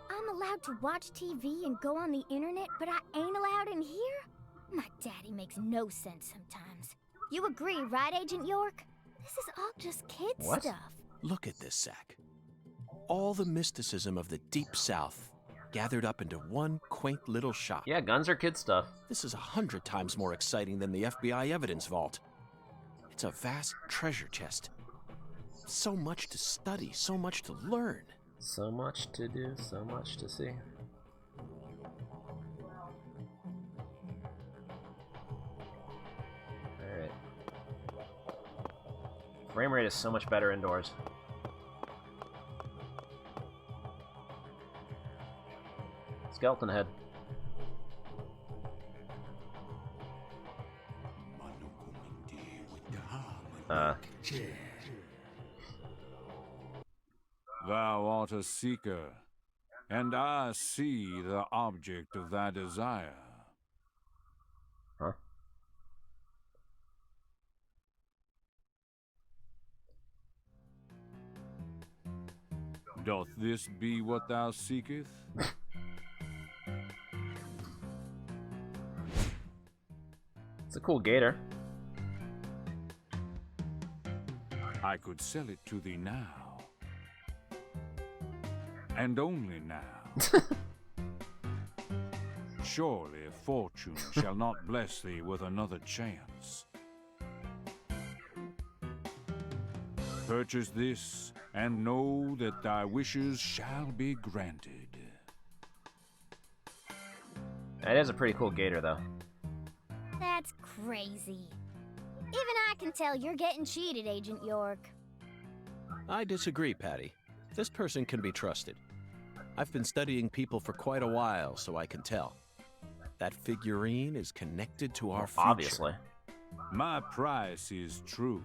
Speaker 8: I'm allowed to watch TV and go on the internet, but I ain't allowed in here? My daddy makes no sense sometimes. You agree, right, Agent York? This is all just kid stuff.
Speaker 4: Look at this, Zach. All the mysticism of the Deep South gathered up into one quaint little shop.
Speaker 1: Yeah, guns are kid stuff.
Speaker 4: This is 100 times more exciting than the FBI evidence vault. It's a vast treasure chest. So much to study, so much to learn.
Speaker 1: So much to do, so much to see. Alright. Frame rate is so much better indoors. Skeleton head.
Speaker 11: Thou art a seeker, and I see the object of thy desire.
Speaker 1: Huh?
Speaker 11: Doth this be what thou seekest?
Speaker 1: It's a cool gator.
Speaker 11: I could sell it to thee now. And only now. Surely fortune shall not bless thee with another chance. Purchase this, and know that thy wishes shall be granted.
Speaker 1: That is a pretty cool gator, though.
Speaker 8: That's crazy. Even I can tell you're getting cheated, Agent York.
Speaker 4: I disagree, Patty. This person can be trusted. I've been studying people for quite a while, so I can tell. That figurine is connected to our future.
Speaker 1: Obviously.
Speaker 11: My price is true.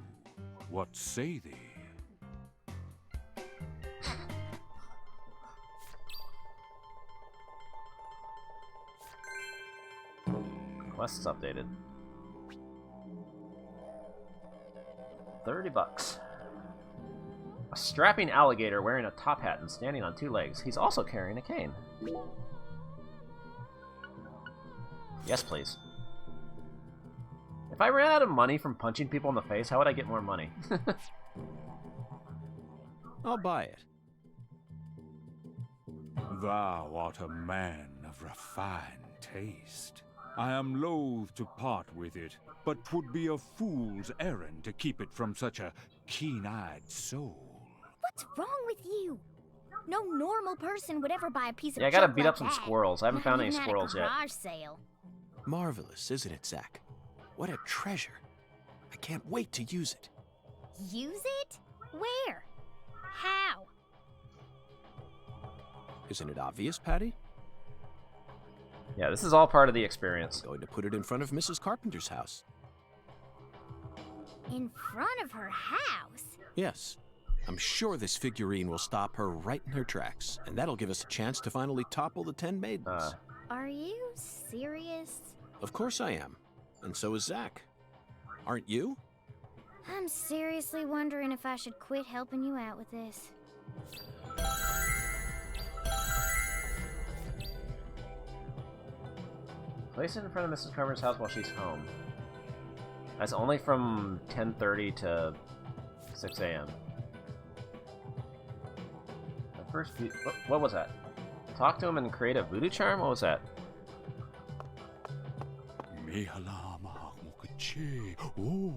Speaker 11: What say thee?
Speaker 1: Quest's updated. $30. A strapping alligator wearing a top hat and standing on 2 legs. He's also carrying a cane. Yes, please. If I ran out of money from punching people in the face, how would I get more money?
Speaker 4: I'll buy it.
Speaker 11: Thou art a man of refined taste. I am loath to part with it, but 'twould be a fool's errand to keep it from such a keen-eyed soul.
Speaker 8: What's wrong with you? No normal person would ever buy a piece of
Speaker 1: Yeah, I gotta
Speaker 8: junk
Speaker 1: beat
Speaker 8: like
Speaker 1: up some
Speaker 8: that.
Speaker 1: squirrels. I haven't
Speaker 8: Not
Speaker 1: found any
Speaker 8: even at a
Speaker 1: squirrels yet.
Speaker 8: garage sale.
Speaker 4: Marvelous, isn't it, Zach? What a treasure. I can't wait to use it.
Speaker 8: Use it? Where? How?
Speaker 4: Isn't it obvious, Patty?
Speaker 1: Yeah, this is all part of the experience.
Speaker 4: I'm going to put it in front of Mrs. Carpenter's house.
Speaker 8: In front of her house?
Speaker 4: Yes. I'm sure this figurine will stop her right in her tracks, and that'll give us a chance to finally topple the 10 maidens.
Speaker 8: Are you serious?
Speaker 4: Of course I am. And so is Zach. Aren't you?
Speaker 8: I'm seriously wondering if I should quit helping you out with this.
Speaker 1: Place it in front of Mrs. Carpenter's house while she's home. That's only from 10:30 to 6 a.m. The first few... what was that? Talk to him and create a voodoo charm? What was that?
Speaker 11: Oh.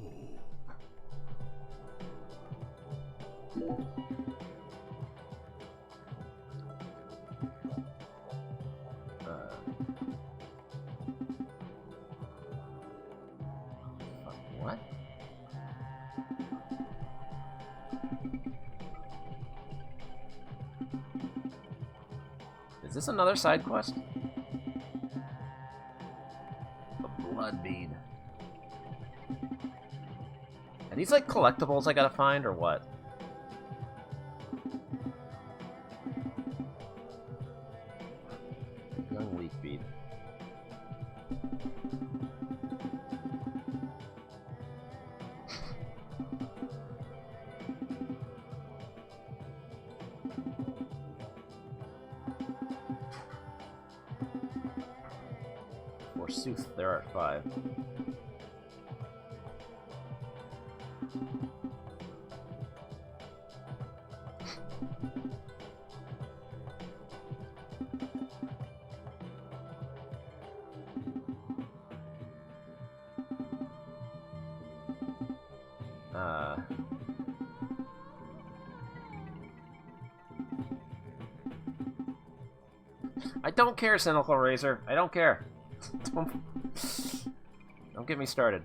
Speaker 1: What? Is this another side quest? The blood bead. Are these like collectibles I gotta find or what? Young leaf bead. Forsooth, there are 5. I don't care, Cynical Razor. I don't care. Don't get me started.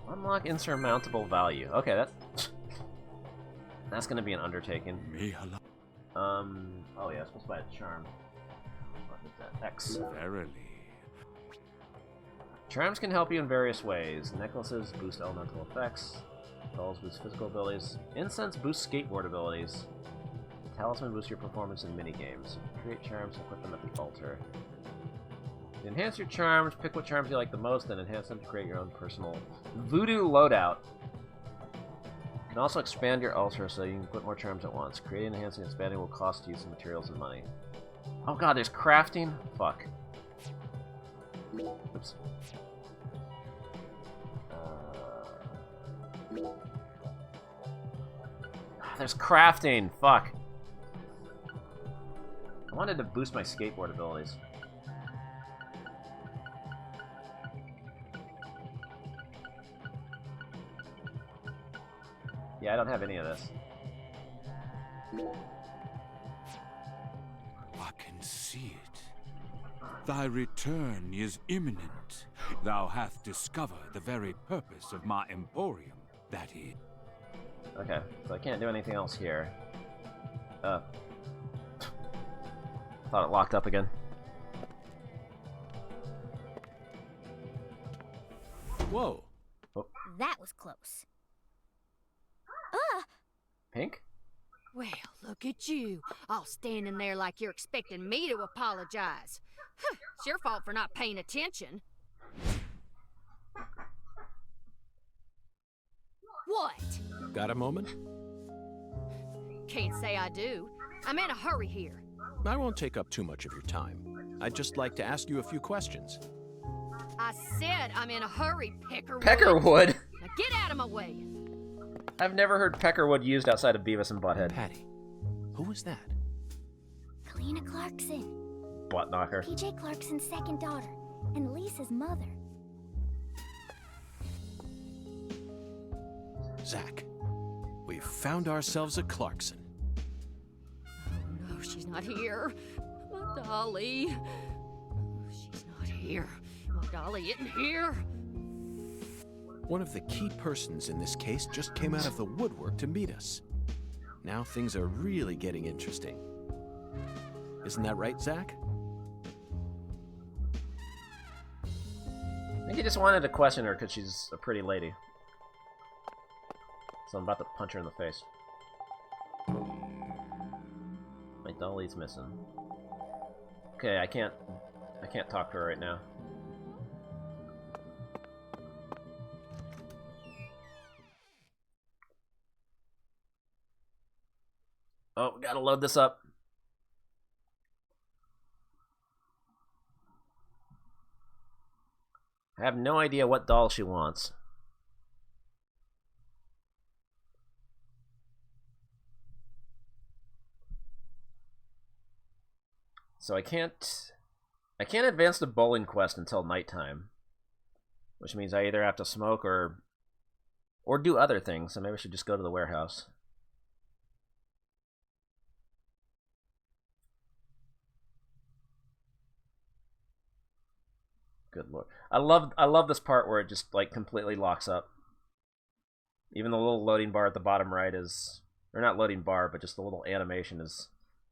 Speaker 1: Unlock insurmountable value. Okay, that's gonna be an undertaking. Oh yeah, I'm supposed to buy a charm. What is that? X.
Speaker 11: Verily.
Speaker 1: Charms can help you in various ways. Necklaces boost elemental effects. Dolls boost physical abilities. Incense boosts skateboard abilities. Talisman boosts your performance in minigames. Create charms and put them at the altar. To enhance your charms, pick what charms you like the most, then enhance them to create your own personal voodoo loadout. You can also expand your altar so you can put more charms at once. Creating, enhancing, and expanding will cost you some materials and money. Oh god, there's crafting? Fuck. Oops. There's crafting! Fuck. I wanted to boost my skateboard abilities. Yeah, I don't have any of this.
Speaker 11: I can see it. Thy return is imminent. Thou hast discovered the very purpose of my emporium, that is.
Speaker 1: Okay, so I can't do anything else here. Thought it locked up again.
Speaker 4: Whoa.
Speaker 1: Oh.
Speaker 8: That was close.
Speaker 1: Pink?
Speaker 12: Well, look at you, all standing there like you're expecting me to apologize. It's your fault for not paying attention. What?
Speaker 4: Got a moment?
Speaker 12: Can't say I do. I'm in a hurry here.
Speaker 4: I won't take up too much of your time. I'd just like to ask you a few questions.
Speaker 12: I said I'm in a hurry, Peckerwood.
Speaker 1: Peckerwood?
Speaker 12: Now get out of my way.
Speaker 1: I've never heard Peckerwood used outside of Beavis and Butthead.
Speaker 4: Patty, who was that?
Speaker 8: Kalina Clarkson.
Speaker 1: Butt knocker.
Speaker 8: PJ Clarkson's second daughter, and Lisa's mother.
Speaker 4: Zach, we've found ourselves a Clarkson.
Speaker 12: Oh no, she's not here. My dolly. She's not here. My dolly isn't here.
Speaker 4: One of the key persons in this case just came out of the woodwork to meet us. Now things are really getting interesting. Isn't that right, Zach?
Speaker 1: I think he just wanted to question her because she's a pretty lady. So I'm about to punch her in the face. My dolly's missing. Okay, I can't talk to her right now. Oh, gotta load this up. I have no idea what doll she wants. So I can't advance the bowling quest until nighttime, which means I either have to smoke or do other things. So maybe I should just go to the warehouse. Good lord. I love this part where it just like completely locks up. Even the little loading bar at the bottom right is, or not loading bar, but just the little animation is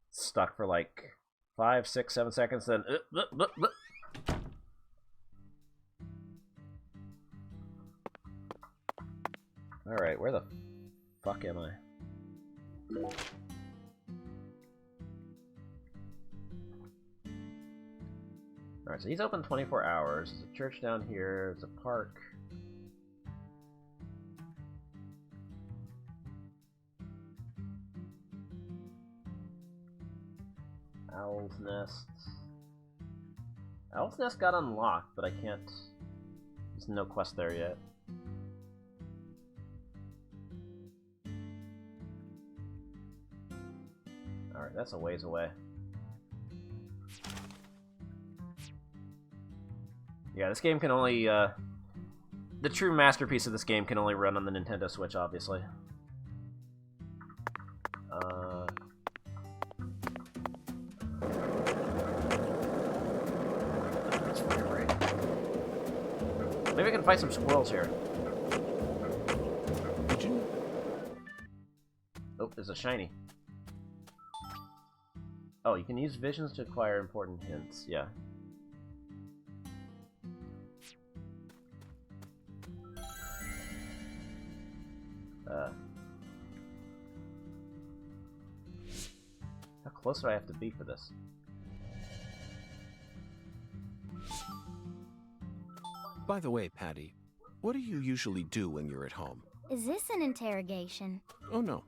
Speaker 1: stuck for like 5, 6, 7 seconds, then Alright, where the fuck am I? Alright, so he's open 24 hours. There's a church down here, there's a park. Owl's Nest. Owl's Nest got unlocked, but I can't... There's no quest there yet. Alright, that's a ways away. Yeah, this game can only, the true masterpiece of this game can only run on the Nintendo Switch, obviously. Maybe I can fight some squirrels here.
Speaker 4: Did you?
Speaker 1: Oh, there's a shiny. Oh, you can use visions to acquire important hints. Yeah. How close do I have to be for this?
Speaker 4: By the way, Patty, what do you usually do when you're at home?
Speaker 8: Is this an interrogation?
Speaker 4: Oh, no.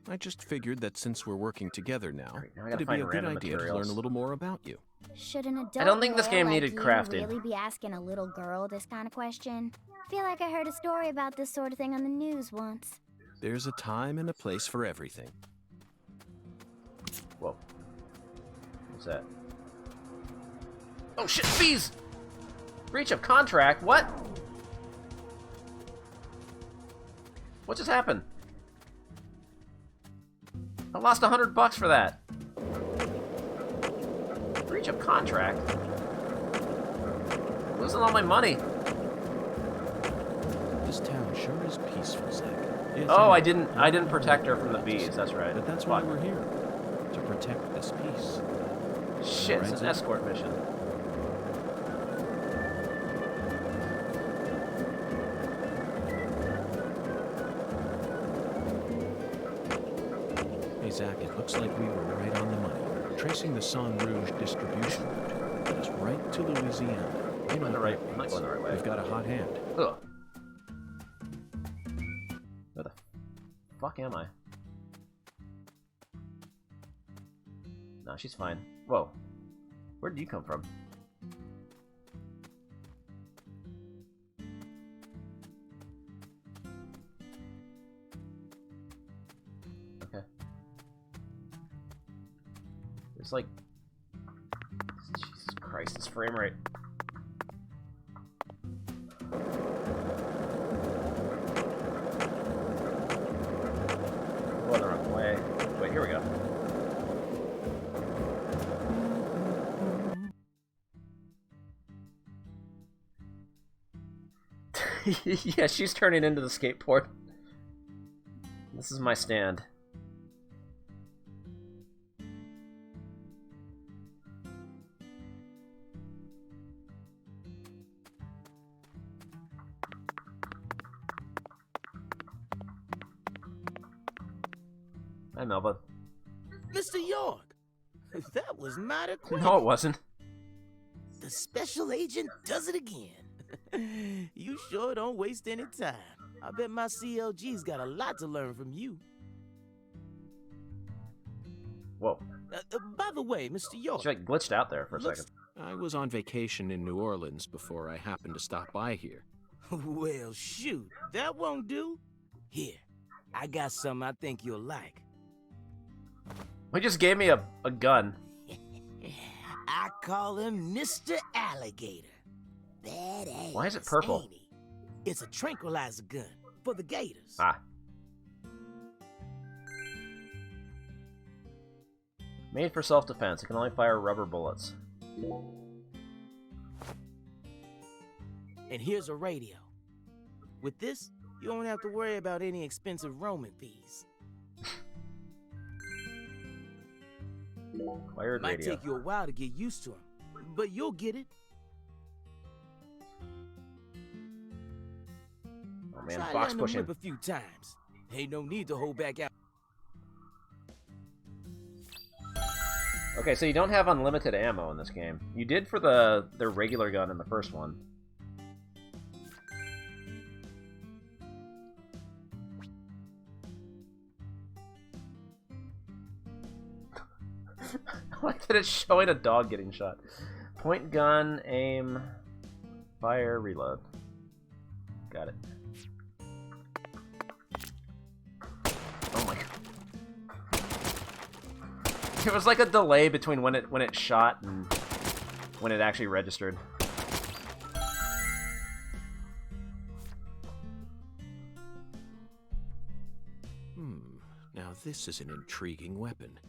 Speaker 4: I just figured that since we're working together now,
Speaker 1: now
Speaker 4: it'd be a good idea to learn a little more about you.
Speaker 8: Should an adult
Speaker 1: I don't think this game
Speaker 8: like
Speaker 1: needed
Speaker 8: you
Speaker 1: crafting.
Speaker 8: really be asking a little girl this kind of question? Feel like I heard a story about this sort of thing on the news once.
Speaker 4: There's a time and a place for everything.
Speaker 1: Whoa. What's that? Oh shit, fees! Breach of contract? What? What just happened? I lost $100 for that. Breach of contract? Losing all my money.
Speaker 4: This town sure is peaceful, Zach.
Speaker 1: Oh, I didn't protect her from the bees. That's right.
Speaker 4: But that's why we're here, to protect this peace.
Speaker 1: Shit, it's an escort mission.
Speaker 4: Hey, Zach, it looks like we were right on the money. Tracing the Sang Rouge distribution route led us right to Louisiana.
Speaker 1: I'm not going the right way.
Speaker 4: We've got a hot hand.
Speaker 1: Ugh. Where the fuck am I? No, she's fine. Whoa. Where did you come from? Okay. It's like... Jesus Christ, this frame rate. Going the wrong way. Wait, here we go. Yeah, she's turning into the skateboard. This is my stand. Hi, Melba.
Speaker 5: Mr. York, that was mighty quick.
Speaker 1: No, it wasn't.
Speaker 5: The special agent does it again. You sure don't waste any time. I bet my CLG's got a lot to learn from you.
Speaker 1: Whoa.
Speaker 5: By the way, Mr. York...
Speaker 1: She like glitched out there for a second.
Speaker 4: I was on vacation in New Orleans before I happened to stop by here.
Speaker 5: Well, shoot, that won't do. Here, I got something I think you'll like.
Speaker 1: He just gave me a gun.
Speaker 5: I call him Mr. Alligator. Badass.
Speaker 1: Why is it purple?
Speaker 5: Ain't he? It's a tranquilizer gun for the gators.
Speaker 1: Ah. Made for self-defense. It can only fire rubber bullets.
Speaker 5: And here's a radio. With this, you don't have to worry about any expensive roaming fees.
Speaker 1: Wired
Speaker 5: Might
Speaker 1: radio.
Speaker 5: take you a while to get used to them, but you'll get it.
Speaker 1: Oh man,
Speaker 5: Try
Speaker 1: box
Speaker 5: letting them
Speaker 1: pushing.
Speaker 5: whip a few times. Ain't no need to hold back out.
Speaker 1: Okay, so you don't have unlimited ammo in this game. You did for the regular gun in the first one. I like that it's showing a dog getting shot. Point gun, aim, fire, reload. Got it. Oh my god. There was like a delay between when it shot and when it actually registered.
Speaker 4: Now this is an intriguing weapon.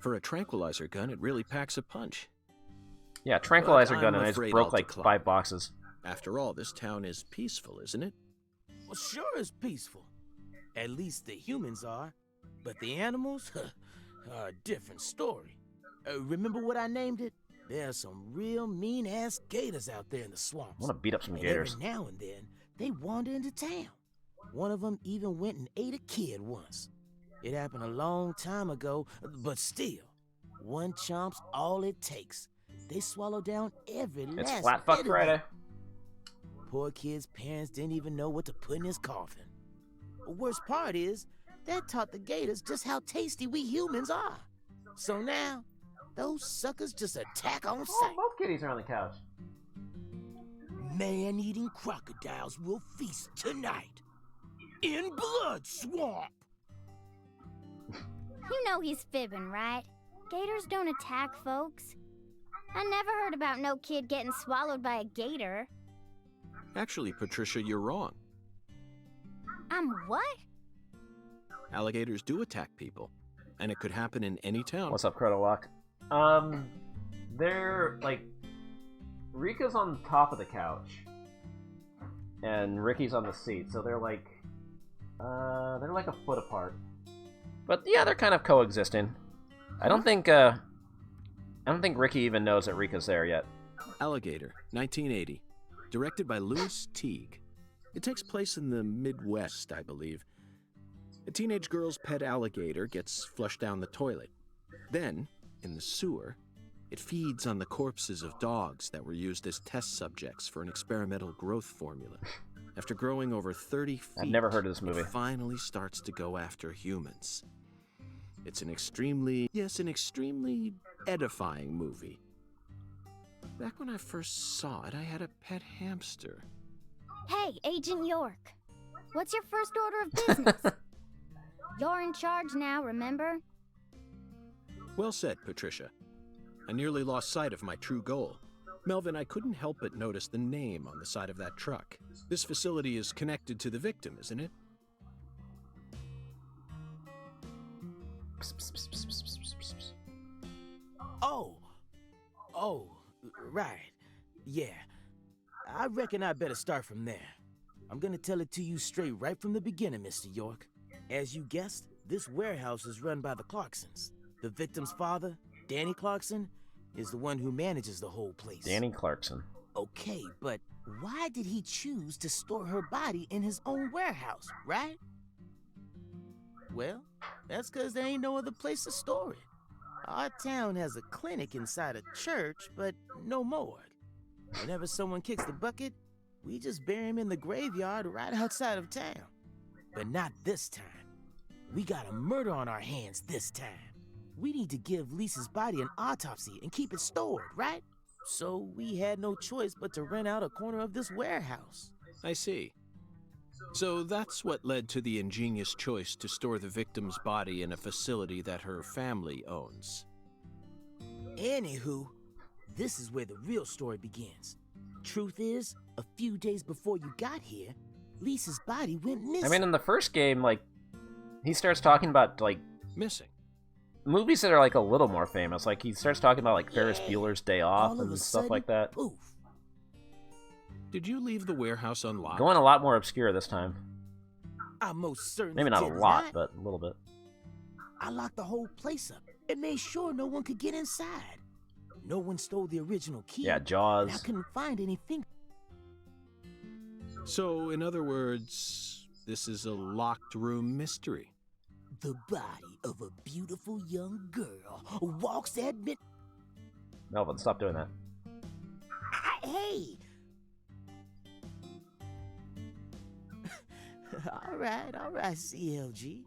Speaker 4: For a tranquilizer gun, it really packs a punch.
Speaker 1: Yeah, tranquilizer gun, and I just
Speaker 4: afraid
Speaker 1: broke
Speaker 4: I'll
Speaker 1: like
Speaker 4: decline.
Speaker 1: 5 boxes.
Speaker 4: After all, this town is peaceful, isn't it?
Speaker 5: Well, sure it's peaceful. At least the humans are. But the animals are a different story. Remember what I named it? There are some real mean-ass gators out there in the swamps.
Speaker 1: I want to beat up some
Speaker 5: And
Speaker 1: gators.
Speaker 5: every now and then, they wander into town. One of them even went and ate a kid once. It happened a long time ago, but still, one chomp's all it takes. They swallow down every last
Speaker 1: It's Flat Fuck
Speaker 5: bit of
Speaker 1: Friday.
Speaker 5: it. Poor kid's parents didn't even know what to put in his coffin. The worst part is, that taught the gators just how tasty we humans are. So now, those suckers just attack on
Speaker 1: Oh,
Speaker 5: sight.
Speaker 1: both kitties are on the couch.
Speaker 5: Man-eating crocodiles will feast tonight. In Blood Swamp!
Speaker 8: You know he's fibbing, right? Gators don't attack folks. I never heard about no kid getting swallowed by a gator.
Speaker 4: Actually, Patricia, you're wrong.
Speaker 8: I'm what?
Speaker 4: Alligators do attack people, and it could happen in any town.
Speaker 1: What's up, Credolock? They're like Rika's on top of the couch, and Ricky's on the seat, so they're like a foot apart. But yeah, they're kind of coexisting. I don't think Ricky even knows that Rika's there yet.
Speaker 4: Alligator, 1980. Directed by Louis Teague. It takes place in the Midwest, I believe. A teenage girl's pet alligator gets flushed down the toilet. Then, in the sewer, it feeds on the corpses of dogs that were used as test subjects for an experimental growth formula. After growing over 30 feet,
Speaker 1: I've never heard of this movie.
Speaker 4: It finally starts to go after humans. It's an extremely edifying movie. Back when I first saw it, I had a pet hamster.
Speaker 8: Hey, Agent York. What's your first order of business? You're in charge now, remember?
Speaker 4: Well said, Patricia. I nearly lost sight of my true goal. Melvin, I couldn't help but notice the name on the side of that truck. This facility is connected to the victim, isn't it?
Speaker 5: Oh, right. Yeah. I reckon I better start from there. I'm gonna tell it to you straight right from the beginning, Mr. York. As you guessed, this warehouse is run by the Clarksons. The victim's father, Danny Clarkson, is the one who manages the whole place.
Speaker 1: Danny Clarkson.
Speaker 5: Okay, but why did he choose to store her body in his own warehouse, right? Well, that's because there ain't no other place to store it. Our town has a clinic inside a church, but no morgue. Whenever someone kicks the bucket, we just bury him in the graveyard right outside of town. But not this time. We got a murder on our hands this time. We need to give Lisa's body an autopsy and keep it stored, right? So we had no choice but to rent out a corner of this warehouse.
Speaker 4: I see. So that's what led to the ingenious choice to store the victim's body in a facility that her family owns.
Speaker 5: Anywho, this is where the real story begins. Truth is, a few days before you got here, Lisa's body went missing.
Speaker 1: I mean, in the first game, like, he starts talking about, like...
Speaker 4: Missing?
Speaker 1: Movies that are, like, a little more famous. Like, he starts talking about, like, Ferris Bueller's Day Off and stuff like that.
Speaker 5: Poof.
Speaker 4: Did you leave the warehouse unlocked?
Speaker 1: Going a lot more obscure this time.
Speaker 5: I most certainly
Speaker 1: Maybe not
Speaker 5: did
Speaker 1: a lot,
Speaker 5: not.
Speaker 1: but a little bit.
Speaker 5: I locked the whole place up and made sure no one could get inside. No one stole the original key.
Speaker 1: Yeah, Jaws.
Speaker 5: And I couldn't find anything.
Speaker 4: So, in other words, this is a locked room mystery.
Speaker 5: The body of a beautiful young girl walks at mid...
Speaker 1: Melvin, stop doing that.
Speaker 5: Hey! all right, CLG.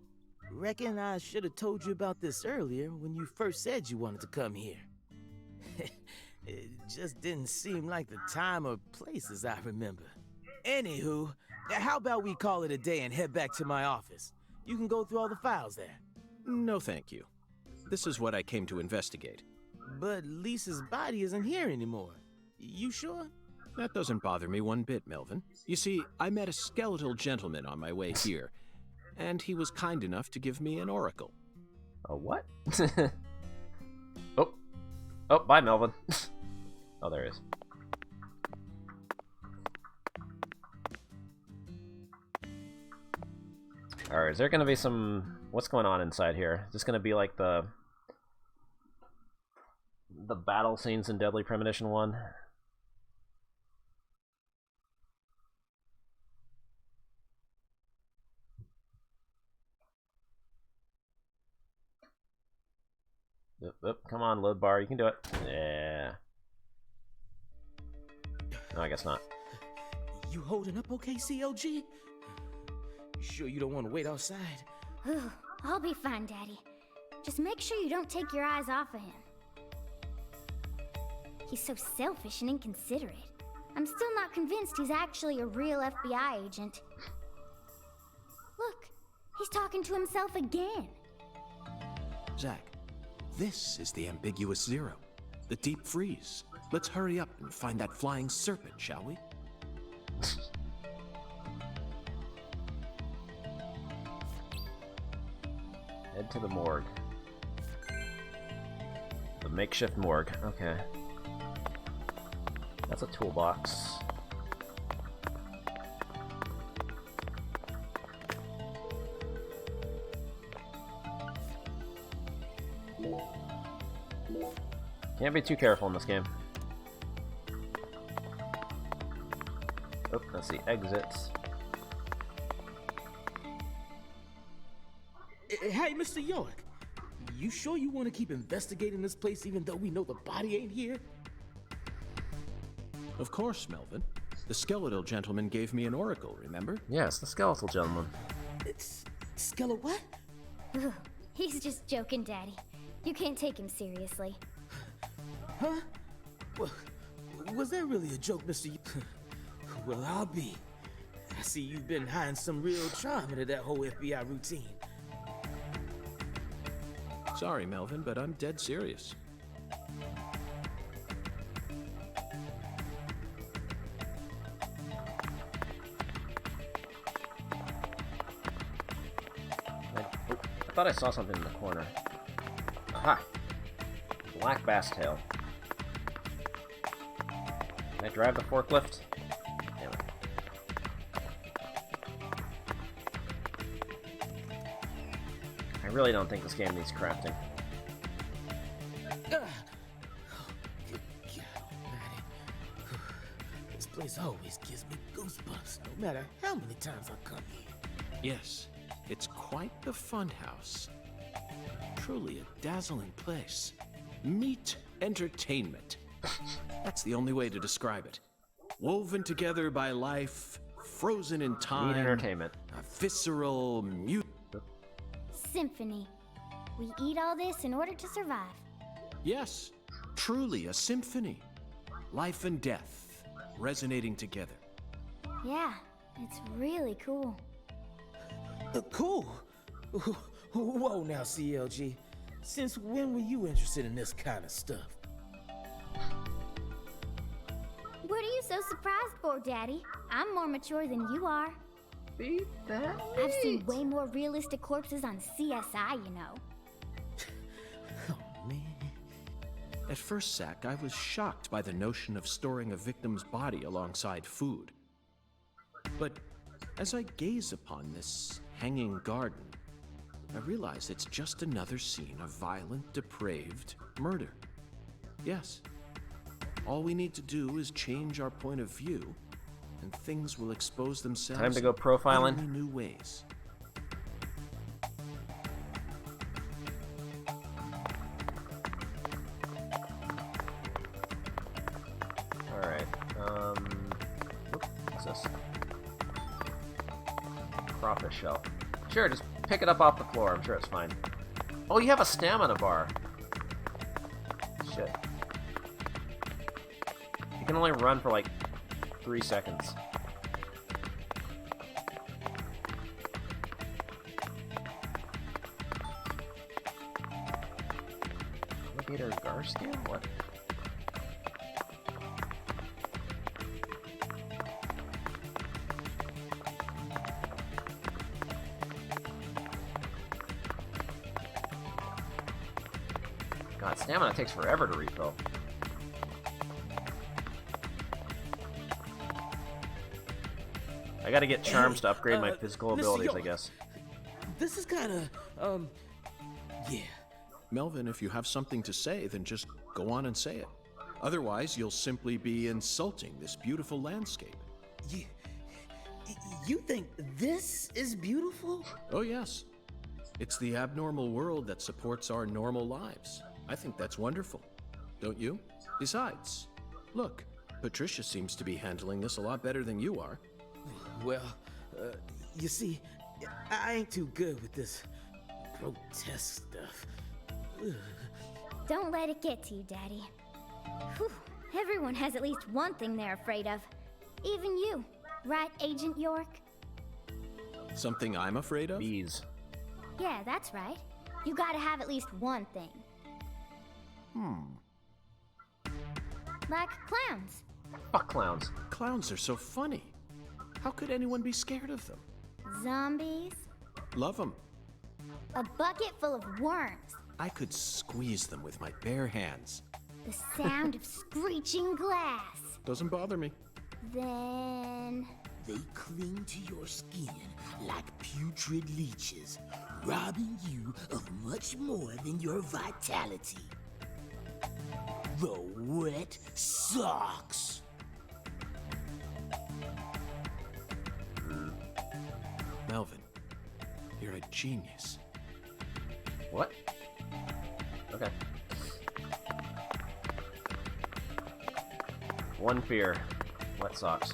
Speaker 5: Reckon I should have told you about this earlier when you first said you wanted to come here. It just didn't seem like the time or place as I remember. Anywho, how about we call it a day and head back to my office? You can go through all the files there.
Speaker 4: No, thank you. This is what I came to investigate.
Speaker 5: But Lisa's body isn't here anymore. You sure?
Speaker 4: That doesn't bother me one bit, Melvin. You see, I met a skeletal gentleman on my way here, and he was kind enough to give me an oracle.
Speaker 1: A what? Oh. Oh, bye, Melvin. Oh, there he is. Alright, is there gonna be some... What's going on inside here? Is this gonna be like the battle scenes in Deadly Premonition 1? Yep, come on, load bar, you can do it. Yeah. No, I guess not.
Speaker 5: You holding up okay, CLG? You sure you don't want to wait outside?
Speaker 8: Ooh, I'll be fine, Daddy. Just make sure you don't take your eyes off of him. He's so selfish and inconsiderate. I'm still not convinced he's actually a real FBI agent. Look, he's talking to himself again.
Speaker 4: Zach, this is the ambiguous zero, the deep freeze. Let's hurry up and find that flying serpent, shall we?
Speaker 1: Head to the morgue. The makeshift morgue, okay. That's a toolbox. Can't be too careful in this game. Oh, let's see, exits.
Speaker 5: Hey, Mr. York, you sure you want to keep investigating this place even though we know the body ain't here?
Speaker 4: Of course, Melvin. The skeletal gentleman gave me an oracle, remember?
Speaker 1: Yes, the skeletal gentleman.
Speaker 5: It's... Skeletal what?
Speaker 8: Ooh, he's just joking, Daddy. You can't take him seriously.
Speaker 5: Huh? Well, was that really a joke, Mr. Well, I'll be. I see you've been hiding some real charm into that whole FBI routine.
Speaker 4: Sorry, Melvin, but I'm dead serious.
Speaker 1: I thought I saw something in the corner. Aha! Black bass tail. Can I drive the forklift? Damn it. I really don't think this game needs crafting.
Speaker 5: Good God almighty. This place always gives me goosebumps, no matter how many times I come here.
Speaker 4: Yes, it's quite the fun house. Truly a dazzling place. Meet entertainment. That's the only way to describe it. Woven together by life, frozen in time.
Speaker 1: Meet entertainment.
Speaker 4: A visceral
Speaker 8: Symphony. We eat all this in order to survive.
Speaker 4: Yes, truly a symphony. Life and death resonating together.
Speaker 8: Yeah, it's really cool.
Speaker 5: Cool? Whoa now, CLG. Since when were you interested in this kind of stuff?
Speaker 8: What are you so surprised for, Daddy? I'm more mature than you are.
Speaker 1: Beat that.
Speaker 8: I've seen way more realistic corpses on CSI, you know.
Speaker 5: Oh, man.
Speaker 4: At first, Zach, I was shocked by the notion of storing a victim's body alongside food. But as I gaze upon this hanging garden, I realize it's just another scene of violent, depraved murder. Yes. All we need to do is change our point of view, and things will expose themselves
Speaker 1: Time to go profiling.
Speaker 4: in new ways.
Speaker 1: Alright, what's this? Crawfish shell. Sure, just pick it up off the floor. I'm sure it's fine. Oh, you have a stamina bar. Shit. You can only run for like 3 seconds. Alligator gar scan? What? God, stamina takes forever to refill. I gotta get charms to upgrade my physical abilities, I guess.
Speaker 5: This is kind of, yeah.
Speaker 4: Melvin, if you have something to say, then just go on and say it. Otherwise, you'll simply be insulting this beautiful landscape.
Speaker 5: You think this is beautiful?
Speaker 4: Oh, yes. It's the abnormal world that supports our normal lives. I think that's wonderful. Don't you? Besides, look, Patricia seems to be handling this a lot better than you are.
Speaker 5: Well, you see, I ain't too good with this grotesque stuff. Ugh.
Speaker 8: Don't let it get to you, Daddy. Whew. Everyone has at least one thing they're afraid of. Even you. Right, Agent York?
Speaker 4: Something I'm afraid of?
Speaker 1: Bees.
Speaker 8: Yeah, that's right. You gotta have at least one thing. Like clowns.
Speaker 1: Fuck clowns.
Speaker 4: Clowns are so funny. How could anyone be scared of them?
Speaker 8: Zombies.
Speaker 4: Love them.
Speaker 8: A bucket full of worms.
Speaker 4: I could squeeze them with my bare hands.
Speaker 8: The sound of screeching glass.
Speaker 4: Doesn't bother me.
Speaker 8: Then...
Speaker 7: They cling to your skin like putrid leeches, robbing you of much more than your vitality. The wet socks.
Speaker 4: Melvin, you're a genius.
Speaker 1: What? Okay. One fear. Wet socks.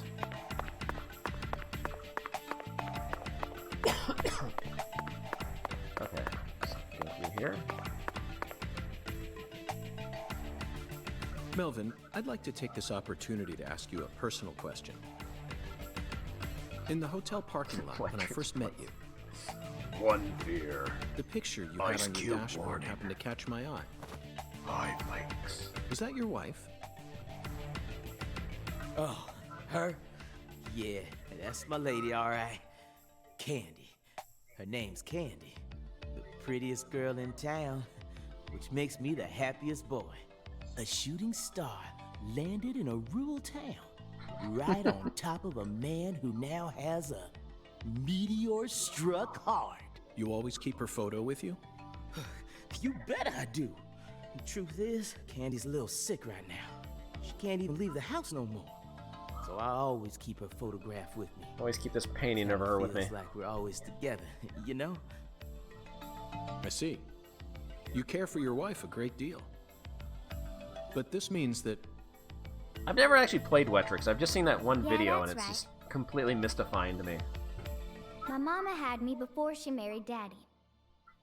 Speaker 1: Okay. Let's go through here.
Speaker 4: Melvin, I'd like to take this opportunity to ask you a personal question. In the hotel parking lot, when I first met you,
Speaker 6: One fear.
Speaker 4: the picture you
Speaker 6: Ice
Speaker 4: had on your
Speaker 6: cube
Speaker 4: dashboard
Speaker 6: warning.
Speaker 4: happened to catch my eye.
Speaker 6: 5 likes.
Speaker 4: Was that your wife?
Speaker 5: Oh, her? Yeah, that's my lady, all right. Candy. Her name's Candy. The prettiest girl in town, which makes me the happiest boy. A shooting star landed in a rural town, right on top of a man who now has a meteor struck hard.
Speaker 4: You always keep her photo with you?
Speaker 5: You bet I do. The truth is, Candy's a little sick right now. She can't even leave the house no more. So I always keep her photograph with me.
Speaker 1: Always keep this painting of her with me.
Speaker 5: Feels like we're always together, you know?
Speaker 4: I see. You care for your wife a great deal. But this means that...
Speaker 1: I've never actually played Wetrix. I've just seen that one
Speaker 8: Yeah,
Speaker 1: video and
Speaker 8: that's
Speaker 1: it's
Speaker 8: right.
Speaker 1: just completely mystifying to me.
Speaker 8: My mama had me before she married Daddy.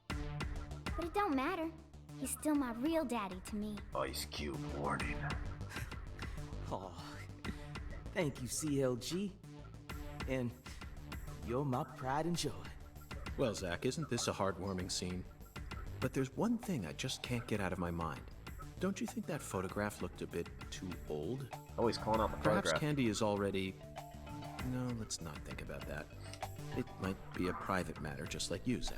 Speaker 8: But it don't matter. He's still my real daddy to me.
Speaker 6: Ice cube warning.
Speaker 5: Oh, thank you, CLG. And you're my pride and joy.
Speaker 4: Well, Zach, isn't this a heartwarming scene? But there's one thing I just can't get out of my mind. Don't you think that photograph looked a bit too old?
Speaker 1: Always calling out the
Speaker 4: Perhaps
Speaker 1: photograph.
Speaker 4: Candy is already... No, let's not think about that. It might be a private matter, just like you, Zach.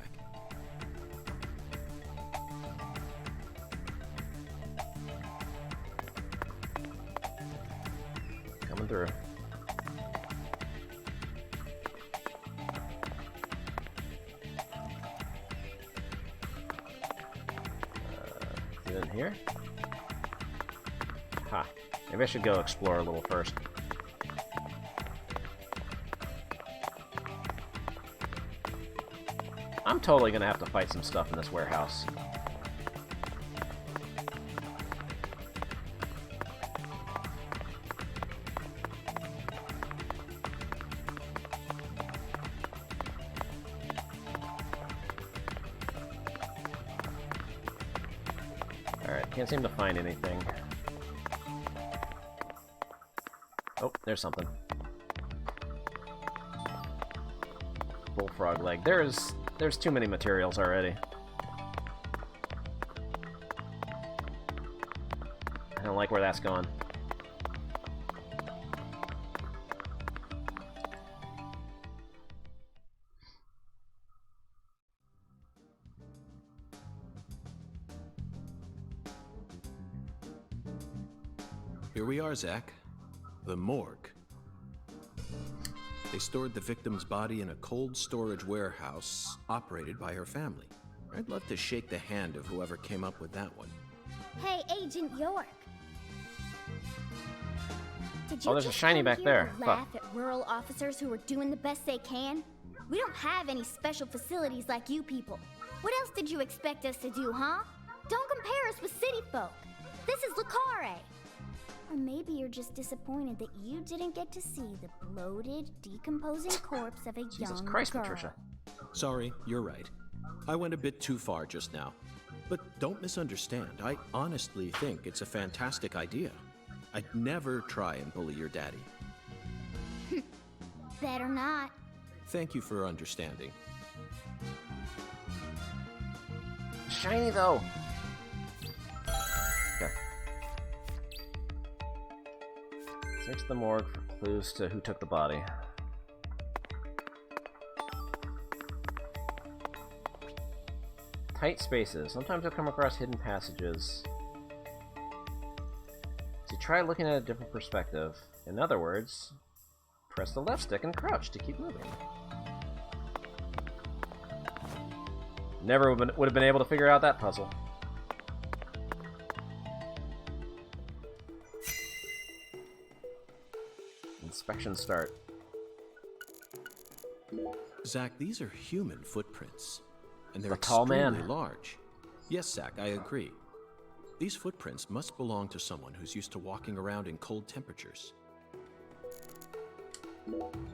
Speaker 1: Coming through. Is it in here? Ha. Maybe I should go explore a little first. I'm totally gonna have to fight some stuff in this warehouse. Can't seem to find anything. Oh, there's something. Bullfrog leg. There's too many materials already. I don't like where that's going.
Speaker 4: Here we are, Zach. The morgue. They stored the victim's body in a cold storage warehouse operated by her family. I'd love to shake the hand of whoever came up with that one.
Speaker 8: Hey, Agent York. Did you
Speaker 1: Oh, there's a
Speaker 8: just
Speaker 1: shiny
Speaker 8: come
Speaker 1: back
Speaker 8: here
Speaker 1: there.
Speaker 8: to laugh at rural officers who are doing the best they can? We don't have any special facilities like you people. What else did you expect us to do, huh? Don't compare us with city folk. This is Le CARRÉ. Or maybe you're just disappointed that you didn't get to see the bloated, decomposing corpse of a
Speaker 1: Jesus
Speaker 8: young
Speaker 1: Christ,
Speaker 8: girl.
Speaker 1: Patricia.
Speaker 4: Sorry, you're right. I went a bit too far just now. But don't misunderstand. I honestly think it's a fantastic idea. I'd never try and bully your daddy.
Speaker 8: Better not.
Speaker 4: Thank you for understanding.
Speaker 1: Shiny though. Okay. Search the morgue for clues to who took the body. Tight spaces. Sometimes you'll come across hidden passages. So try looking at a different perspective. In other words, press the left stick and crouch to keep moving. Never would have been able to figure out that puzzle. Inspection start.
Speaker 4: Zach, these are human footprints. And they're
Speaker 1: A tall
Speaker 4: extremely
Speaker 1: man.
Speaker 4: large. Yes, Zach, I agree. These footprints must belong to someone who's used to walking around in cold temperatures.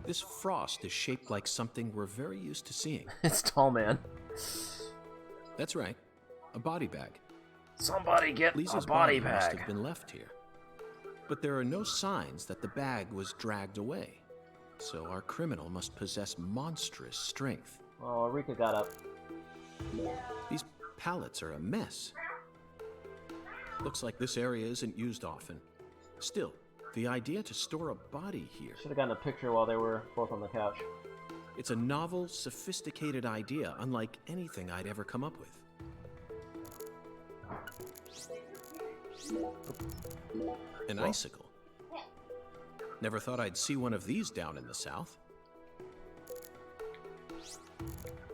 Speaker 4: This frost is shaped like something we're very used to seeing.
Speaker 1: It's tall man.
Speaker 4: That's right. A body bag.
Speaker 1: Somebody get
Speaker 4: Lisa's
Speaker 1: a body
Speaker 4: must
Speaker 1: bag.
Speaker 4: have been left here. But there are no signs that the bag was dragged away. So our criminal must possess monstrous strength.
Speaker 1: Oh, Rika got up.
Speaker 4: These pallets are a mess. Looks like this area isn't used often. Still, the idea to store a body here.
Speaker 1: Should have gotten a picture while they were both on the couch.
Speaker 4: It's a novel, sophisticated idea, unlike anything I'd ever come up with. An icicle. Never thought I'd see one of these down in the South.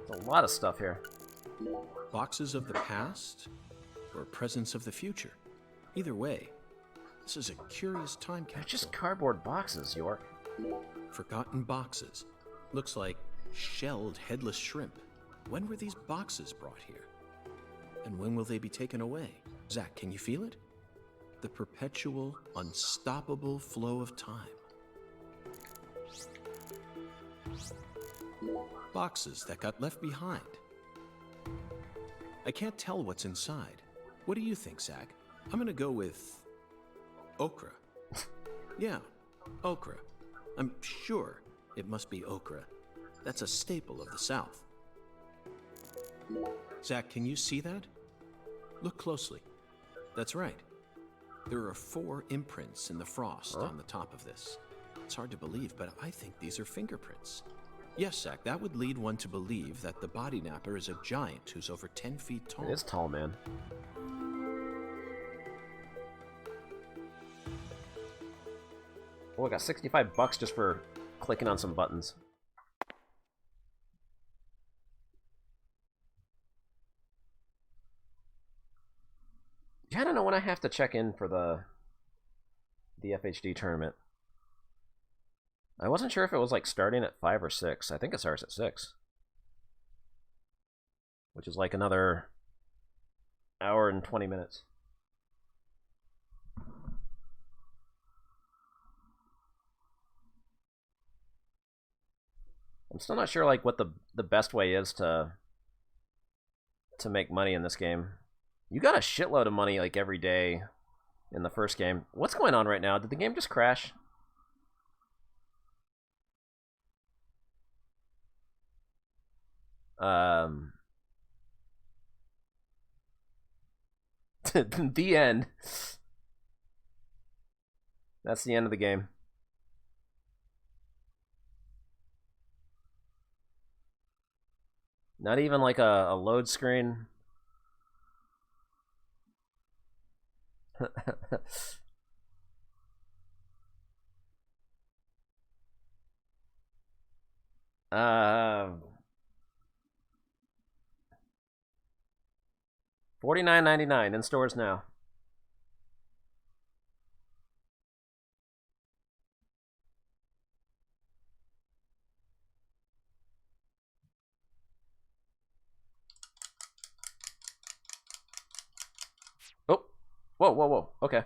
Speaker 1: There's a lot of stuff here.
Speaker 4: Boxes of the past, or presents of the future. Either way, this is a curious time capsule.
Speaker 1: They're just cardboard boxes, York.
Speaker 4: Forgotten boxes. Looks like shelled headless shrimp. When were these boxes brought here? And when will they be taken away? Zach, can you feel it? The perpetual, unstoppable flow of time. Boxes that got left behind. I can't tell what's inside. What do you think, Zach? I'm gonna go with okra. Yeah, okra. I'm sure it must be okra. That's a staple of the South. Zach, can you see that? Look closely. That's right. There are 4 imprints in the frost on the top of this. It's hard to believe, but I think these are fingerprints. Yes, Zach, that would lead one to believe that the body napper is a giant who's over 10 feet tall.
Speaker 1: It is tall, man. Oh, I got $65 just for clicking on some buttons. Yeah, I don't know when I have to check in for the FHD tournament. I wasn't sure if it was like starting at 5 or 6. I think it starts at 6. Which is like another hour and 20 minutes. I'm still not sure like what the best way is to make money in this game. You got a shitload of money like every day in the first game. What's going on right now? Did the game just crash? The end. That's the end of the game. Not even like a load screen. $49.99 in stores now. Oh, whoa, whoa, whoa. Okay.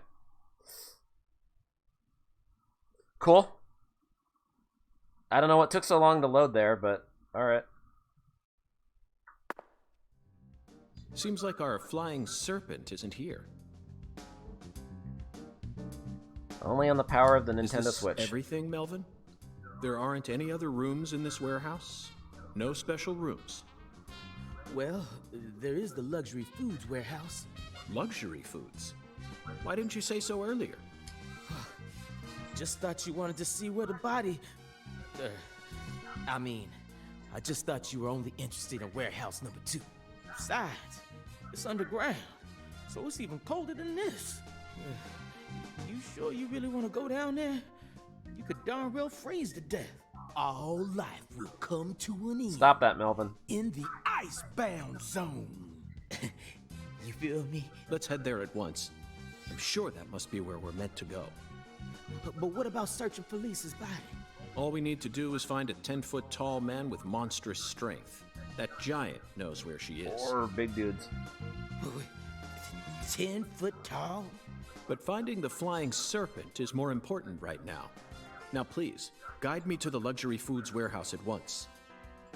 Speaker 1: Cool. I don't know what took so long to load there, but alright.
Speaker 4: Seems like our flying serpent isn't here.
Speaker 1: Only on the power of the
Speaker 4: Is
Speaker 1: Nintendo
Speaker 4: this
Speaker 1: Switch.
Speaker 4: everything, Melvin? There aren't any other rooms in this warehouse? No special rooms?
Speaker 5: Well, there is the luxury foods warehouse.
Speaker 4: Luxury foods? Why didn't you say so earlier?
Speaker 5: Just thought you wanted to see where the body... I just thought you were only interested in warehouse number 2. Besides, it's underground, so it's even colder than this. You sure you really want to go down there? You could darn well freeze to death.
Speaker 7: All life will come to an end.
Speaker 1: Stop that, Melvin.
Speaker 7: In the icebound zone.
Speaker 5: You feel me?
Speaker 4: Let's head there at once. I'm sure that must be where we're meant to go.
Speaker 5: But what about searching for Lisa's body?
Speaker 4: All we need to do is find a 10-foot tall man with monstrous strength. That giant knows where she is.
Speaker 1: Or big dudes.
Speaker 7: 10 foot tall?
Speaker 4: But finding the flying serpent is more important right now. Now please, guide me to the luxury foods warehouse at once.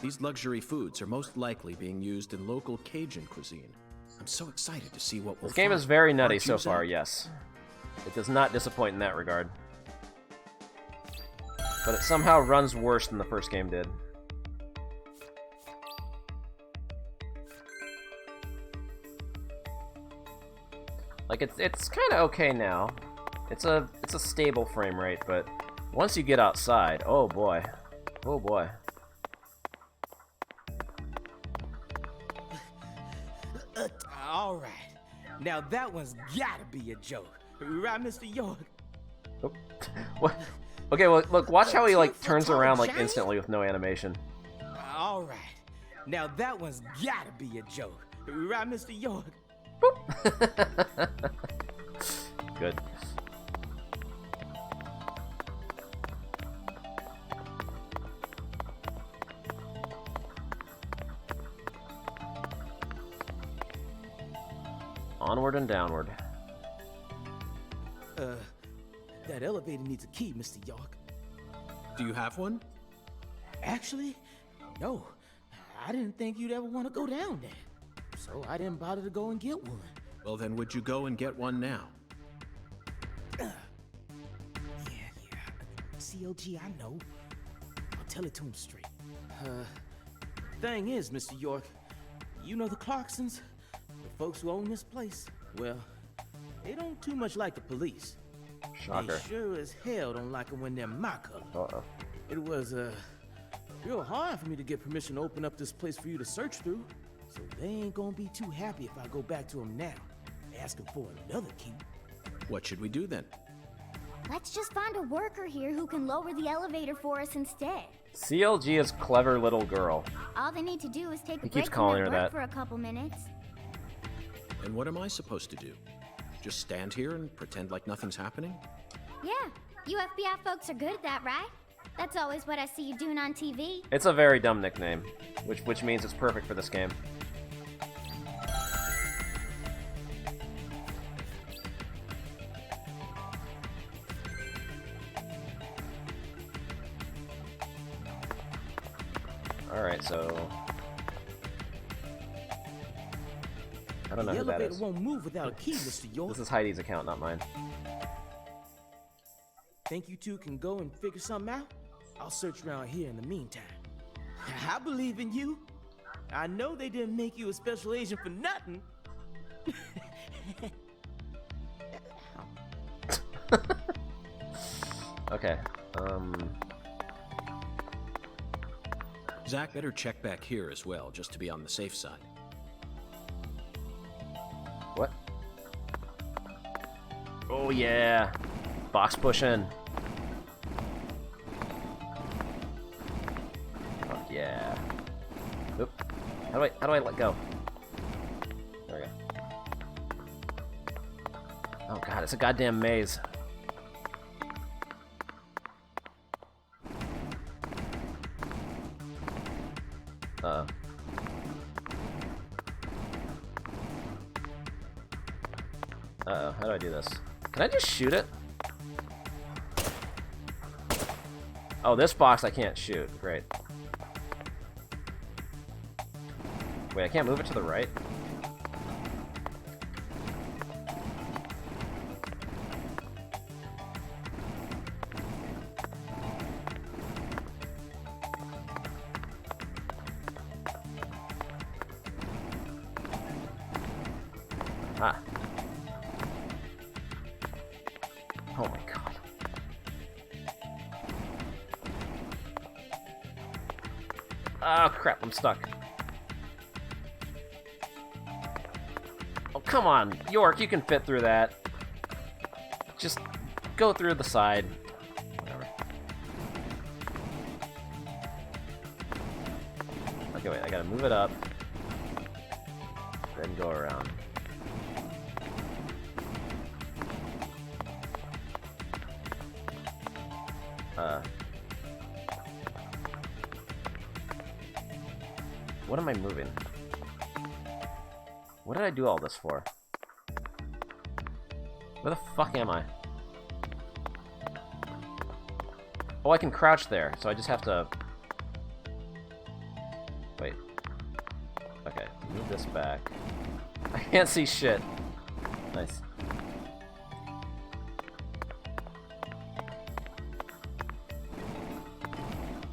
Speaker 4: These luxury foods are most likely being used in local Cajun cuisine. I'm so excited to see what we'll
Speaker 1: This game
Speaker 4: find.
Speaker 1: is very nutty
Speaker 4: Aren't
Speaker 1: so
Speaker 4: you,
Speaker 1: far,
Speaker 4: Zach?
Speaker 1: yes. It does not disappoint in that regard. But it somehow runs worse than the first game did. Like it's kind of okay now. It's a stable frame rate, but once you get outside, oh boy. Oh boy.
Speaker 5: All right. Now that one's gotta be a joke. Right, Mr. York?
Speaker 1: Oh. What? Okay, well, look, watch how he, like, turns around, like, instantly with no animation.
Speaker 5: All right. Now that one's gotta be a joke. Right, Mr. York?
Speaker 1: Good. Onward and downward.
Speaker 5: That elevator needs a key, Mr. York.
Speaker 4: Do you have one?
Speaker 5: Actually, no. I didn't think you'd ever want to go down there. So I didn't bother to go and get one.
Speaker 4: Well, then would you go and get one now?
Speaker 5: Yeah. CLG, I know. I'll tell it to him straight. Thing is, Mr. York, you know the Clarksons? The folks who own this place? Well, they don't too much like the police.
Speaker 1: Shocker.
Speaker 5: They sure as hell don't like them when they're my color.
Speaker 1: Uh-oh.
Speaker 5: It was, real hard for me to get permission to open up this place for you to search through. So they ain't gonna be too happy if I go back to them now, asking for another key.
Speaker 4: What should we do then?
Speaker 8: Let's just find a worker here who can lower the elevator for us instead.
Speaker 1: CLG is clever little girl.
Speaker 8: All they need to do is take a
Speaker 1: He
Speaker 8: break
Speaker 1: keeps
Speaker 8: from
Speaker 1: calling
Speaker 8: their
Speaker 1: her
Speaker 8: work
Speaker 1: that.
Speaker 8: for a couple minutes.
Speaker 4: And what am I supposed to do? Just stand here and pretend like nothing's happening?
Speaker 8: Yeah, you FBI folks are good at that, right? That's always what I see you doing on TV.
Speaker 1: It's a very dumb nickname, which means it's perfect for this game. Alright, so... I don't know
Speaker 5: the
Speaker 1: who that
Speaker 5: elevator
Speaker 1: is.
Speaker 5: won't move without a key, Mr. York.
Speaker 1: This is Heidi's account, not mine.
Speaker 5: Think you two can go and figure something out? I'll search around here in the meantime. I believe in you. I know they didn't make you a special agent for nothing.
Speaker 1: Okay.
Speaker 4: Zach, better check back here as well, just to be on the safe side.
Speaker 1: What? Oh yeah, box pushing. Fuck yeah. Oop. How do I let go? There we go. Oh god, it's a goddamn maze. Uh-oh, how do I do this? Can I just shoot it? Oh, this box I can't shoot. Great. Wait, I can't move it to the right? Ah. Oh my god. Oh crap, I'm stuck. Oh, come on, York, you can fit through that. Just go through the side. Whatever. Okay, wait, I gotta move it up. Then go around. What am I moving? What did I do all this for? Where the fuck am I? Oh, I can crouch there, so I just have to... Wait. Okay, move this back. I can't see shit. Nice.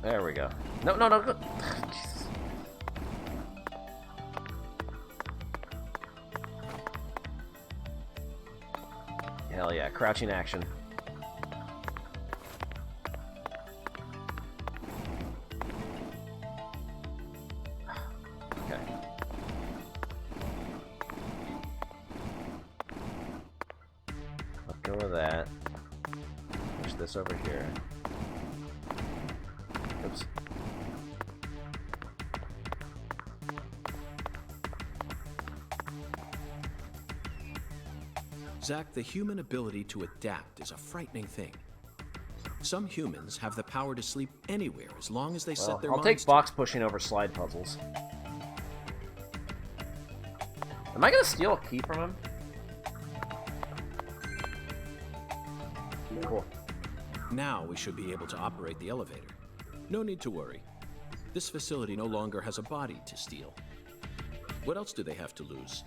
Speaker 1: There we go. No, no, no, go. Jesus. Hell yeah, crouching action. Okay. Let go of that. Push this over here. Oops.
Speaker 4: Zach, the human ability to adapt is a frightening thing. Some humans have the power to sleep anywhere as long as they set their
Speaker 1: I'll
Speaker 4: minds
Speaker 1: take
Speaker 4: to
Speaker 1: box pushing over slide puzzles. Am I gonna steal a key from him? Cool.
Speaker 4: Now we should be able to operate the elevator. No need to worry. This facility no longer has a body to steal. What else do they have to lose?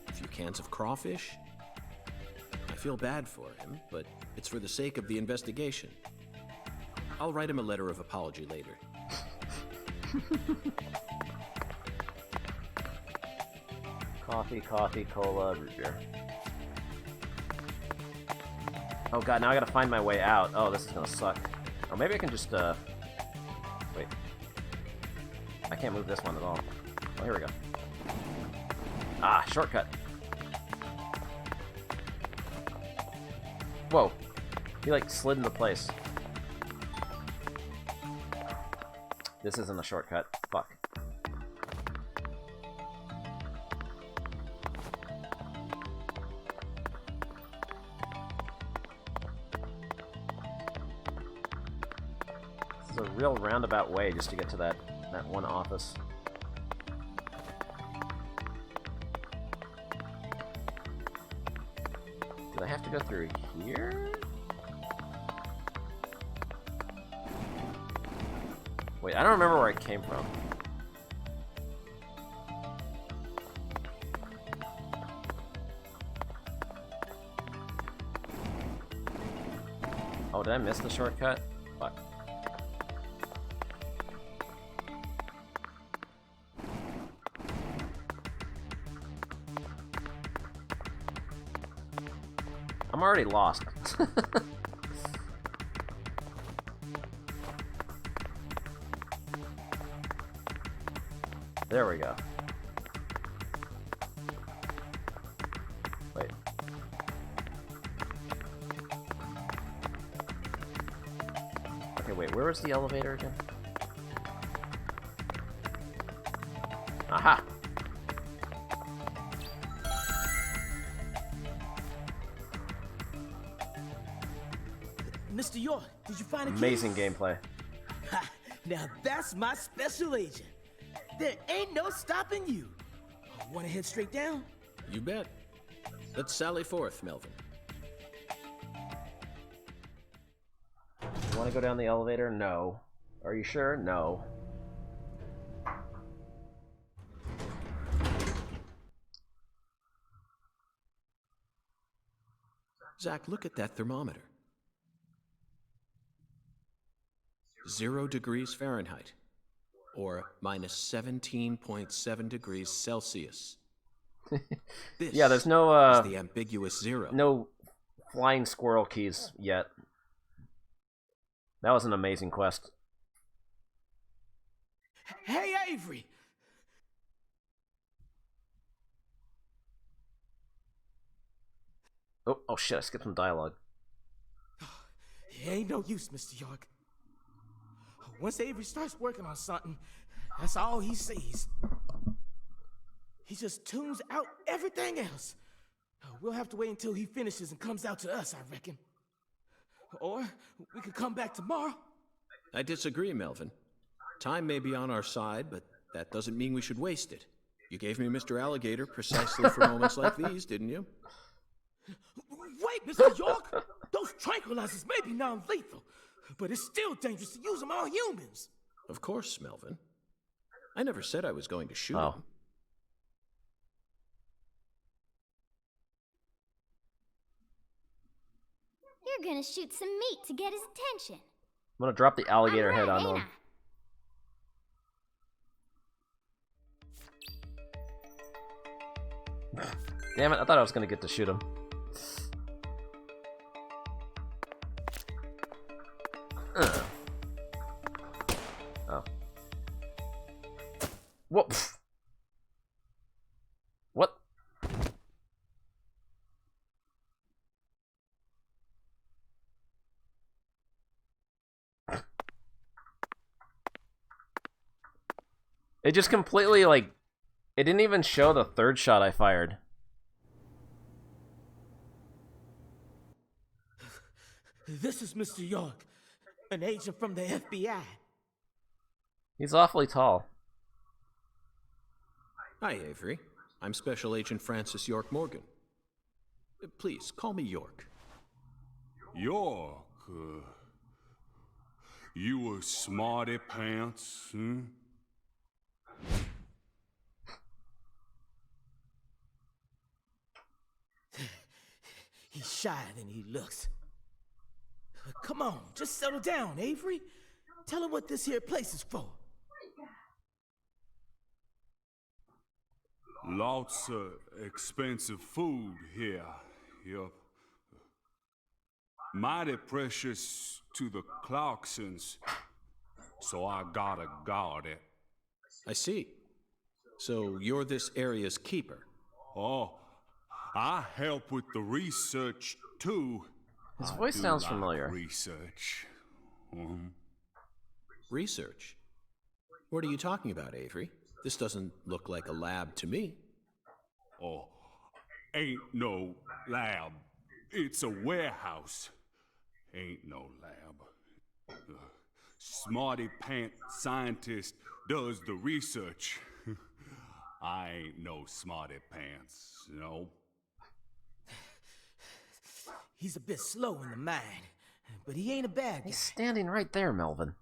Speaker 4: A few cans of crawfish? I feel bad for him, but it's for the sake of the investigation. I'll write him a letter of apology later.
Speaker 1: Coffee, cola, root beer. Oh god, now I gotta find my way out. Oh, this is gonna suck. Oh, maybe I can just, wait. I can't move this one at all. Oh, here we go. Ah, shortcut. Whoa. He, like, slid into place. This isn't a shortcut. Fuck. This is a real roundabout way just to get to that one office. Do I have to go through here? Wait, I don't remember where I came from. did I miss the shortcut? Fuck. I'm already lost. There we go. Wait. Okay, wait, where was the elevator again? Aha!
Speaker 5: Mr. York, did you find a key?
Speaker 1: Amazing gameplay.
Speaker 5: Ha, now that's my special agent. There ain't no stopping you. Want to head straight down?
Speaker 4: You bet. Let's sally forth, Melvin.
Speaker 1: You want to go down the elevator? No. Are you sure? No.
Speaker 4: Zach, look at that thermometer. 0 degrees Fahrenheit, or minus 17.7 degrees Celsius. This
Speaker 1: yeah, there's no
Speaker 4: is the ambiguous 0.
Speaker 1: No flying squirrel keys yet. That was an amazing quest.
Speaker 5: Hey, Avery!
Speaker 1: Oh shit, I skipped some dialogue.
Speaker 5: It ain't no use, Mr. York. Once Avery starts working on something, that's all he sees. He just tunes out everything else. We'll have to wait until he finishes and comes out to us, I reckon. Or we could come back tomorrow.
Speaker 4: I disagree, Melvin. Time may be on our side, but that doesn't mean we should waste it. You gave me Mr. Alligator precisely for moments like these, didn't you?
Speaker 5: Wait, Mr. York! Those tranquilizers may be non-lethal, but it's still dangerous to use them on humans.
Speaker 4: Of course, Melvin. I never said I was going to shoot him.
Speaker 8: You're gonna shoot some meat to get his attention.
Speaker 1: I'm gonna drop the alligator head on
Speaker 8: ain't
Speaker 1: him. Damn it, I thought I was gonna get to shoot him. Oh. What? What? It just completely, like, it didn't even show the third shot I fired.
Speaker 5: This is Mr. York, an agent from the FBI.
Speaker 1: He's awfully tall.
Speaker 4: Hi, Avery. I'm Special Agent Francis York Morgan. Please, call me York.
Speaker 11: York? You a smarty pants, huh?
Speaker 5: He's shyer than he looks. Come on, just settle down, Avery. Tell him what this here place is for.
Speaker 11: Lots of expensive food here. Yup. Mighty precious to the Clarksons, so I gotta guard it.
Speaker 4: I see. So you're this area's keeper?
Speaker 11: Oh, I help with the research too.
Speaker 1: His voice sounds familiar.
Speaker 11: Research.
Speaker 4: Research? What are you talking about, Avery? This doesn't look like a lab to me.
Speaker 11: Oh, ain't no lab. It's a warehouse. Ain't no lab. Smarty pant scientist does the research. I ain't no smarty pants, you know.
Speaker 5: He's a bit slow in the mind, but he ain't a bad guy.
Speaker 1: He's standing right there, Melvin.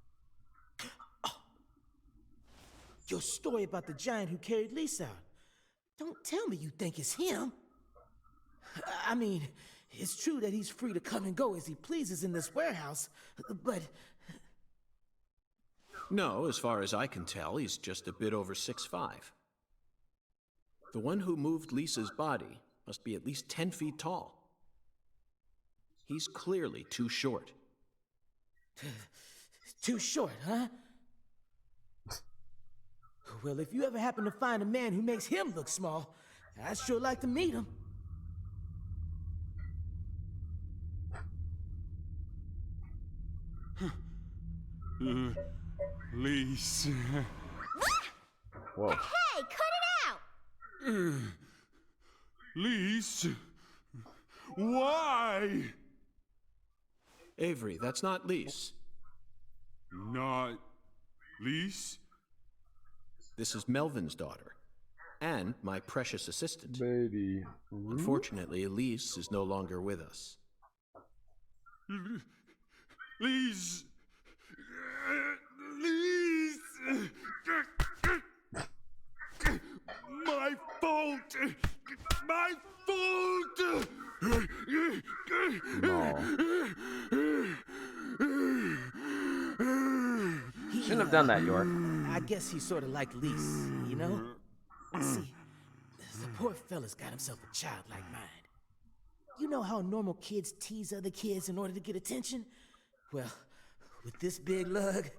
Speaker 5: Your story about the giant who carried Lisa out. Don't tell me you think it's him. I mean,
Speaker 7: It's true that he's free to come and go as he pleases in this warehouse, but...
Speaker 4: No, as far as I can tell, he's just a bit over 6'5". The one who moved Lisa's body must be at least 10 feet tall. He's clearly too short.
Speaker 7: Too short, huh? Well, if you ever happen to find a man who makes him look small, I'd sure like to meet him.
Speaker 11: Lise.
Speaker 1: Whoa.
Speaker 8: Hey, cut it out!
Speaker 11: Lise? Why?
Speaker 4: Avery, that's not Lise.
Speaker 11: Not Lise?
Speaker 4: This is Melvin's daughter, and my precious assistant.
Speaker 1: Baby.
Speaker 4: Unfortunately, Elise is no longer with us.
Speaker 11: Lise! Lise! My fault! My fault!
Speaker 1: No. Shouldn't have done that, York.
Speaker 7: I guess he's sort of like Lise, you know? See, the poor fella's got himself a childlike mind. You know how normal kids tease other kids in order to get attention? Well, with this big lug,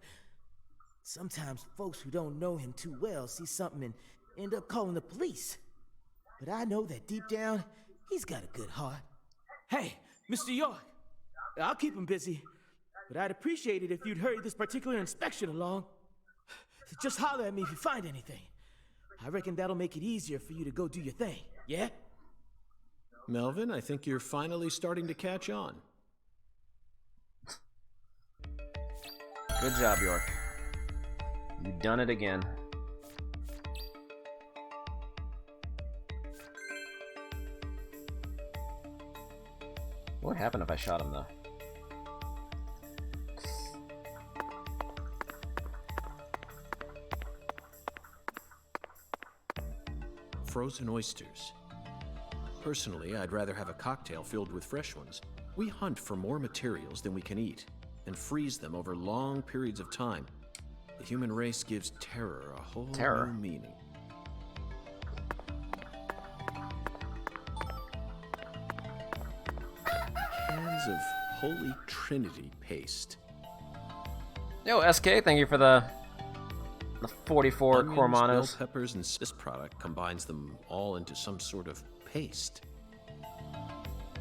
Speaker 7: sometimes folks who don't know him too well see something and end up calling the police. But I know that deep down, he's got a good heart. Hey, Mr. York, I'll keep him busy, but I'd appreciate it if you'd hurry this particular inspection along. Just holler at me if you find anything. I reckon that'll make it easier for you to go do your thing, yeah?
Speaker 4: Melvin, I think you're finally starting to catch on.
Speaker 1: Good job, York. You've done it again. What would happen if I shot him, though?
Speaker 4: Frozen oysters. Personally, I'd rather have a cocktail filled with fresh ones. We hunt for more materials than we can eat, and freeze them over long periods of time. The human race gives terror a whole new meaning. Cans of Holy Trinity paste.
Speaker 1: Yo, SK, thank you for the 44
Speaker 4: Onions,
Speaker 1: Cormanos.
Speaker 4: bell peppers, and this product combines them all into some sort of paste.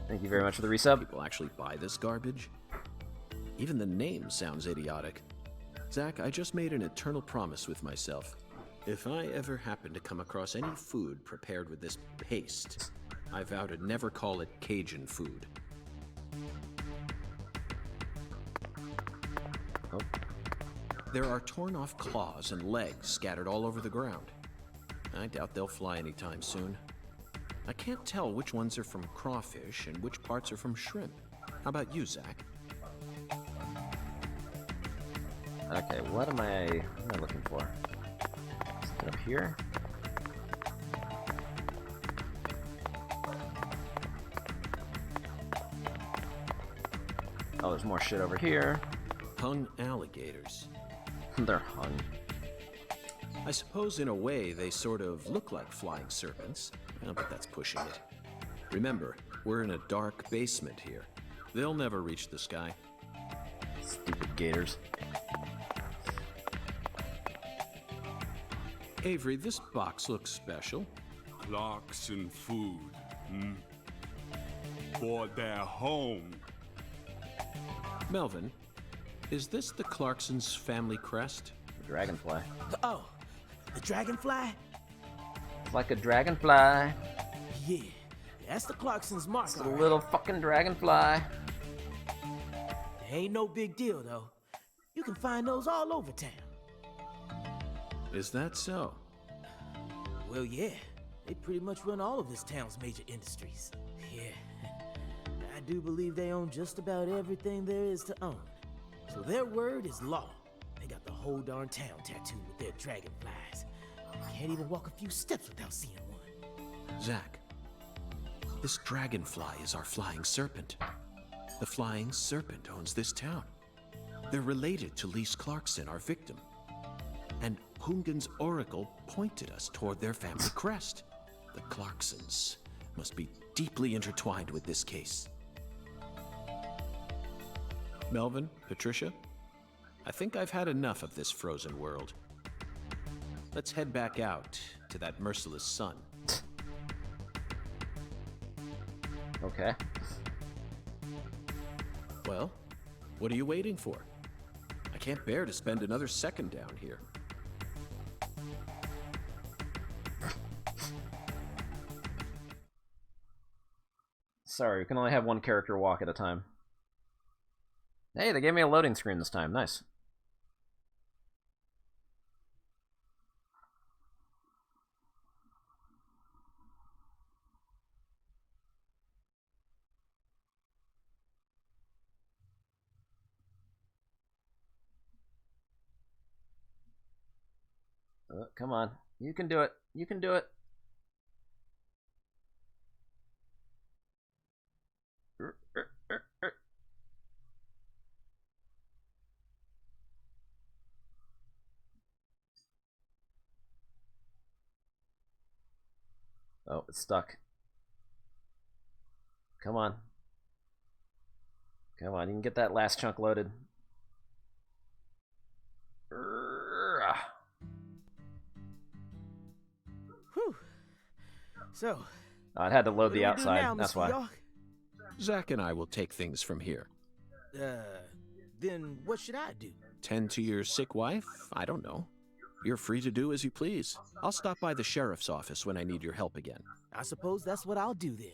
Speaker 1: Thank you very much for the resub.
Speaker 4: People actually buy this garbage? Even the name sounds idiotic. Zach, I just made an eternal promise with myself. If I ever happen to come across any food prepared with this paste, I vow to never call it Cajun food.
Speaker 1: Oh.
Speaker 4: There are torn off claws and legs scattered all over the ground. I doubt they'll fly anytime soon. I can't tell which ones are from crawfish and which parts are from shrimp. How about you, Zach?
Speaker 1: Okay, what am I looking for? Is it up here? Oh, there's more shit over here.
Speaker 4: Hung alligators.
Speaker 1: They're hung.
Speaker 4: I suppose in a way they sort of look like flying serpents, but that's pushing it. Remember, we're in a dark basement here. They'll never reach the sky.
Speaker 1: Stupid gators.
Speaker 4: Avery, this box looks special.
Speaker 11: Clarkson food, for their home.
Speaker 4: Melvin, is this the Clarkson's family crest?
Speaker 1: Dragonfly.
Speaker 7: Oh, the dragonfly?
Speaker 1: It's like a dragonfly.
Speaker 7: Yeah, that's the Clarkson's mark.
Speaker 1: It's a little fucking dragonfly.
Speaker 7: Ain't no big deal, though. You can find those all over town.
Speaker 4: Is that so?
Speaker 7: Well, yeah. They pretty much run all of this town's major industries. Yeah. I do believe they own just about everything there is to own. So their word is law. They got the whole darn town tattooed with their dragonflies. Can't even walk a few steps without seeing one.
Speaker 4: Zach, This dragonfly is our flying serpent. The flying serpent owns this town. They're related to Lise Clarkson, our victim. And Hungan's oracle pointed us toward their family crest. The Clarksons must be deeply intertwined with this case. Melvin, Patricia, I think I've had enough of this frozen world. Let's head back out to that merciless sun.
Speaker 1: Okay.
Speaker 4: Well, what are you waiting for? I can't bear to spend another second down here.
Speaker 1: Sorry, we can only have one character walk at a time. Hey, they gave me a loading screen this time. Nice. Come on. You can do it. You can do it. Oh, it's stuck. Come on. Come on, you can get that last chunk loaded.
Speaker 5: Whew. So,
Speaker 1: It had to load the outside,
Speaker 5: now,
Speaker 1: that's
Speaker 5: Mr.
Speaker 1: why.
Speaker 5: York?
Speaker 4: Zach and I will take things from here.
Speaker 5: Then what should I do?
Speaker 4: Tend to your sick wife? I don't know. You're free to do as you please. I'll stop by the sheriff's office when I need your help again.
Speaker 5: I suppose that's what I'll do then.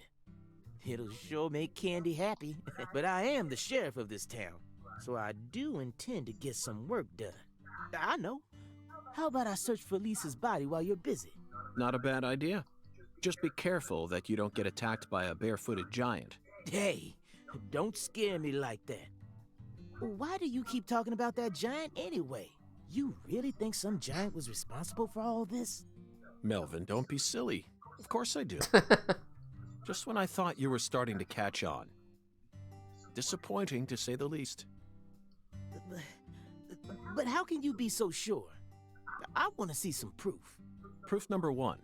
Speaker 5: It'll sure make Candy happy. But I am the sheriff of this town, so I do intend to get some work done. I know. How about I search for Lisa's body while you're busy?
Speaker 4: Not a bad idea. Just be careful that you don't get attacked by a barefooted giant.
Speaker 5: Hey, don't scare me like that. Why do you keep talking about that giant anyway? You really think some giant was responsible for all this?
Speaker 4: Melvin, don't be silly. Of course I do. Just when I thought you were starting to catch on. Disappointing, to say the least.
Speaker 5: But how can you be so sure? I want to see some proof.
Speaker 4: Proof number one.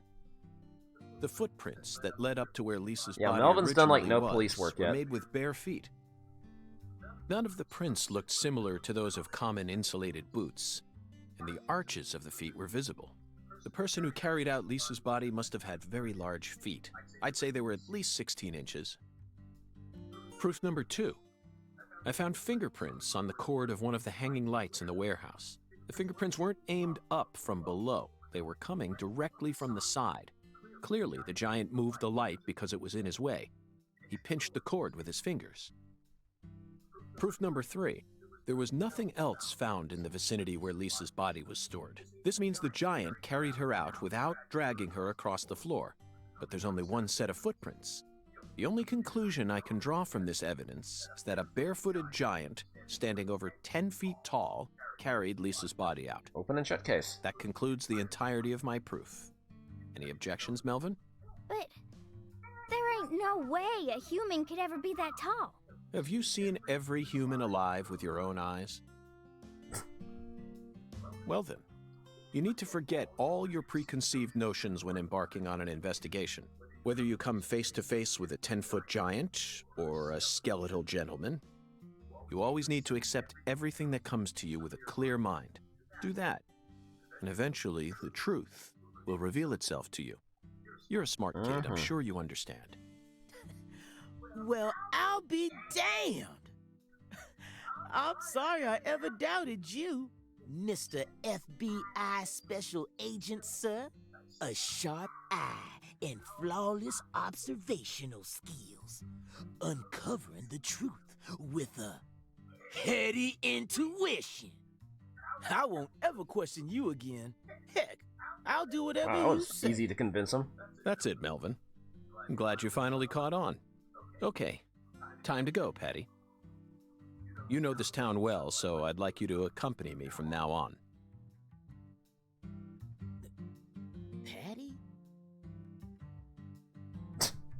Speaker 4: The footprints that led up to where Lisa's body
Speaker 1: Melvin's done like no
Speaker 4: originally
Speaker 1: police work
Speaker 4: were
Speaker 1: yet.
Speaker 4: made with bare feet. None of the prints looked similar to those of common insulated boots, and the arches of the feet were visible. The person who carried out Lisa's body must have had very large feet. I'd say they were at least 16 inches. Proof number two. I found fingerprints on the cord of one of the hanging lights in the warehouse. The fingerprints weren't aimed up from below. They were coming directly from the side. Clearly, the giant moved the light because it was in his way. He pinched the cord with his fingers. Proof number three. There was nothing else found in the vicinity where Lisa's body was stored. This means the giant carried her out without dragging her across the floor. But there's only one set of footprints. The only conclusion I can draw from this evidence is that a barefooted giant, standing over 10 feet tall, carried Lisa's body out.
Speaker 1: Open and shut case.
Speaker 4: That concludes the entirety of my proof. Any objections, Melvin?
Speaker 8: But there ain't no way a human could ever be that tall.
Speaker 4: Have you seen every human alive with your own eyes? Well then, you need to forget all your preconceived notions when embarking on an investigation. Whether you come face to face with a 10-foot giant or a skeletal gentleman, you always need to accept everything that comes to you with a clear mind. Do that, and eventually the truth will reveal itself to you. You're a smart kid, I'm sure you understand.
Speaker 5: Well, I'll be damned. I'm sorry I ever doubted you, Mr. FBI Special Agent, sir. A sharp eye and flawless observational skills. Uncovering the truth with a heady intuition. I won't ever question you again. Heck, I'll do whatever
Speaker 1: Wow, that
Speaker 5: you
Speaker 1: was
Speaker 5: say.
Speaker 1: easy to convince him.
Speaker 4: That's it, Melvin. I'm glad you finally caught on. Okay, time to go, Patty. You know this town well, so I'd like you to accompany me from now on.
Speaker 5: Patty?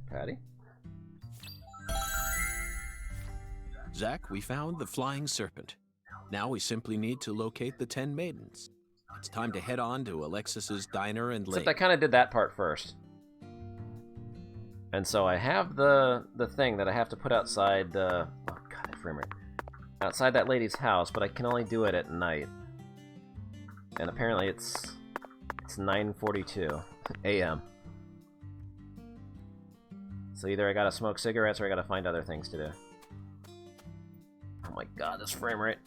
Speaker 1: Patty?
Speaker 4: Zach, we found the flying serpent. Now we simply need to locate the 10 maidens. It's time to head on to Alexis's diner and
Speaker 1: Except
Speaker 4: lake.
Speaker 1: I kind of did that part first. And so I have the thing that I have to put outside, oh god, that frame rate. Outside that lady's house, but I can only do it at night. And apparently it's 9:42 a.m. So either I gotta smoke cigarettes or I gotta find other things to do. Oh my god, this frame rate.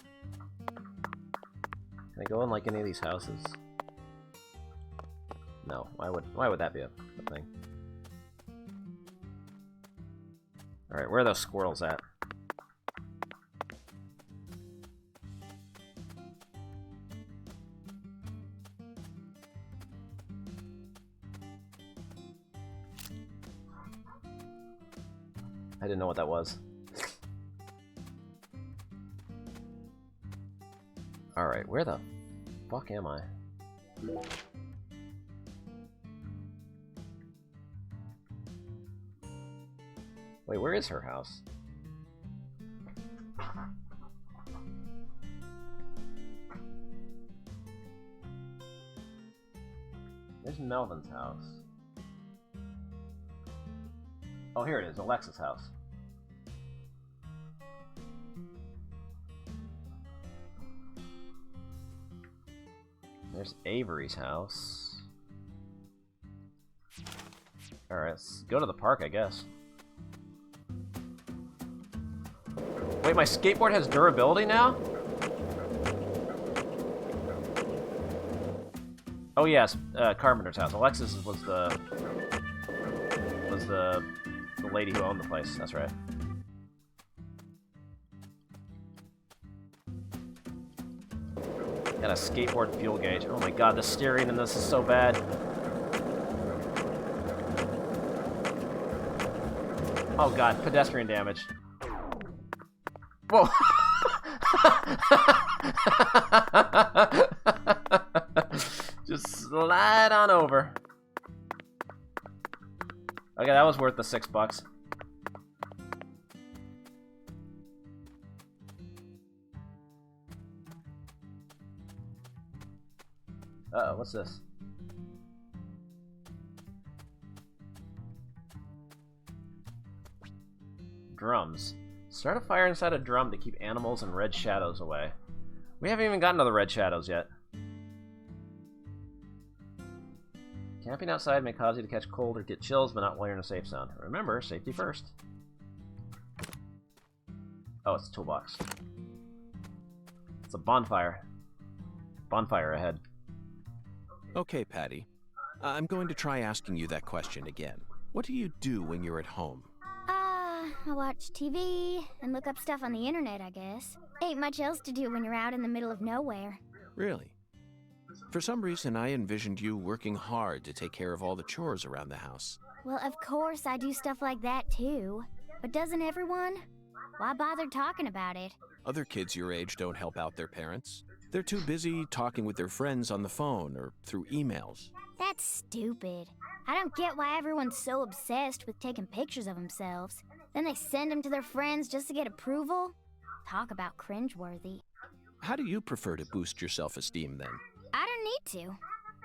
Speaker 1: Can I go in like any of these houses? No. Why would that be a thing? Alright, where are those squirrels at? I didn't know what that was. Alright, where the fuck am I? Wait, where is her house? There's Melvin's house. Oh, here it is, Alexa's house. There's Avery's house. Alright, let's go to the park, I guess. Wait, my skateboard has durability now? Oh yes, Carpenter's house. Alexis was the lady who owned the place. That's right. Got a skateboard fuel gauge. Oh my god, the steering in this is so bad. Oh god, pedestrian damage. Whoa! Just slide on over. Okay, that was worth the $6. Uh-oh, what's this? Drums. Start a fire inside a drum to keep animals and red shadows away. We haven't even gotten to the red shadows yet. Camping outside may cause you to catch cold or get chills, but not while you're in a safe zone. Remember, safety first. Oh, it's a toolbox. It's a bonfire. Bonfire ahead.
Speaker 4: Okay, Patty. I'm going to try asking you that question again. What do you do when you're at home?
Speaker 8: I watch TV and look up stuff on the internet, I guess. Ain't much else to do when you're out in the middle of nowhere.
Speaker 4: Really? For some reason, I envisioned you working hard to take care of all the chores around the house.
Speaker 8: Well, of course I do stuff like that, too. But doesn't everyone? Why bother talking about it?
Speaker 4: Other kids your age don't help out their parents. They're too busy talking with their friends on the phone or through emails.
Speaker 8: That's stupid. I don't get why everyone's so obsessed with taking pictures of themselves. Then they send them to their friends just to get approval? Talk about cringeworthy.
Speaker 4: How do you prefer to boost your self-esteem, then?
Speaker 8: I don't need to.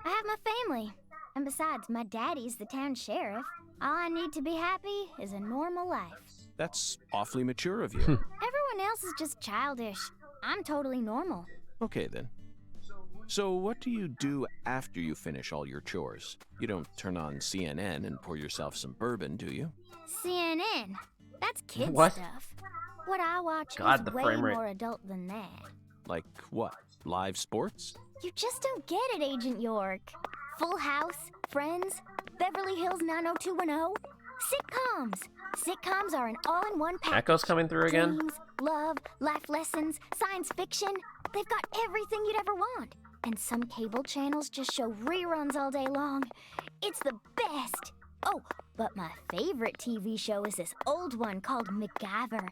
Speaker 8: I have my family. And besides, my daddy's the town sheriff. All I need to be happy is a normal life.
Speaker 4: That's awfully mature of you.
Speaker 8: Everyone else is just childish. I'm totally normal.
Speaker 4: Okay, then. So what do you do after you finish all your chores? You don't turn on CNN and pour yourself some bourbon, do you?
Speaker 8: CNN? That's kid
Speaker 1: What?
Speaker 8: stuff. What I watch
Speaker 1: God,
Speaker 8: is
Speaker 1: the
Speaker 8: way
Speaker 1: frame rate.
Speaker 8: more adult than that.
Speaker 4: Like what? Live sports?
Speaker 8: You just don't get it, Agent York. Full House, Friends, Beverly Hills 90210. Sitcoms. Sitcoms are an all-in-one package.
Speaker 1: Echo's coming through again?
Speaker 8: Dreams, love, life lessons, science fiction. They've got everything you'd ever want. And some cable channels just show reruns all day long. It's the best. Oh, but my favorite TV show is this old one called MacGyver.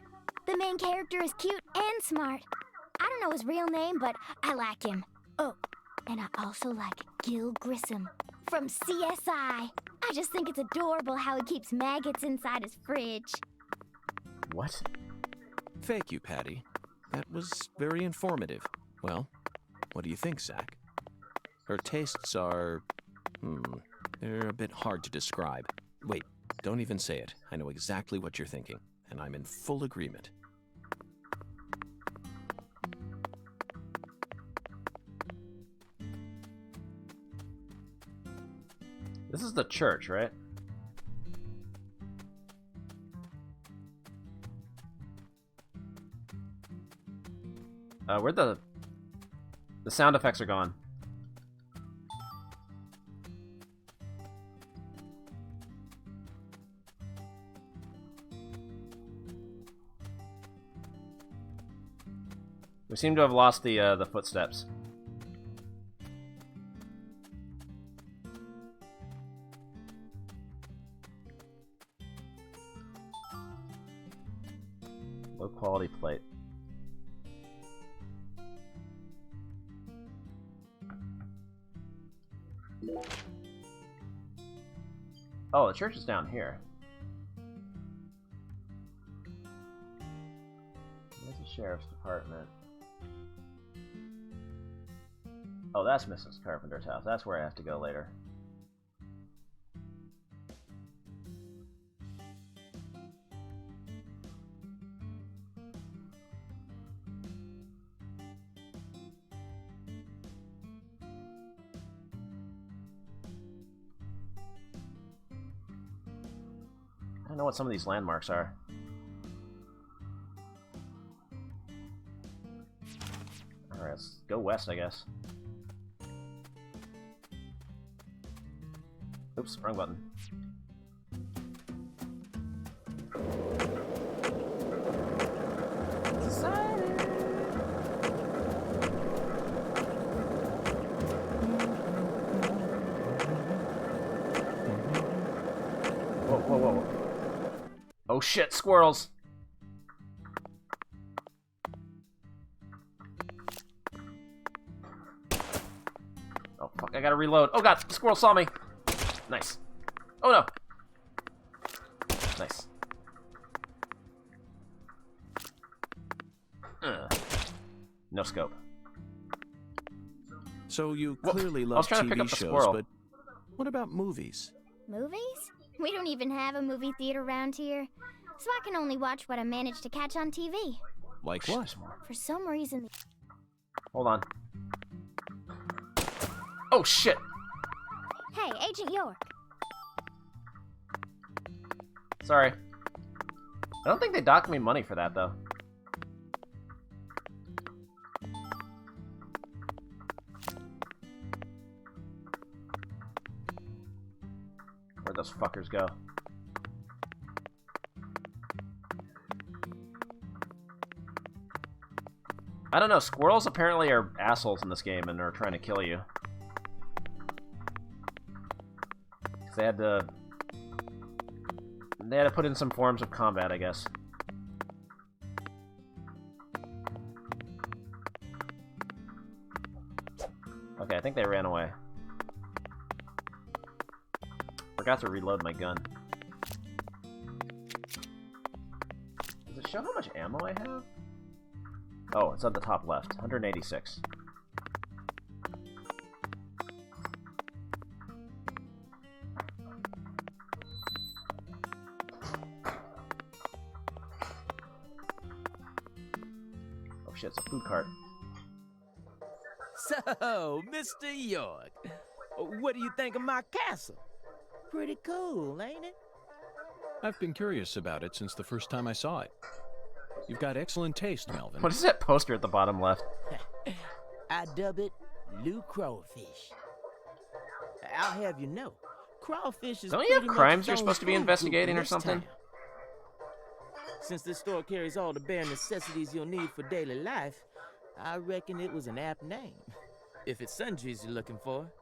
Speaker 8: The main character is cute and smart. I don't know his real name, but I like him. Oh, and I also like Gil Grissom from CSI. I just think it's adorable how he keeps maggots inside his fridge.
Speaker 1: What?
Speaker 4: Thank you, Patty. That was very informative. Well, what do you think, Zach? Her tastes are... they're a bit hard to describe. Wait, don't even say it. I know exactly what you're thinking, and I'm in full agreement.
Speaker 1: This is the church, right? Where'd the sound effects are gone. We seem to have lost the footsteps. Low quality plate. Oh, the church is down here. There's the sheriff's department. Oh, that's Mrs. Carpenter's house. That's where I have to go later. I don't know what some of these landmarks are. Alright, let's go west, I guess. Oops, wrong button. Whoa, whoa, whoa. Oh shit, squirrels! Oh fuck, I gotta reload. Oh god, the squirrel saw me! Nice. Oh no! Nice. No scope.
Speaker 4: So you clearly love TV shows, but what about movies?
Speaker 8: Movies? We don't even have a movie theater around here, so I can only watch what I manage to catch on TV.
Speaker 4: Like what?
Speaker 8: For some reason...
Speaker 1: Hold on. Oh shit!
Speaker 8: Hey, Agent York.
Speaker 1: Sorry. I don't think they docked me money for that, though. Where'd those fuckers go? I don't know, squirrels apparently are assholes in this game and are trying to kill you. They had to put in some forms of combat, I guess. Okay, I think they ran away. Forgot to reload my gun. Does it show how much ammo I have? Oh, it's at the top left. 186. Oh shit, it's a food cart.
Speaker 5: So, Mr. York, what do you think of my castle? Pretty cool, ain't it?
Speaker 4: I've been curious about it since the first time I saw it. You've got excellent taste, Melvin.
Speaker 1: What is that poster at the bottom left?
Speaker 5: I dub it Lou Crawfish. I'll have you know, crawfish is
Speaker 1: Don't you have
Speaker 5: pretty
Speaker 1: crimes
Speaker 5: much
Speaker 1: you're
Speaker 5: its
Speaker 1: supposed to be
Speaker 5: own food group
Speaker 1: investigating
Speaker 5: in
Speaker 1: or
Speaker 5: this
Speaker 1: something?
Speaker 5: town. Since this store carries all the bare necessities you'll need for daily life, I reckon it was an apt name. If it's sundries you're looking for,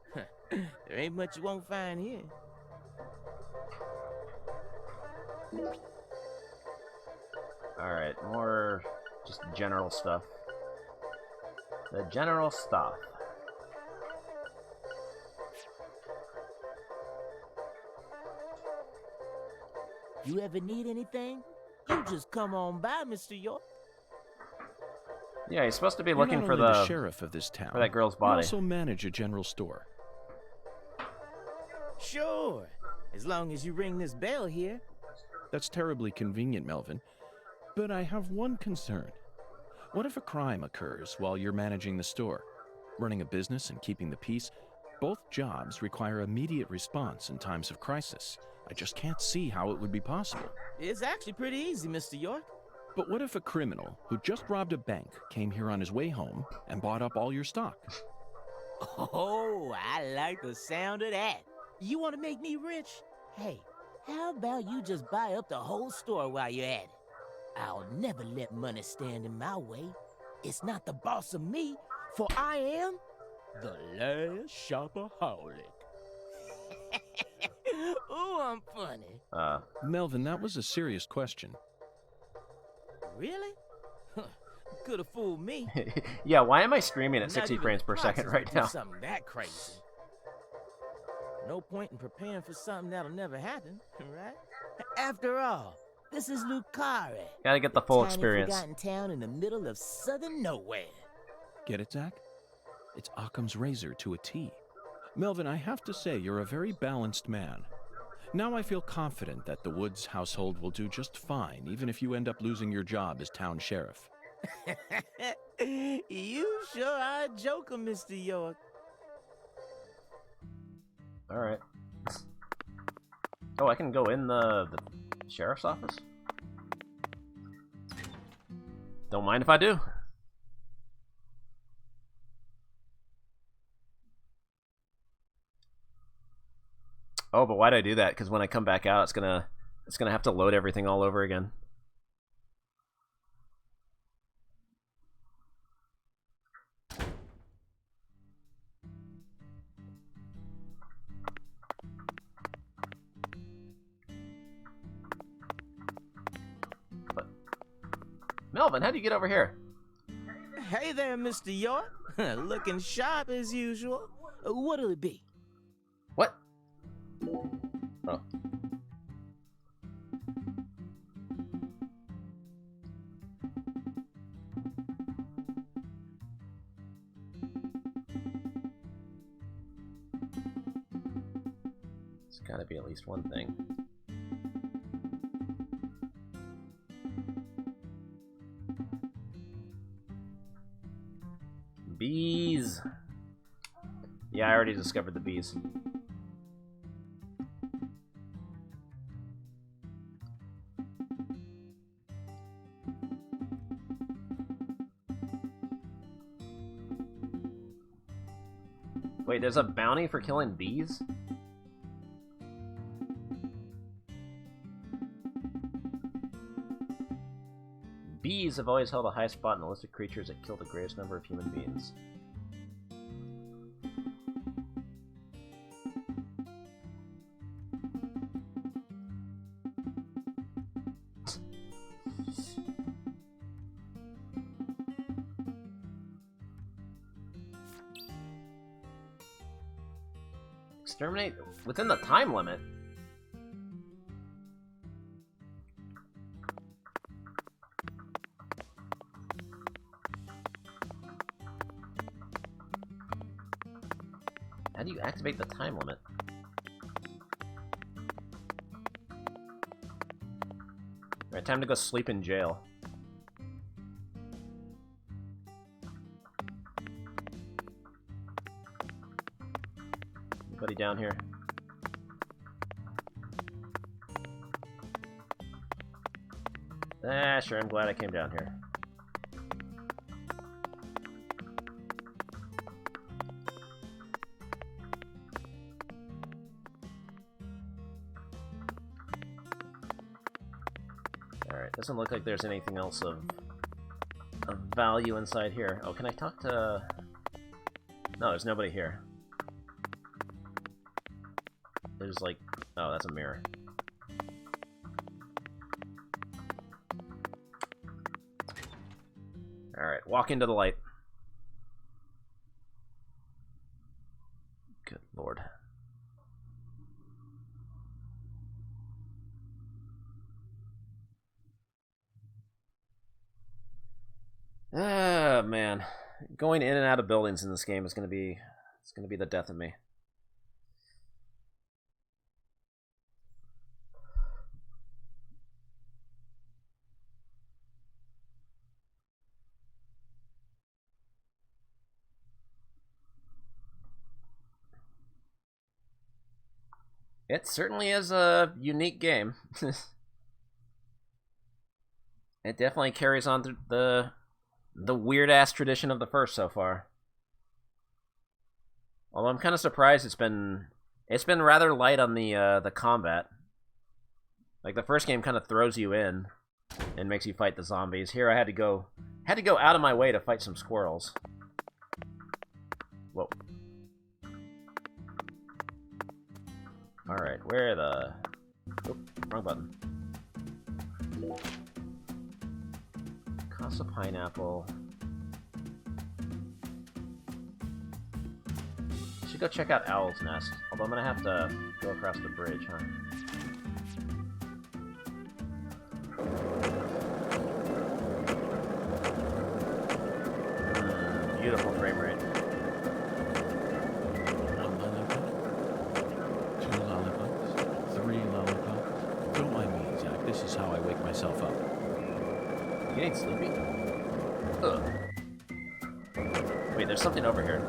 Speaker 5: there ain't much you won't find here.
Speaker 1: Alright, more just general stuff. The general stuff.
Speaker 5: You ever need anything, you just come on by, Mr. York.
Speaker 1: Yeah, he's supposed to be
Speaker 4: You're
Speaker 1: looking
Speaker 4: not
Speaker 1: for
Speaker 4: only
Speaker 1: the
Speaker 4: the sheriff of this town,
Speaker 1: for that girl's
Speaker 4: you
Speaker 1: body.
Speaker 4: also manage a general store.
Speaker 5: Sure, as long as you ring this bell here.
Speaker 4: That's terribly convenient, Melvin. But I have one concern. What if a crime occurs while you're managing the store? Running a business and keeping the peace, both jobs require immediate response in times of crisis. I just can't see how it would be possible.
Speaker 5: It's actually pretty easy, Mr. York.
Speaker 4: But what if a criminal who just robbed a bank came here on his way home and bought up all your stock?
Speaker 5: Oh, I like the sound of that. You want to make me rich? Hey, how about you just buy up the whole store while you're at it? I'll never let money stand in my way. It's not the boss of me, for I am the last shopaholic. Ooh, I'm funny.
Speaker 4: Melvin, that was a serious question.
Speaker 5: Really? Could have fooled me.
Speaker 1: Yeah, why am I streaming at
Speaker 5: Not
Speaker 1: 60
Speaker 5: even
Speaker 1: frames per
Speaker 5: Foxes
Speaker 1: second
Speaker 5: would
Speaker 1: right
Speaker 5: do
Speaker 1: now?
Speaker 5: Something that crazy. No point in preparing for something that'll never happen, right? After all, this is CARRÉ.
Speaker 1: Gotta get the full
Speaker 5: tiny,
Speaker 1: experience.
Speaker 5: forgotten town in the middle of southern nowhere.
Speaker 4: Get it, Zach? It's Occam's razor to a T. Melvin, I have to say you're a very balanced man. Now I feel confident that the Woods household will do just fine, even if you end up losing your job as town sheriff.
Speaker 5: You sure are a joker, Mr. York.
Speaker 1: Alright. Oh, I can go in the sheriff's office? Don't mind if I do. Oh, but why'd I do that? Because when I come back out, it's gonna have to load everything all over again. But Melvin, how do you get over here?
Speaker 5: Hey there, Mr. York. Looking sharp as usual. What'll it be?
Speaker 1: What? Oh. It's gotta be at least one thing. Bees! Yeah, I already discovered the bees. Wait, there's a bounty for killing bees? Bees have always held a high spot in the list of creatures that kill the greatest number of human beings. Exterminate within the time limit. How do you activate the time limit? Alright, time to go sleep in jail. Anybody down here? Ah, sure, I'm glad I came down here. Alright, doesn't look like there's anything else of value inside here. Oh, can I talk to... No, there's nobody here. There's like... Oh, that's a mirror. Alright, walk into the light. Good lord. man. Going in and out of buildings in this game is gonna be the death of me. It certainly is a unique game. It definitely carries on the weird-ass tradition of the first so far. Although I'm kind of surprised it's been rather light on the combat. Like the first game kind of throws you in and makes you fight the zombies. Here I had to go out of my way to fight some squirrels. Whoa. Alright, where the... Oop, wrong button. Casa Pineapple. Should go check out Owl's Nest. Although I'm gonna have to go across the bridge, huh? Beautiful frame rate.
Speaker 4: This is how I wake myself up.
Speaker 1: You ain't sleepy? Ugh. Wait, there's something over here.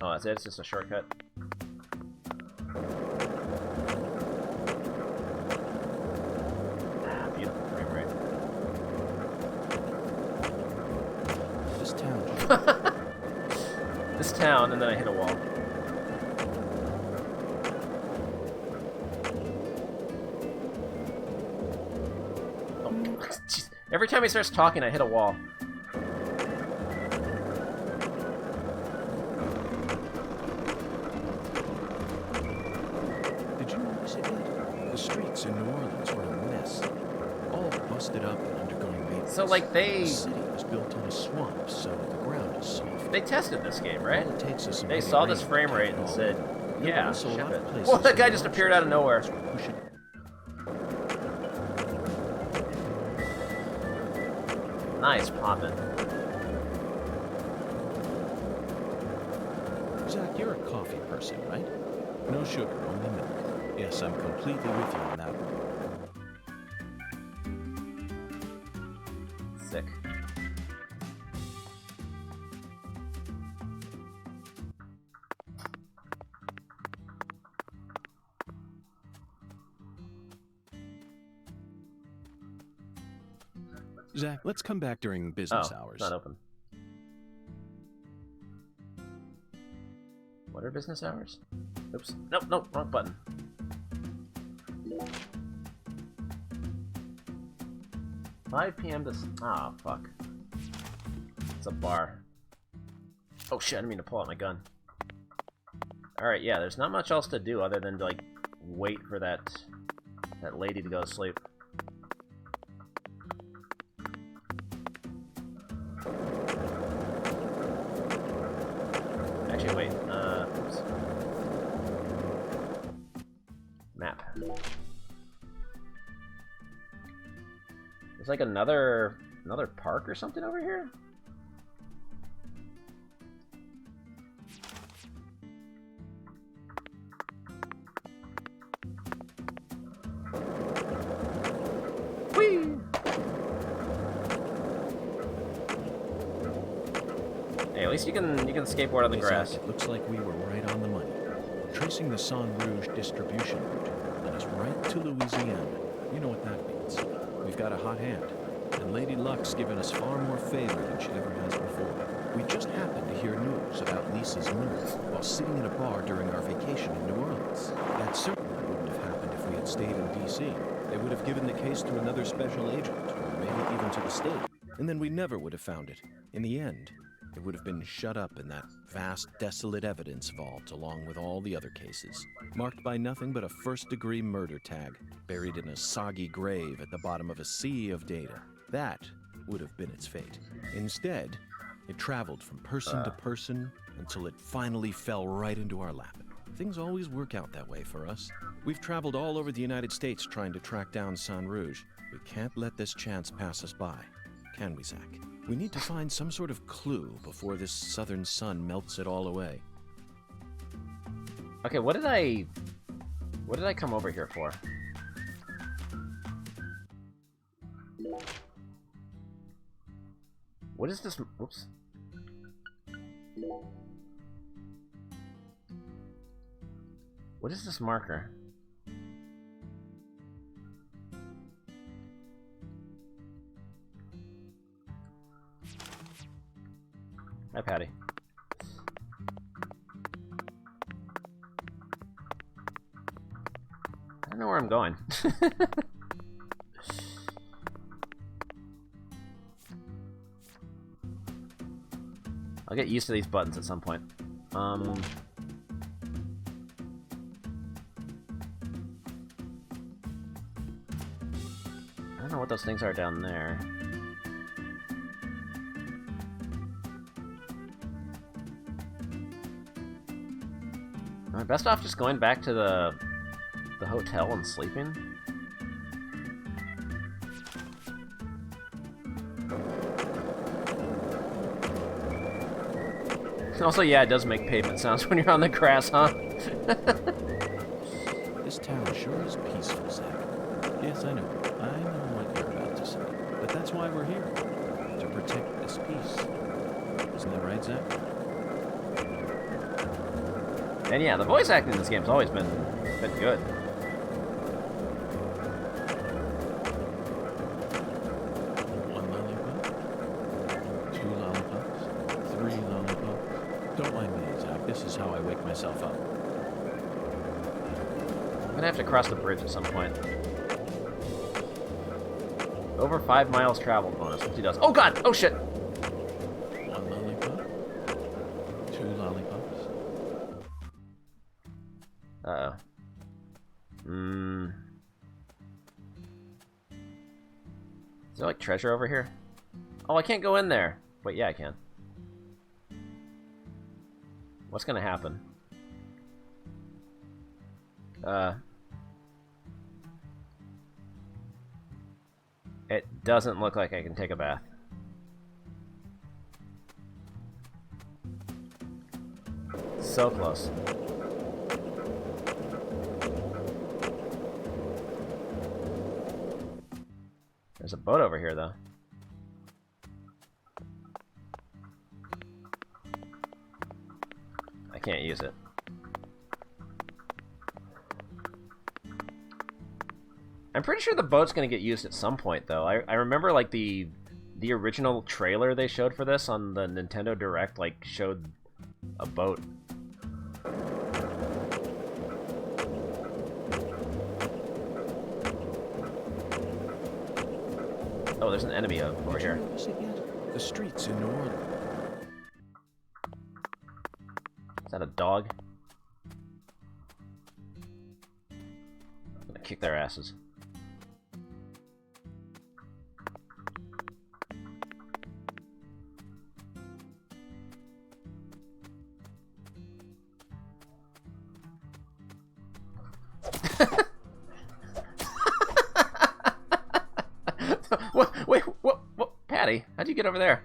Speaker 1: Oh, that's it? It's just a shortcut? Ah, beautiful frame rate.
Speaker 4: This town...
Speaker 1: This town, and then I hit a wall. Oh, jeez. Every time he starts talking, I hit a wall.
Speaker 4: Did you notice it yet? The streets in New Orleans were a mess. All busted up and undergoing maintenance.
Speaker 1: So, like,
Speaker 4: The city was built on a swamp, so the ground is soft.
Speaker 1: They tested this game, right?
Speaker 4: All it takes is some
Speaker 1: They
Speaker 4: heavy
Speaker 1: saw
Speaker 4: rain
Speaker 1: this
Speaker 4: to
Speaker 1: frame
Speaker 4: take
Speaker 1: rate
Speaker 4: it
Speaker 1: and
Speaker 4: all
Speaker 1: said,
Speaker 4: in. There
Speaker 1: yeah,
Speaker 4: were also a
Speaker 1: ship
Speaker 4: lot of
Speaker 1: it.
Speaker 4: places
Speaker 1: Well, that guy
Speaker 4: where
Speaker 1: just appeared out of nowhere.
Speaker 4: push it.
Speaker 1: Nice poppin'.
Speaker 4: Zach, you're a coffee person, right? No sugar, only milk. Yes, I'm completely with you on that one.
Speaker 1: Sick.
Speaker 4: Zach, let's come back during business hours.
Speaker 1: It's not open. What are business hours? Oops. Nope, nope, wrong button. $5 p.m. to... Ah, oh, fuck. It's a bar. Oh shit, I didn't mean to pull out my gun. Alright, yeah, there's not much else to do other than to, like, wait for that lady to go to sleep. Actually, wait, oops. Map. There's like another park or something over here? Whee! Hey, at least you can skateboard on the grass.
Speaker 4: It looks like we were right on the money. Tracing the Sang Rouge distribution route led us right to Louisiana. You know what that means. We've got a hot hand, and Lady Luck's given us far more favor than she ever has before. We just happened to hear news about Lisa's move while sitting in a bar during our vacation in New Orleans. That certainly wouldn't have happened if we had stayed in D.C. They would have given the case to another special agent, or maybe even to the state, and then we never would have found it. In the end, it would have been shut up in that vast, desolate evidence vault along with all the other cases, marked by nothing but a first-degree murder tag, buried in a soggy grave at the bottom of a sea of data. That would have been its fate. Instead, it traveled from person to person until it finally fell right into our lap.
Speaker 13: Things always work out that way for us. We've traveled all over the United States trying to track down San Rouge. We can't let this chance pass us by, can we, Zach? We need to find some sort of clue before this southern sun melts it all away.
Speaker 1: Okay, what did I come over here for? What is this? Oops. What is this marker? Hi, Patty. I don't know where I'm going. I'll get used to these buttons at some point. I don't know what those things are down there. Am I best off just going back to the hotel and sleeping? Also, yeah, it does make pavement sounds when you're on the grass, huh?
Speaker 13: This town sure is peaceful, Zach. Yes, I know what you're about to say. But that's why we're here. To protect this peace. Isn't that right, Zach?
Speaker 1: And yeah, the voice acting in this game's always been good.
Speaker 13: One lollipop? Two lollipops? Three lollipops? Don't mind me, Zach. This is how I wake myself up.
Speaker 1: I'm gonna have to cross the bridge at some point. Over 5 miles traveled bonus. He does. Oh god! Oh shit!
Speaker 13: One lollipop? Two lollipops?
Speaker 1: Uh-oh. Is there like treasure over here? Oh, I can't go in there. Wait, yeah, I can. What's gonna happen? It doesn't look like I can take a bath. So close. There's a boat over here, though. I can't use it. I'm pretty sure the boat's gonna get used at some point, though. I remember, like, the original trailer they showed for this on the Nintendo Direct, like, showed a boat. Oh, there's an enemy over here.
Speaker 13: The streets in New Orleans.
Speaker 1: Is that a dog? I'm gonna kick their asses. Wait, what? Patty, how'd you get over there?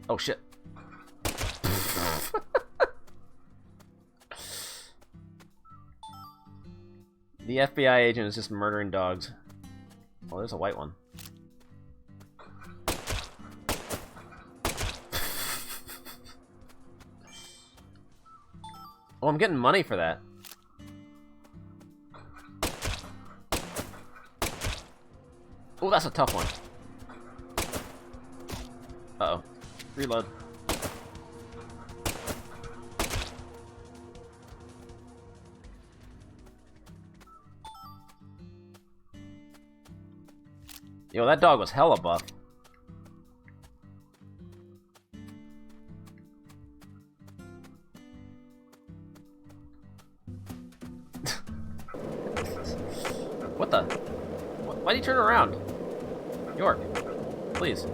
Speaker 1: Oh shit. The FBI agent is just murdering dogs. Oh, there's a white one. Oh, I'm getting money for that. Oh, that's a tough one. Uh-oh. Reload. Yo, that dog was hella buff. What the? Why'd he turn around? York, please.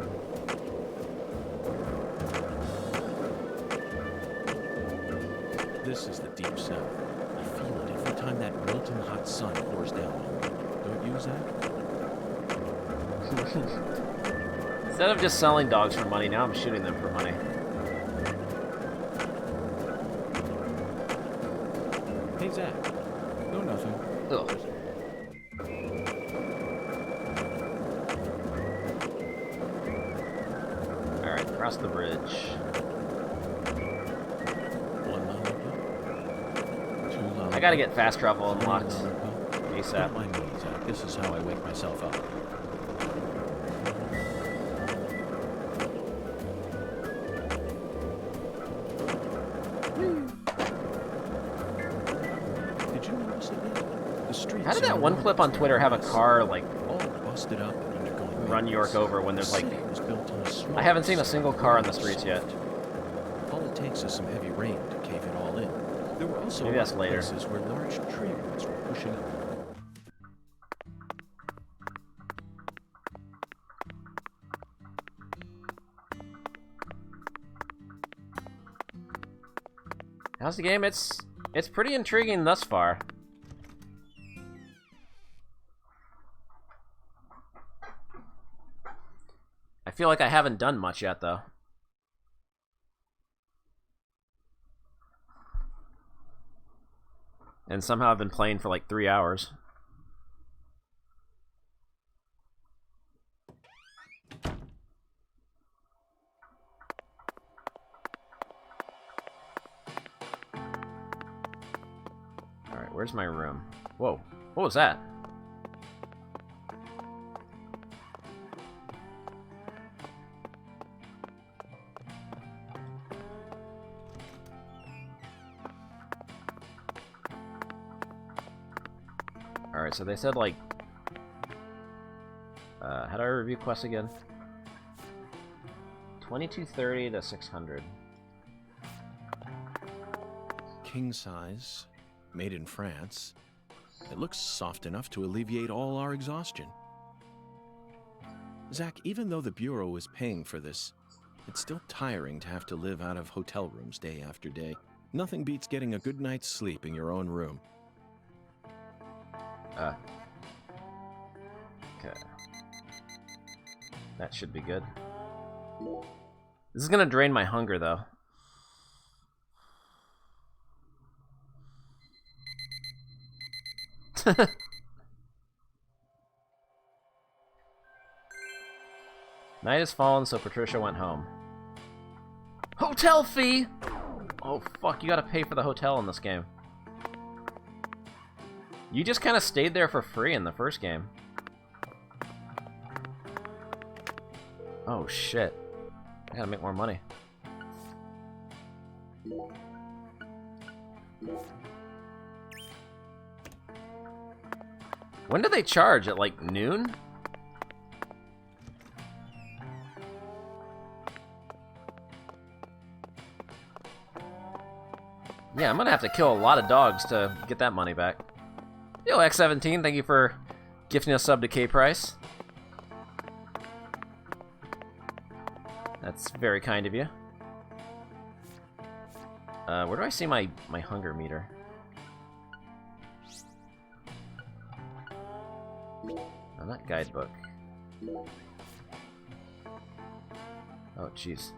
Speaker 13: This is the deep south. I feel it every time that molten hot sun pours down on me. Don't you, Zach?
Speaker 1: Instead of just selling dogs for money, now I'm shooting them for money.
Speaker 13: Hey, Zach. No, nothing.
Speaker 1: Ugh. Alright, cross the bridge.
Speaker 13: 1 lollipop. 2 lollipop.
Speaker 1: I gotta get fast travel unlocked
Speaker 13: Don't
Speaker 1: ASAP.
Speaker 13: mind me, Zach. This is how I wake myself up. Did you notice it yet? The streets
Speaker 1: How did that one clip on Twitter have a car, like,
Speaker 13: all busted up and undergoing
Speaker 1: run York over when there's, like...
Speaker 13: City was built on a swamp.
Speaker 1: I haven't seen a single car on the streets yet.
Speaker 13: All it takes is some heavy rain to cave it all in. There were also
Speaker 1: Maybe that's later.
Speaker 13: places where large tree roots were pushing up.
Speaker 1: How's the game? It's pretty intriguing thus far. I feel like I haven't done much yet, though. And somehow I've been playing for like 3 hours. Alright, where's my room? Whoa, what was that? Alright, so they said, like... how do I review quests again? 2230 to 600.
Speaker 13: King size, made in France. It looks soft enough to alleviate all our exhaustion. Zach, even though the Bureau is paying for this, it's still tiring to have to live out of hotel rooms day after day. Nothing beats getting a good night's sleep in your own room.
Speaker 1: Okay. That should be good. This is gonna drain my hunger, though. Night has fallen, so Patricia went home. Hotel fee! Oh, fuck, you gotta pay for the hotel in this game. You just kind of stayed there for free in the first game. Oh, shit. I gotta make more money. When do they charge? At, like, noon? Yeah, I'm gonna have to kill a lot of dogs to get that money back. Yo, X17, thank you for gifting a sub to K-Price. That's very kind of you. Where do I see my hunger meter? Oh, not guidebook. Oh, jeez.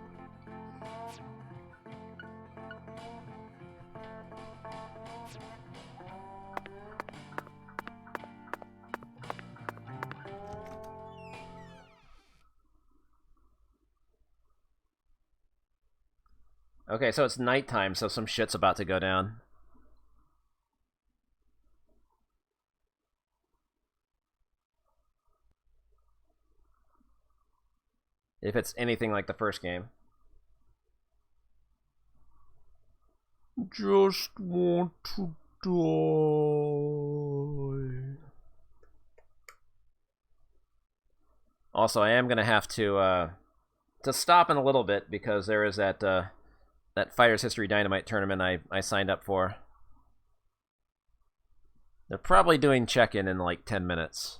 Speaker 1: Okay, so it's nighttime, so some shit's about to go down. If it's anything like the first game. Just want to die. Also, I am gonna have to stop in a little bit because there is that that Fighters History Dynamite tournament I signed up for. They're probably doing check-in like 10 minutes.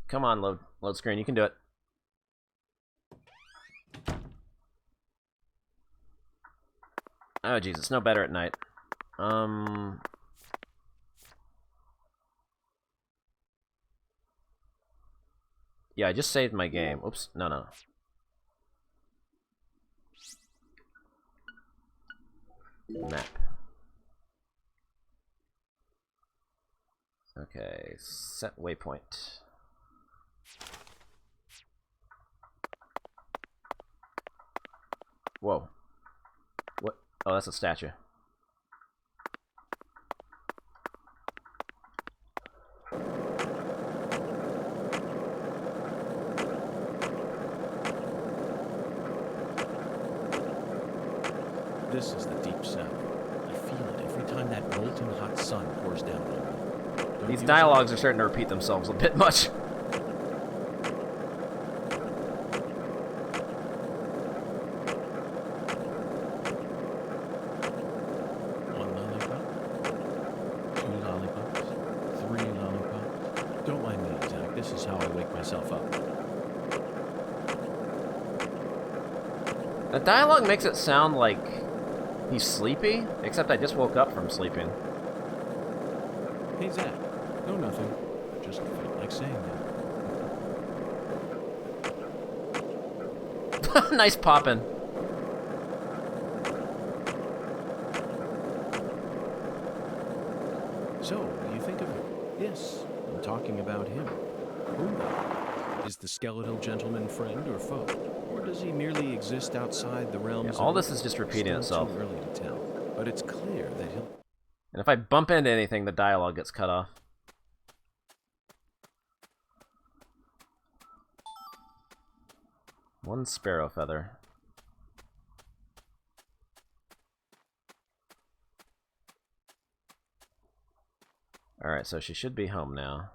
Speaker 1: Come on, load screen. You can do it. Oh, jeez, it's no better at night. Yeah, I just saved my game. Oops, no. Map. Okay, set waypoint. Whoa. What? Oh, that's a statue.
Speaker 13: This is the deep south. I feel it every time that molten hot sun pours down on me. Don't
Speaker 1: These
Speaker 13: you,
Speaker 1: dialogues
Speaker 13: Zach?
Speaker 1: are starting to repeat themselves a bit much.
Speaker 13: One lollipop, 2 lollipops, 3 lollipops. Don't mind me, Zach. This is how I wake myself up.
Speaker 1: The dialogue makes it sound like he's sleepy, except I just woke up from sleeping.
Speaker 13: Hey, Zach. No, nothing. Just felt like saying that.
Speaker 1: Nice poppin'.
Speaker 13: So, you think of him? Yes, I'm talking about him. Who? Is the skeletal gentleman friend or foe? Or does he merely exist outside the realms
Speaker 1: All
Speaker 13: of
Speaker 1: this is just repeating
Speaker 13: Still
Speaker 1: itself.
Speaker 13: too early to tell, but it's clear that he'll...
Speaker 1: And if I bump into anything, the dialogue gets cut off. One sparrow feather. Alright, so she should be home now.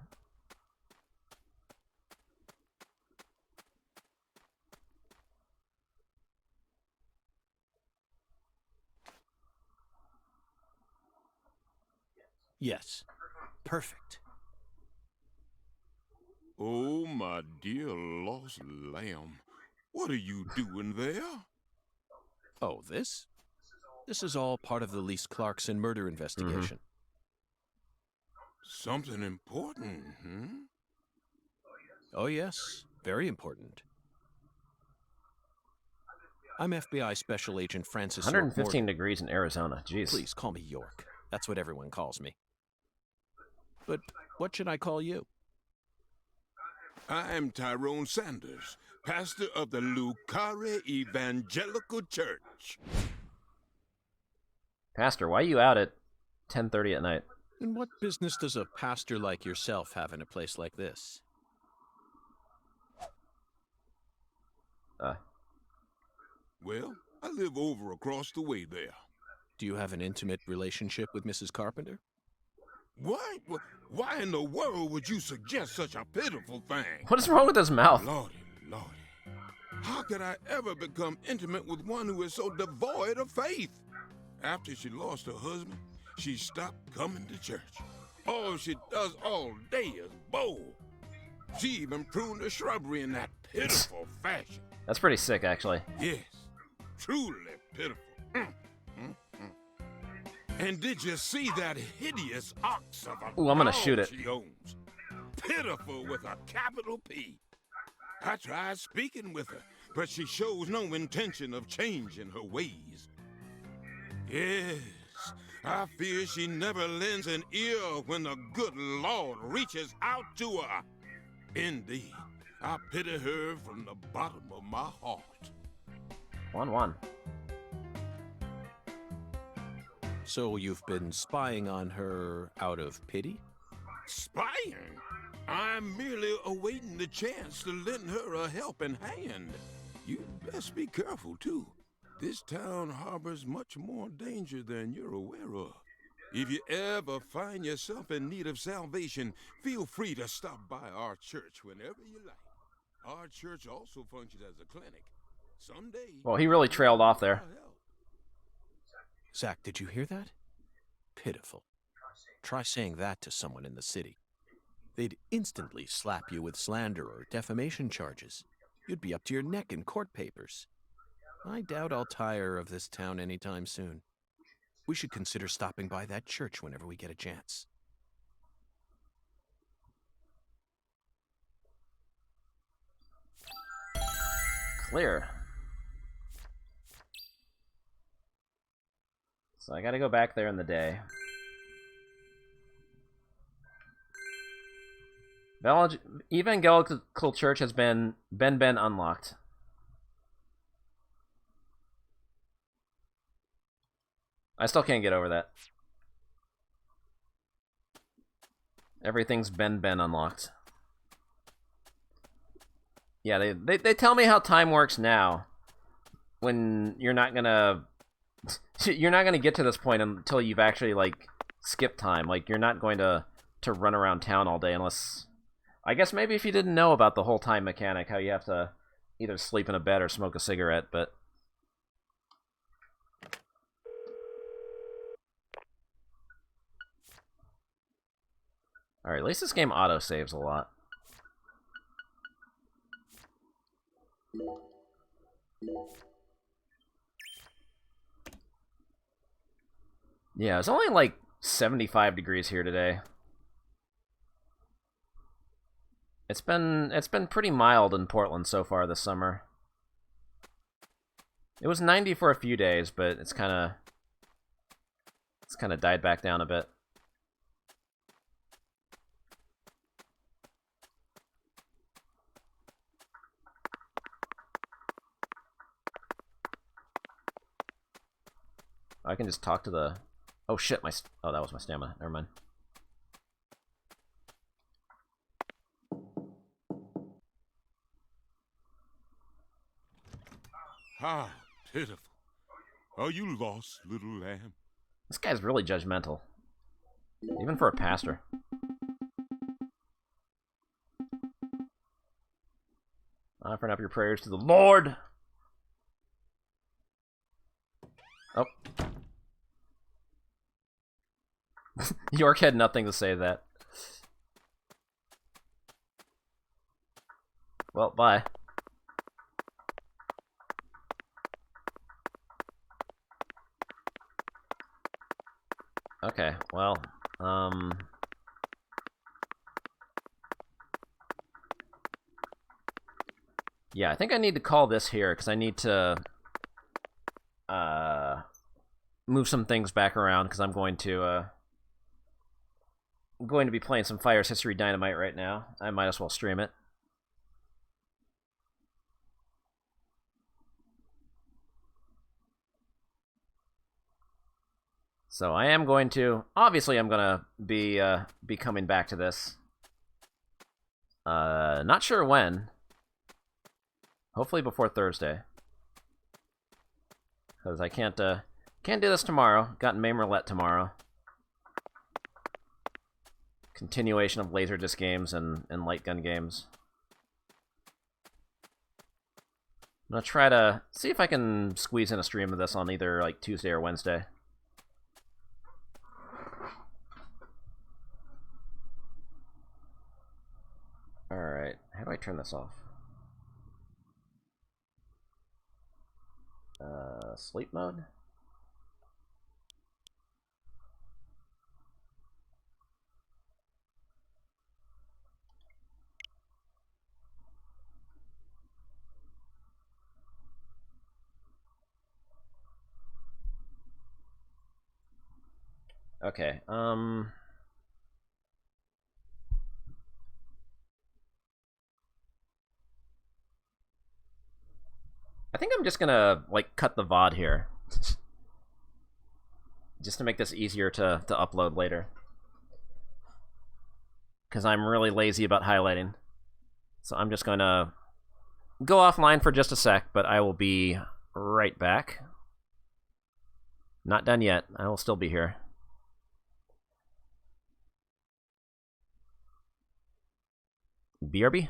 Speaker 13: Yes. Perfect.
Speaker 14: Oh, my dear lost lamb. What are you doing there?
Speaker 13: Oh, this? This is all part of the Lise Clarkson murder investigation.
Speaker 14: Something important, hmm?
Speaker 13: Oh, yes. Very important. I'm FBI Special Agent Francis
Speaker 1: 115
Speaker 13: York
Speaker 1: degrees in Arizona. Jeez.
Speaker 13: Please call me York. That's what everyone calls me. But what should I call you?
Speaker 14: I am Tyrone Sanders, pastor of the CARRÉ Evangelical Church.
Speaker 1: Pastor, why are you out at 10:30 at night?
Speaker 13: And what business does a pastor like yourself have in a place like this?
Speaker 14: Well, I live over across the way there.
Speaker 13: Do you have an intimate relationship with Mrs. Carpenter?
Speaker 14: Why? Why in the world would you suggest such a pitiful thing?
Speaker 1: What is wrong with his mouth?
Speaker 14: Lordy. How could I ever become intimate with one who is so devoid of faith? After she lost her husband, she stopped coming to church. All she does all day is bowl. She even pruned the shrubbery in that pitiful fashion.
Speaker 1: That's pretty sick, actually.
Speaker 14: Yes, truly pitiful. And did you see that hideous ox of a
Speaker 1: Ooh, I'm gonna
Speaker 14: dog
Speaker 1: shoot it.
Speaker 14: she owns? Pitiful with a capital P. I tried speaking with her, but she shows no intention of changing her ways. Yes, I fear she never lends an ear when the good Lord reaches out to her. Indeed, I pity her from the bottom of my heart.
Speaker 1: 1-1.
Speaker 13: So you've been spying on her out of pity?
Speaker 14: Spying? I'm merely awaiting the chance to lend her a helping hand. You best be careful, too. This town harbors much more danger than you're aware of. If you ever find yourself in need of salvation, feel free to stop by our church whenever you like. Our church also functions as a clinic. Someday...
Speaker 1: Well, he really trailed off there.
Speaker 13: Zach, did you hear that? Pitiful. Try saying that to someone in the city. They'd instantly slap you with slander or defamation charges. You'd be up to your neck in court papers. I doubt I'll tire of this town anytime soon. We should consider stopping by that church whenever we get a chance.
Speaker 1: Clear. So I gotta go back there in the day. Evangelical Church has been unlocked. I still can't get over that. Everything's been unlocked. Yeah, they tell me how time works now. When you're not gonna get to this point until you've actually like skipped time. Like you're not going to run around town all day unless, I guess maybe if you didn't know about the whole time mechanic, how you have to either sleep in a bed or smoke a cigarette, but alright, at least this game auto-saves a lot. Yeah, it's only like 75 degrees here today. It's been pretty mild in Portland so far this summer. It was 90 for a few days, but it's kind of died back down a bit. I can just talk to the... Oh shit, oh, that was my stamina. Never mind.
Speaker 14: How pitiful. Are you lost, little lamb?
Speaker 1: This guy's really judgmental. Even for a pastor. Offering up your prayers to the Lord! Oh. York had nothing to say to that. Well, bye. Okay, well, yeah, I think I need to call this here, because I need to, move some things back around, because I'm going to be playing some Fire's History Dynamite right now. I might as well stream it. So I am going to, obviously I'm going to be coming back to this. Not sure when. Hopefully before Thursday. Because I can't do this tomorrow. Got Main Roulette tomorrow. Continuation of Laserdisc games and light gun games. I'm going to try to see if I can squeeze in a stream of this on either like Tuesday or Wednesday. Alright, how do I turn this off? Sleep mode? Okay, I think I'm just gonna, like, cut the VOD here. Just to make this easier to upload later. Because I'm really lazy about highlighting. So I'm just gonna go offline for just a sec, but I will be right back. Not done yet. I will still be here. BRB?